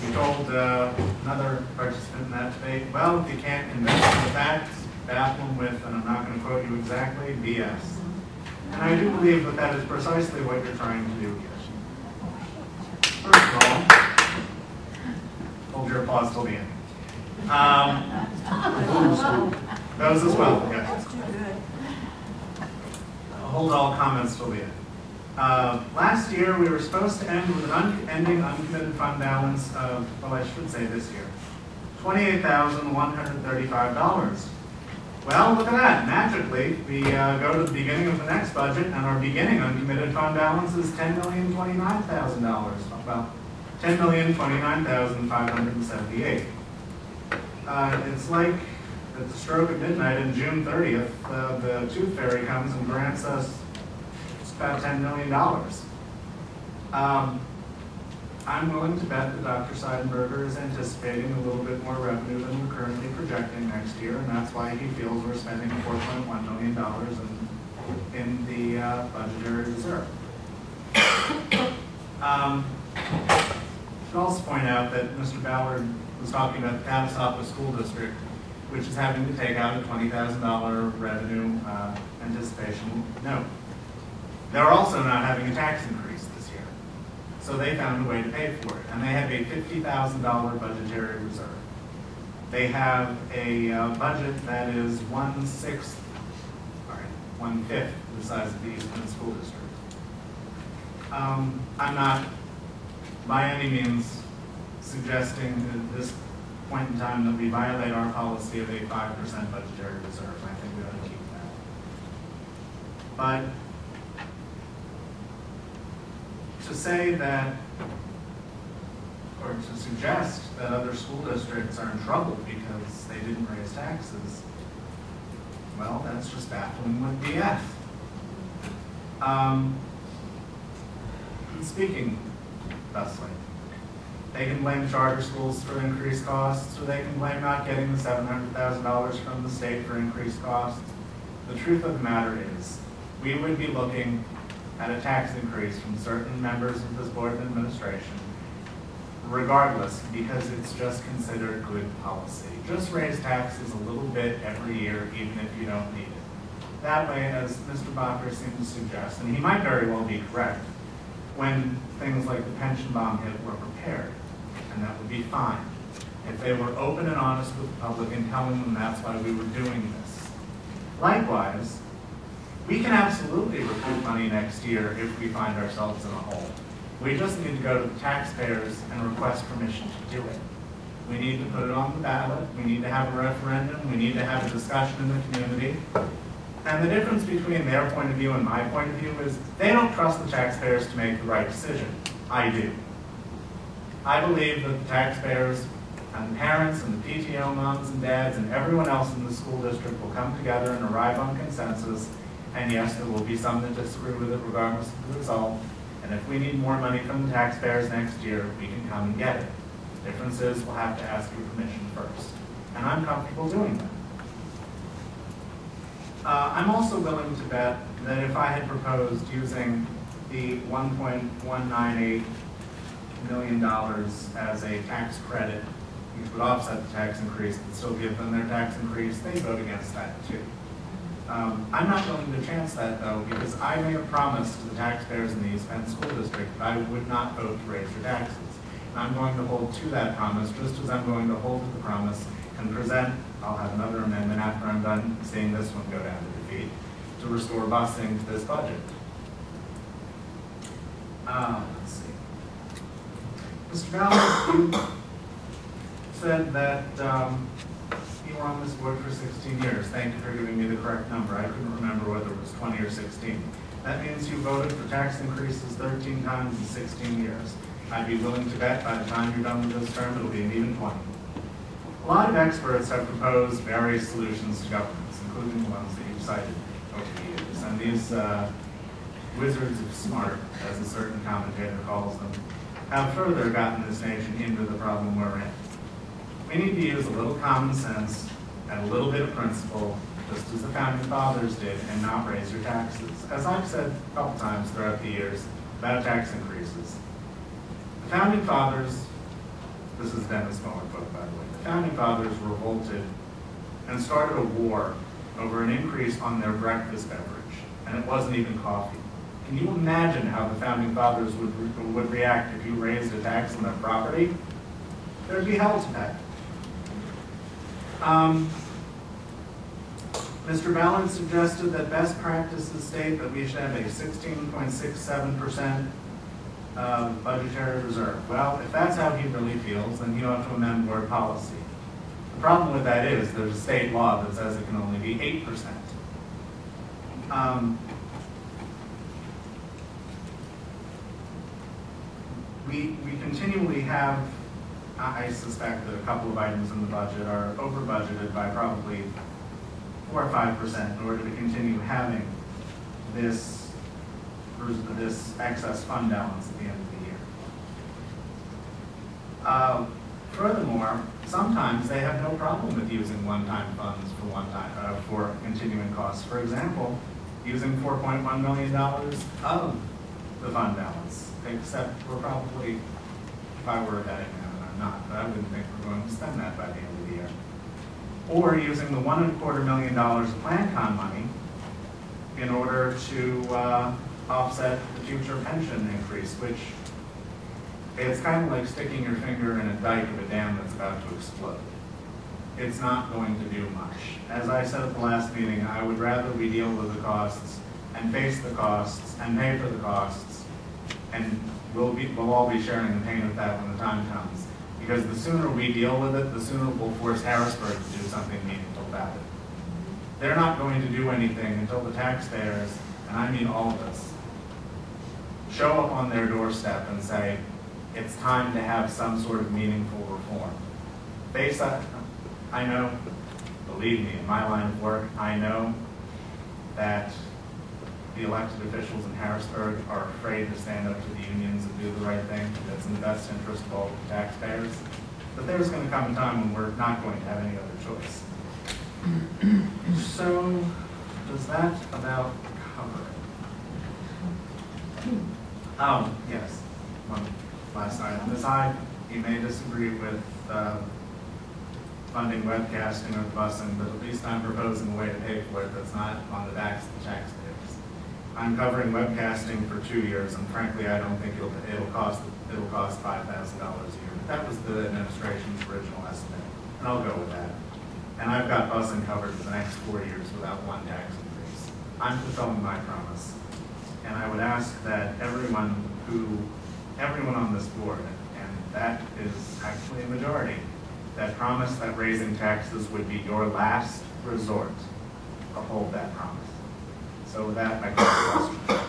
you told another participant in that debate, well, if you can't convince them with facts, baffle them with, and I'm not going to quote you exactly, BS. And I do believe that that is precisely what you're trying to do here. First of all, hold your applause till the end. Those as well, yes. Hold all comments till the end. Last year, we were supposed to end with an ending uncommitted fund balance of, well, I should say this year, $28,135. Well, look at that. Magically, we go to the beginning of the next budget, and our beginning uncommitted fund balance is $10,029,000. Well, $10,029,578. It's like at the stroke of midnight on June 30th, the tooth fairy comes and grants us about $10 million. I'm willing to bet that Dr. Seidenberger is anticipating a little bit more revenue than we're currently projecting next year, and that's why he feels we're spending $4.1 million in the budgetary reserve. I should also point out that Mr. Ballard was talking about the Catasauqua School District, which is having to take out a $20,000 revenue anticipation note. They're also not having a tax increase this year. So they found a way to pay for it. And they have a $50,000 budgetary reserve. They have a budget that is 1/5 the size of the East Penn School District. I'm not by any means suggesting at this point in time that we violate our policy of a 5% budgetary reserve. I think we ought to keep that. But to say that, or to suggest that other school districts are in trouble because they didn't raise taxes, well, that's just baffling with BS. Speaking thusly, they can blame charter schools for increased costs, or they can blame not getting the $700,000 from the state for increased costs. The truth of the matter is, we would be looking at a tax increase from certain members of this board of administration, regardless, because it's just considered good policy. Just raise taxes a little bit every year, even if you don't need it. That way, as Mr. Bacher seemed to suggest, and he might very well be correct, when things like the pension bomb hit were prepared, and that would be fine. If they were open and honest with the public and telling them that's why we were doing this. Likewise, we can absolutely recoup money next year if we find ourselves in a hole. We just need to go to the taxpayers and request permission to do it. We need to put it on the ballot. We need to have a referendum. We need to have a discussion in the community. And the difference between their point of view and my point of view is they don't trust the taxpayers to make the right decision. I do. I believe that the taxpayers and the parents and the PTO moms and dads and everyone else in the school district will come together and arrive on consensus. And yes, there will be some that disagree with it regardless of the result. And if we need more money from the taxpayers next year, we can come and get it. The difference is we'll have to ask your permission first. And I'm comfortable doing that. I'm also willing to bet that if I had proposed using the $1.198 million as a tax credit, which would offset the tax increase but still give them their tax increase, they vote against that too. I'm not willing to chance that though, because I made a promise to the taxpayers in the East Penn School District that I would not vote to raise your taxes. And I'm going to hold to that promise, just as I'm going to hold to the promise and present, I'll have another amendment after I'm done seeing this one go down to defeat, to restore busing to this budget. Let's see. Mr. Ballard, you said that you were on this board for 16 years. Thank you for giving me the correct number. I couldn't remember whether it was 20 or 16. That means you voted for tax increases 13 times in 16 years. I'd be willing to bet by the time you're done with this term, it'll be an even 20. A lot of experts have proposed various solutions to governments, including the ones that you've cited over the years. And these wizards of smart, as a certain commentator calls them, have further gotten this nation into the problem we're in. We need to use a little common sense and a little bit of principle, just as the Founding Fathers did, and not raise your taxes. As I've said a couple times throughout the years about tax increases, the Founding Fathers, this is Dennis Muller's book, by the way, the Founding Fathers revolted and started a war over an increase on their breakfast beverage, and it wasn't even coffee. Can you imagine how the Founding Fathers would react if you raised a tax on their property? There'd be hell to pay. Mr. Ballard suggested that best practices state that we should have a 16.67% budgetary reserve. Well, if that's how he really feels, then he ought to amend board policy. The problem with that is there's a state law that says it can only be 8%. We continually have, I suspect that a couple of items in the budget are over budgeted by probably 4 or 5% in order to continue having this excess fund balance at the end of the year. Furthermore, sometimes they have no problem with using one-time funds for continuing costs. For example, using $4.1 million of the fund balance, except for probably, if I were a betting man, and I'm not, but I wouldn't think we're going to spend that by the end of the year. Or using the $1.25 million of PlanCon money in order to offset the future pension increase, which it's kind of like sticking your finger in a dike of a dam that's about to explode. It's not going to do much. As I said at the last meeting, I would rather we deal with the costs and face the costs and pay for the costs, and we'll all be sharing the pain of that when the time comes. Because the sooner we deal with it, the sooner we'll force Harrisburg to do something meaningful about it. They're not going to do anything until the taxpayers, and I mean all of us, show up on their doorstep and say, it's time to have some sort of meaningful reform. I know, believe me, in my line of work, I know that the elected officials in Harrisburg are afraid to stand up to the unions and do the right thing that's in the best interest of all the taxpayers. But there's going to come a time when we're not going to have any other choice. So, does that about cover it? Oh, yes. One last item. Ms. Hyde, you may disagree with funding webcasting or busing, but at least I'm proposing a way to pay for it that's not on the backs of the taxpayers. I'm covering webcasting for 2 years, and frankly, I don't think it'll cost $5,000 a year. But that was the administration's original estimate, and I'll go with that. And I've got busing covered for the next 4 years without one tax increase. I'm fulfilling my promise, and I would ask that everyone on this board, and that is actually a majority, that promised that raising taxes would be your last resort, uphold that promise. So with that, I call the question.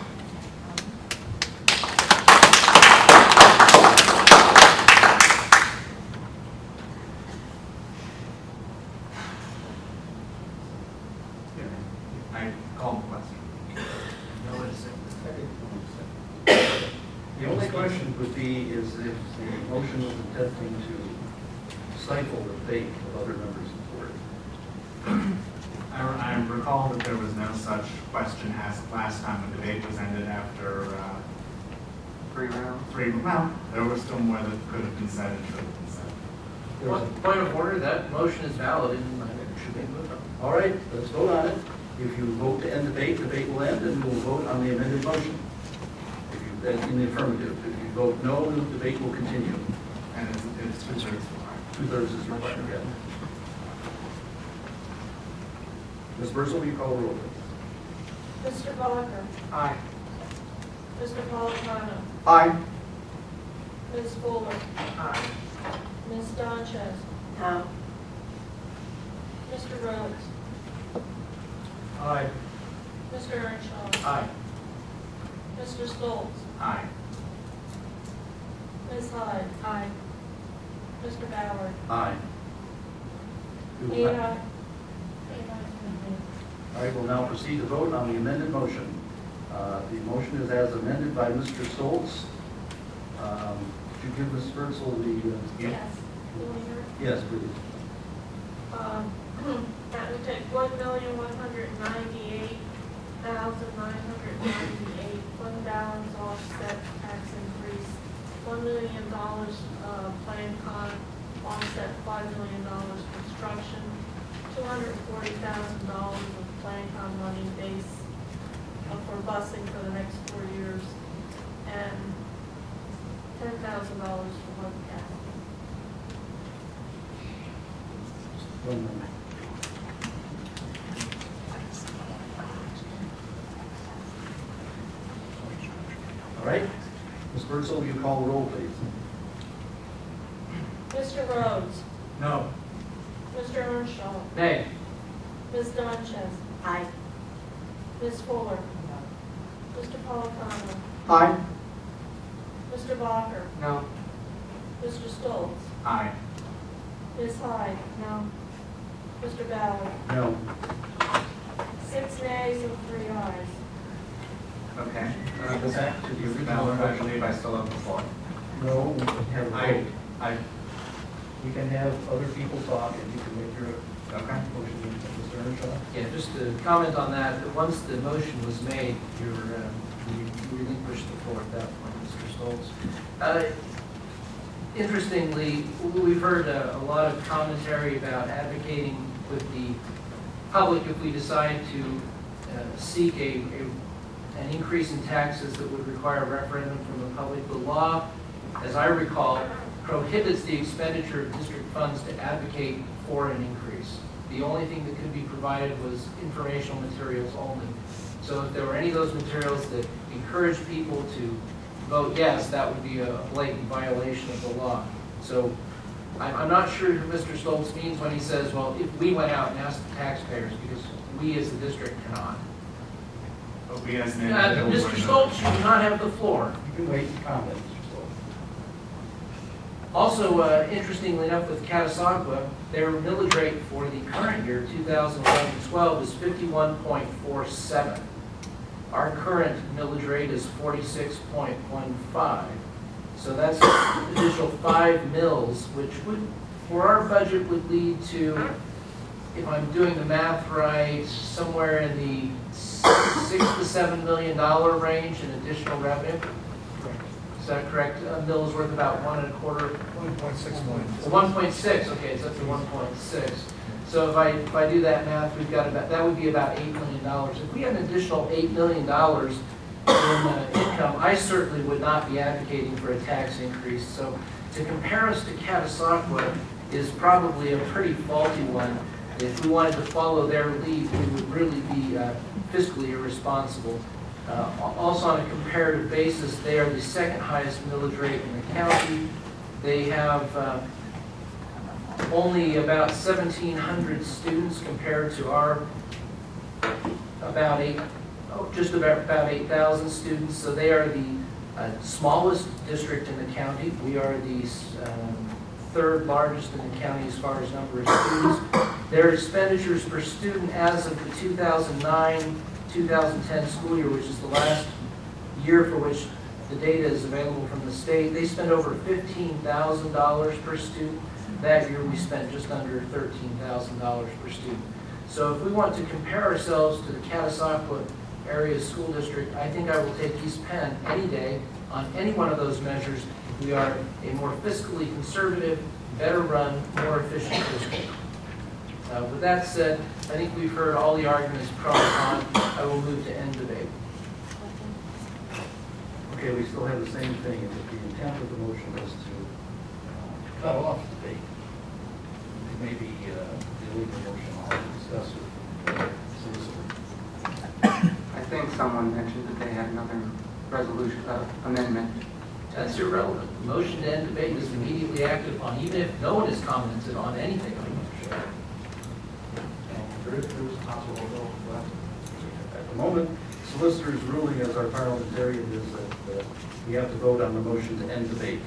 I call the question. No, it's the only question would be is if the motion was attempting to stifle the debate of other members of the board. I recall that there was no such question asked last time the debate was ended after 3 rounds. Well, there was still more that could have been said and should have been said. Point of order, that motion is valid and it should be moved on. All right, let's vote on it. If you vote to end debate, debate will end, and we'll vote on the amended motion. If you, in the affirmative. If you vote no, the debate will continue. And it's 2/3 required. 2/3 is required, yeah. Ms. Bursell, will you call the roll, please? Mr. Bacher. Aye. Mr. Napolitano. Aye. Ms. Fuller. Aye. Ms. Sanchez. No. Mr. Rhodes. Aye. Mr. Earnshaw. Aye. Mr. Stoltz. Aye. Ms. Hyde. Aye. Mr. Ballard. Aye. We will 8 not- ayes. 8 ayes. All right, we'll now proceed to vote on the amended motion. The motion is as amended by Mr. Stoltz. Could you give Ms. Bursell the... Yes. You want to hear it? Yes, please. That would take $1,198,998 fund balance offset tax increase, $1 million plan con offset $5 million construction, $240,000 of plan con money base for busing for the next 4 years, and $10,000 for webcast. One moment. All right. Ms. Bursell, will you call the roll, please? Mr. Rhodes. No. Mr. Earnshaw. Nay. Ms. Sanchez. Aye. Ms. Fuller. Mr. Napolitano. Aye. Mr. Bacher. No. Mr. Stoltz. Aye. Ms. Hyde. No. Mr. Ballard. No. 6 nays and 3 ayes. Okay. Go back to the original Now, I motion. believe I still have the floor. No, we can have a vote. I, We can have other people talk, and you can make your okay. motion, Mr. Earnshaw. Yeah, just to comment on that, that once the motion was made, you relinquished the floor at that point, Mr. Stoltz. Interestingly, we've heard a lot of commentary about advocating with the public if we decide to seek an increase in taxes that would require a referendum from the public. The law, as I recall, prohibits the expenditure of district funds to advocate for an increase. The only thing that could be provided was informational materials only. So if there were any of those materials that encourage people to vote yes, that would be a blatant violation of the law. So I'm not sure who Mr. Stoltz means when he says, well, if we went out and asked the taxpayers, because we as the district cannot. But we as an individual Mr. would Stoltz, you do not have the floor. You can wait and comment, Mr. Stoltz. Also, interestingly enough, with Catasauqua, their millage rate for the current year, 2011-12, is 51.47. Our current millage rate is 46.15. So that's an additional 5 mills, which would, for our budget, would lead to, if I'm doing the math right, somewhere in the $6 to $7 million range in additional revenue. Is that correct? A mill is worth about 1.25. 1.6 million. 1.6. Okay, so that's a 1.6. So if I do that math, we've got about, that would be about $8 million. If we had an additional $8 million in income, I certainly would not be advocating for a tax increase. So to compare us to Catasauqua is probably a pretty faulty one. If we wanted to follow their lead, we would really be fiscally irresponsible. Also on a comparative basis, they are the second highest millage rate in the county. They have only about 1,700 students compared to our about just about 8,000 students. So they are the smallest district in the county. We are the third largest in the county as far as number of students. Their expenditures per student as of the 2009-2010 school year, which is the last year for which the data is available from the state, they spent over $15,000 per student. That year we spent just under $13,000 per student. So if we want to compare ourselves to the Catasauqua area school district, I think I will take East Penn any day on any one of those measures. We are a more fiscally conservative, better run, more efficient district. With that said, I think we've heard all the arguments pro and con. I will move to end debate. Okay, we still have the same thing. If the intent of the motion was to cut off debate, it may be the illegal motion. I'll discuss with solicitor. I think someone mentioned that they had another resolution, amendment. That's irrelevant. The motion to end debate is immediately acted upon, even if no one has commented on anything on the motion. There is a possible bill at the moment. Solicitor's ruling as our parliamentarian is that we have to vote on the motion to end debate.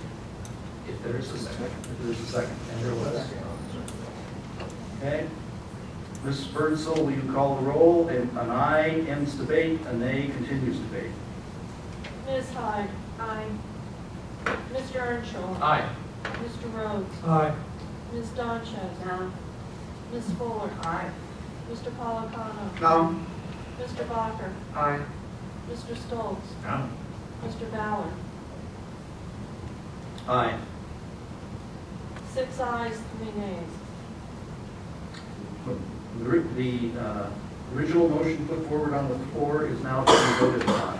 If there is a second. If there is a second, and there was. Okay. Ms. Birdsall, will you call the roll? An aye ends debate, a nay continues debate. Ms. Hyde. Aye. Mr. Earnshaw. Aye. Mr. Rhodes. Aye. Ms. Donchez. No. Ms. Fuller. Aye. Mr. Polacano. No. Mr. Bacher. Aye. Mr. Stoltz. No. Mr. Ballard. Aye. 6 ayes, 3 nays. The original motion put forward on the floor is now being voted upon.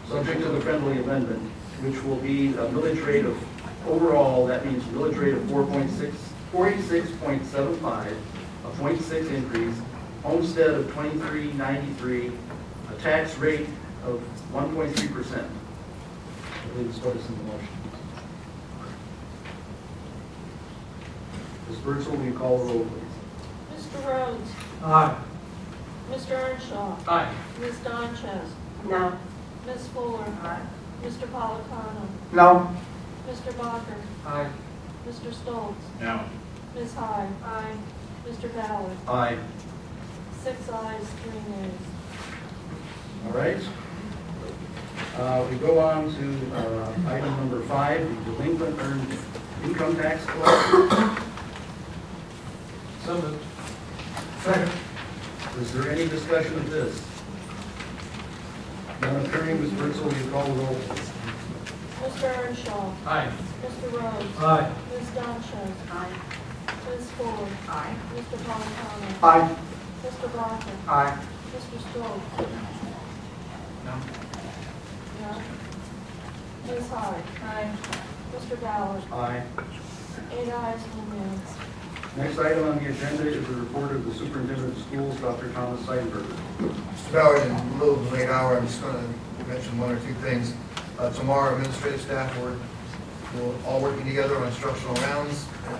Subject to the friendly amendment, which will be a millage rate of, overall, that means millage rate of 46.75, a 0.6 increase, homestead of 23.93, a tax rate of 1.3%. I believe is what is in the motion. Ms. Birdsall, will you call the roll, please? Mr. Rhodes. Aye. Mr. Earnshaw. Aye. Ms. Donchez. No. Ms. Fuller. Aye. Mr. Polacano. No. Mr. Bacher. Aye. Mr. Stoltz. No. Ms. Hyde. Aye. Mr. Ballard. Aye. 6 ayes, 3 nays. All right. We go on to item number 5, the delinquent earned income tax collection. So moved. Second. Is there any discussion of this? None occurring, Ms. Birdsall, will you call the roll, please? Mr. Earnshaw. Aye. Mr. Rhodes. Aye. Ms. Donchez. Aye. Ms. Fuller. Aye. Mr. Polacano. Aye. Mr. Bacher. Aye. Mr. Stoltz. No. No. Ms. Hyde. Aye. Mr. Ballard. Aye. 8 ayes, 1 nay. Next item on the agenda is the report of the superintendent of schools, Dr. Thomas Seidenberger. Mr. Ballard, in lieu of the late hour, I'm just going to mention one or two things. Tomorrow, administrative staff, we're all working together on instructional rounds, and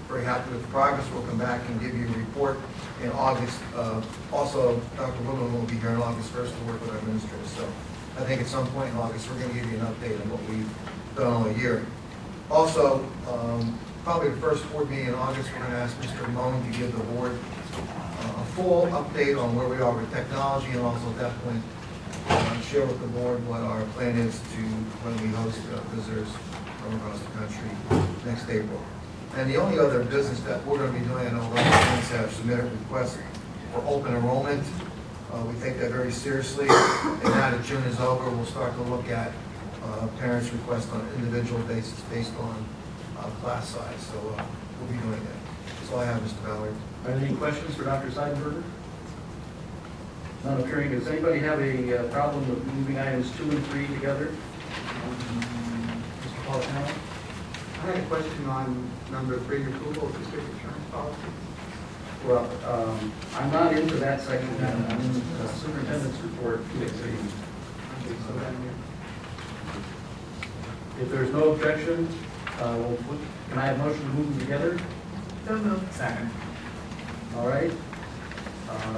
very happy with the progress. We'll come back and give you a report in August. Also, Dr. Woodland will be here on August 1st to work with our administrators. So I think at some point in August, we're going to give you an update on what we've done all year. Also, probably the first board meeting in August, we're going to ask Mr. Moan to give the board a full update on where we are with technology, and also at that point, share with the board what our plan is to when we host visitors from across the country next April. And the only other business that we're going to be doing, and all the parents have submitted requests for open enrollment. We take that very seriously, and now that June is over, we'll start to look at parents' requests on an individual basis based on class size. So we'll be doing that. That's all I have, Mr. Ballard. Are there any questions for Dr. Seidenberger? None occurring. Does anybody have a problem with moving items 2 and 3 together? Mr. Polacano? I had a question on number 3, approval of district insurance policy. Well, I'm not into that section. I'm in the superintendent's report. If there's no objection, can I have a motion to move them together? So moved. Second. All right.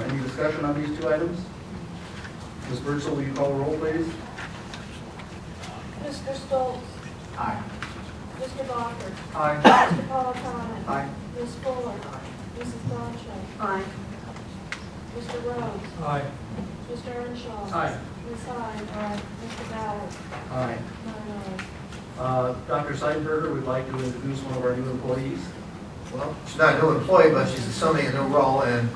Any discussion on these two items? Ms. Birdsall, will you call the roll, please? Mr. Stoltz? Aye. Mr. Bacher? Aye. Mr. Politano? Aye. Ms. Fuller? Mrs. Broncho? Aye. Mr. Rhodes? Aye. Mr. Earnshaw? Aye. Ms. Hyde? Aye. Mr. Ballard? Aye. 9 ayes. Dr. Seidenberger would like to introduce one of our new employees. Well, she's not a new employee, but she's assuming a new role, and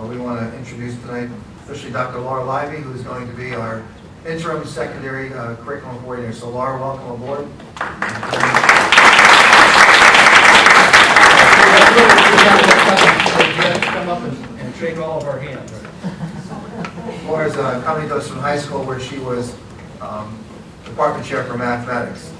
we want to introduce tonight officially Dr. Laura Livey, who's going to be our interim secondary curriculum coordinator. So Laura, welcome aboard. Come up and shake all of our hands. Laura's coming to us from high school where she was department chair for mathematics.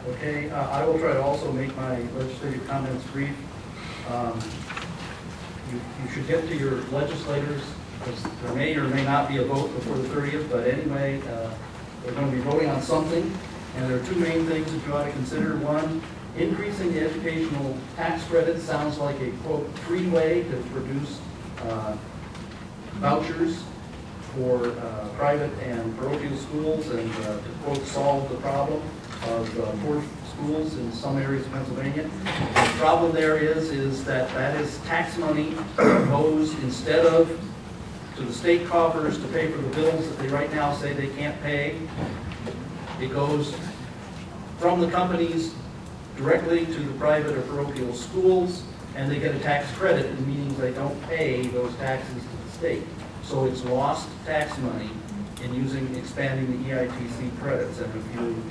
Okay, I will try to also make my legislative comments brief. You should get to your legislators, because there may or may not be a vote before the 30th, but anyway, we're going to be voting on something, and there are two main things that you ought to consider. One, increasing the educational tax credit sounds like a, quote, free way to produce vouchers for private and parochial schools and to, quote, solve the problem of poor schools in some areas of Pennsylvania. The problem there is that that is tax money that goes instead of to the state coffers to pay for the bills that they right now say they can't pay. It goes from the companies directly to the private or parochial schools, and they get a tax credit, meaning they don't pay those taxes to the state. So it's lost tax money in expanding the EITC credits. And if you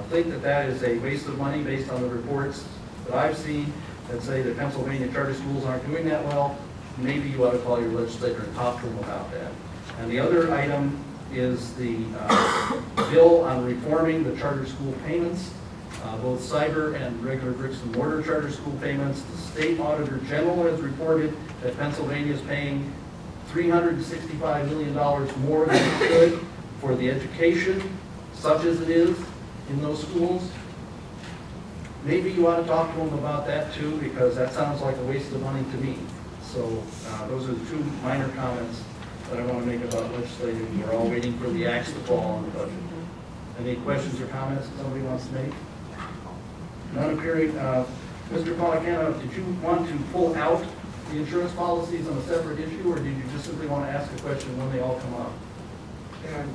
think that that is a waste of money based on the reports that I've seen that say that Pennsylvania charter schools aren't doing that well, maybe you ought to call your legislator and talk to them about that. And the other item is the bill on reforming the charter school payments, both cyber and regular bricks and mortar charter school payments. The state auditor general has reported that Pennsylvania is paying $365 million more than it should for the education, such as it is in those schools. Maybe you ought to talk to them about that too, because that sounds like a waste of money to me. So those are the two minor comments that I want to make about legislative. We're all waiting for the axe to fall on the budget. Any questions or comments that somebody wants to make? None appearing. Mr. Polacano, did you want to pull out the insurance policies on a separate issue, or did you just simply want to ask a question when they all come up? And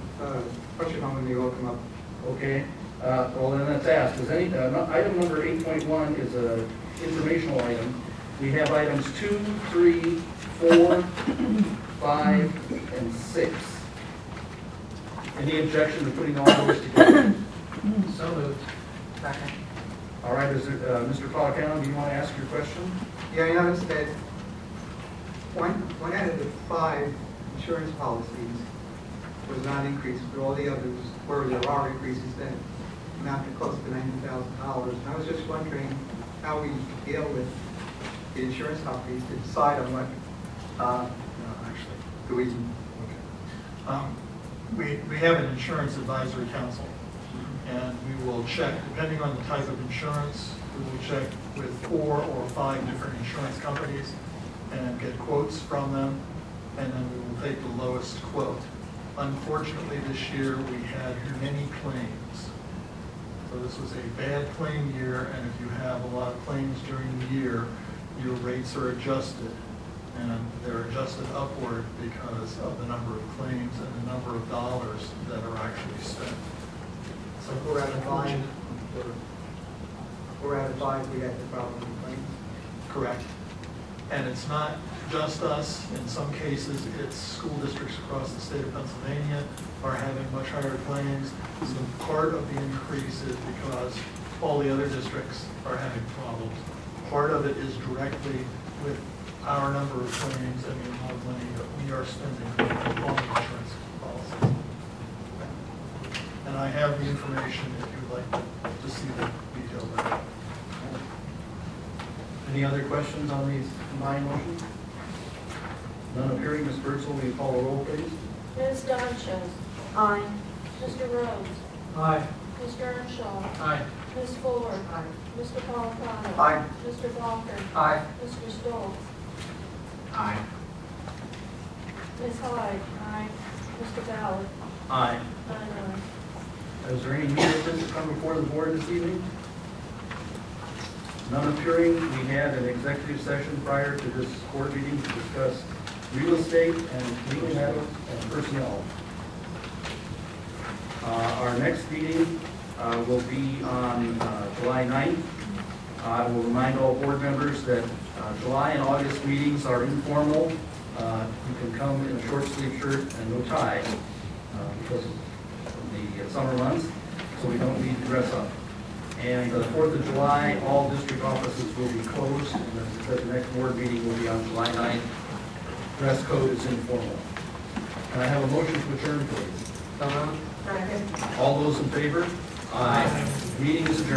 question on when they all come up. Okay. Well, then that's asked. Is any item number 8.1 is an informational item. We have items 2, 3, 4, 5, and 6. Any objection to putting all those together? So moved. Second. All right, Mr. Polacano, do you want to ask your question? Yeah, I noticed that one out of the 5 insurance policies was not increased, but all the others, where there are increases, that amount to close to $90,000. And I was just wondering how we deal with the insurance companies to decide on what do we. We have an insurance advisory council, and we will check, depending on the type of insurance, we will check with 4 or 5 different insurance companies and get quotes from them, and then we will take the lowest quote. Unfortunately, this year we had many claims. So this was a bad claim year, and if you have a lot of claims during the year, your rates are adjusted, and they're adjusted upward because of the number of claims and the number of dollars that are actually spent. So 4 out of 5, 4 out of 5, we had the problem with claims. Correct. And it's not just us. In some cases, it's school districts across the state of Pennsylvania are having much higher claims. So part of the increase is because all the other districts are having problems. Part of it is directly with our number of claims and the amount of money that we are spending on the insurance policies. and I have the information if you'd like to see the detailed letter. Any other questions on these combined motions? None appearing. Ms. Birdsall, will you call the roll, please? Ms. Doncho. Aye. Mr. Rhodes. Aye. Mr. Earnshaw. Aye. Ms. Fuller. Mr. Napolitano. Aye. Mr. Walker. Aye. Mr. Stoltz. Aye. Ms. Hyde. Aye. Mr. Ballard. Aye. 9 Is there any new business to come before the board this evening? None appearing. We had an executive session prior to this board meeting to discuss real estate and legal matters and personnel. Our next meeting will be on July 9th. I will remind all board members that July and August meetings are informal. You can come in a short sleeve shirt and no tie because of the summer months, so we don't need to dress up. And the 4th of July, all district offices will be closed, and as I said, the next board meeting will be on July 9th. Dress code is informal. Can I have a motion to adjourn, please? Second. All those in favor? Aye. Meeting is adjourned.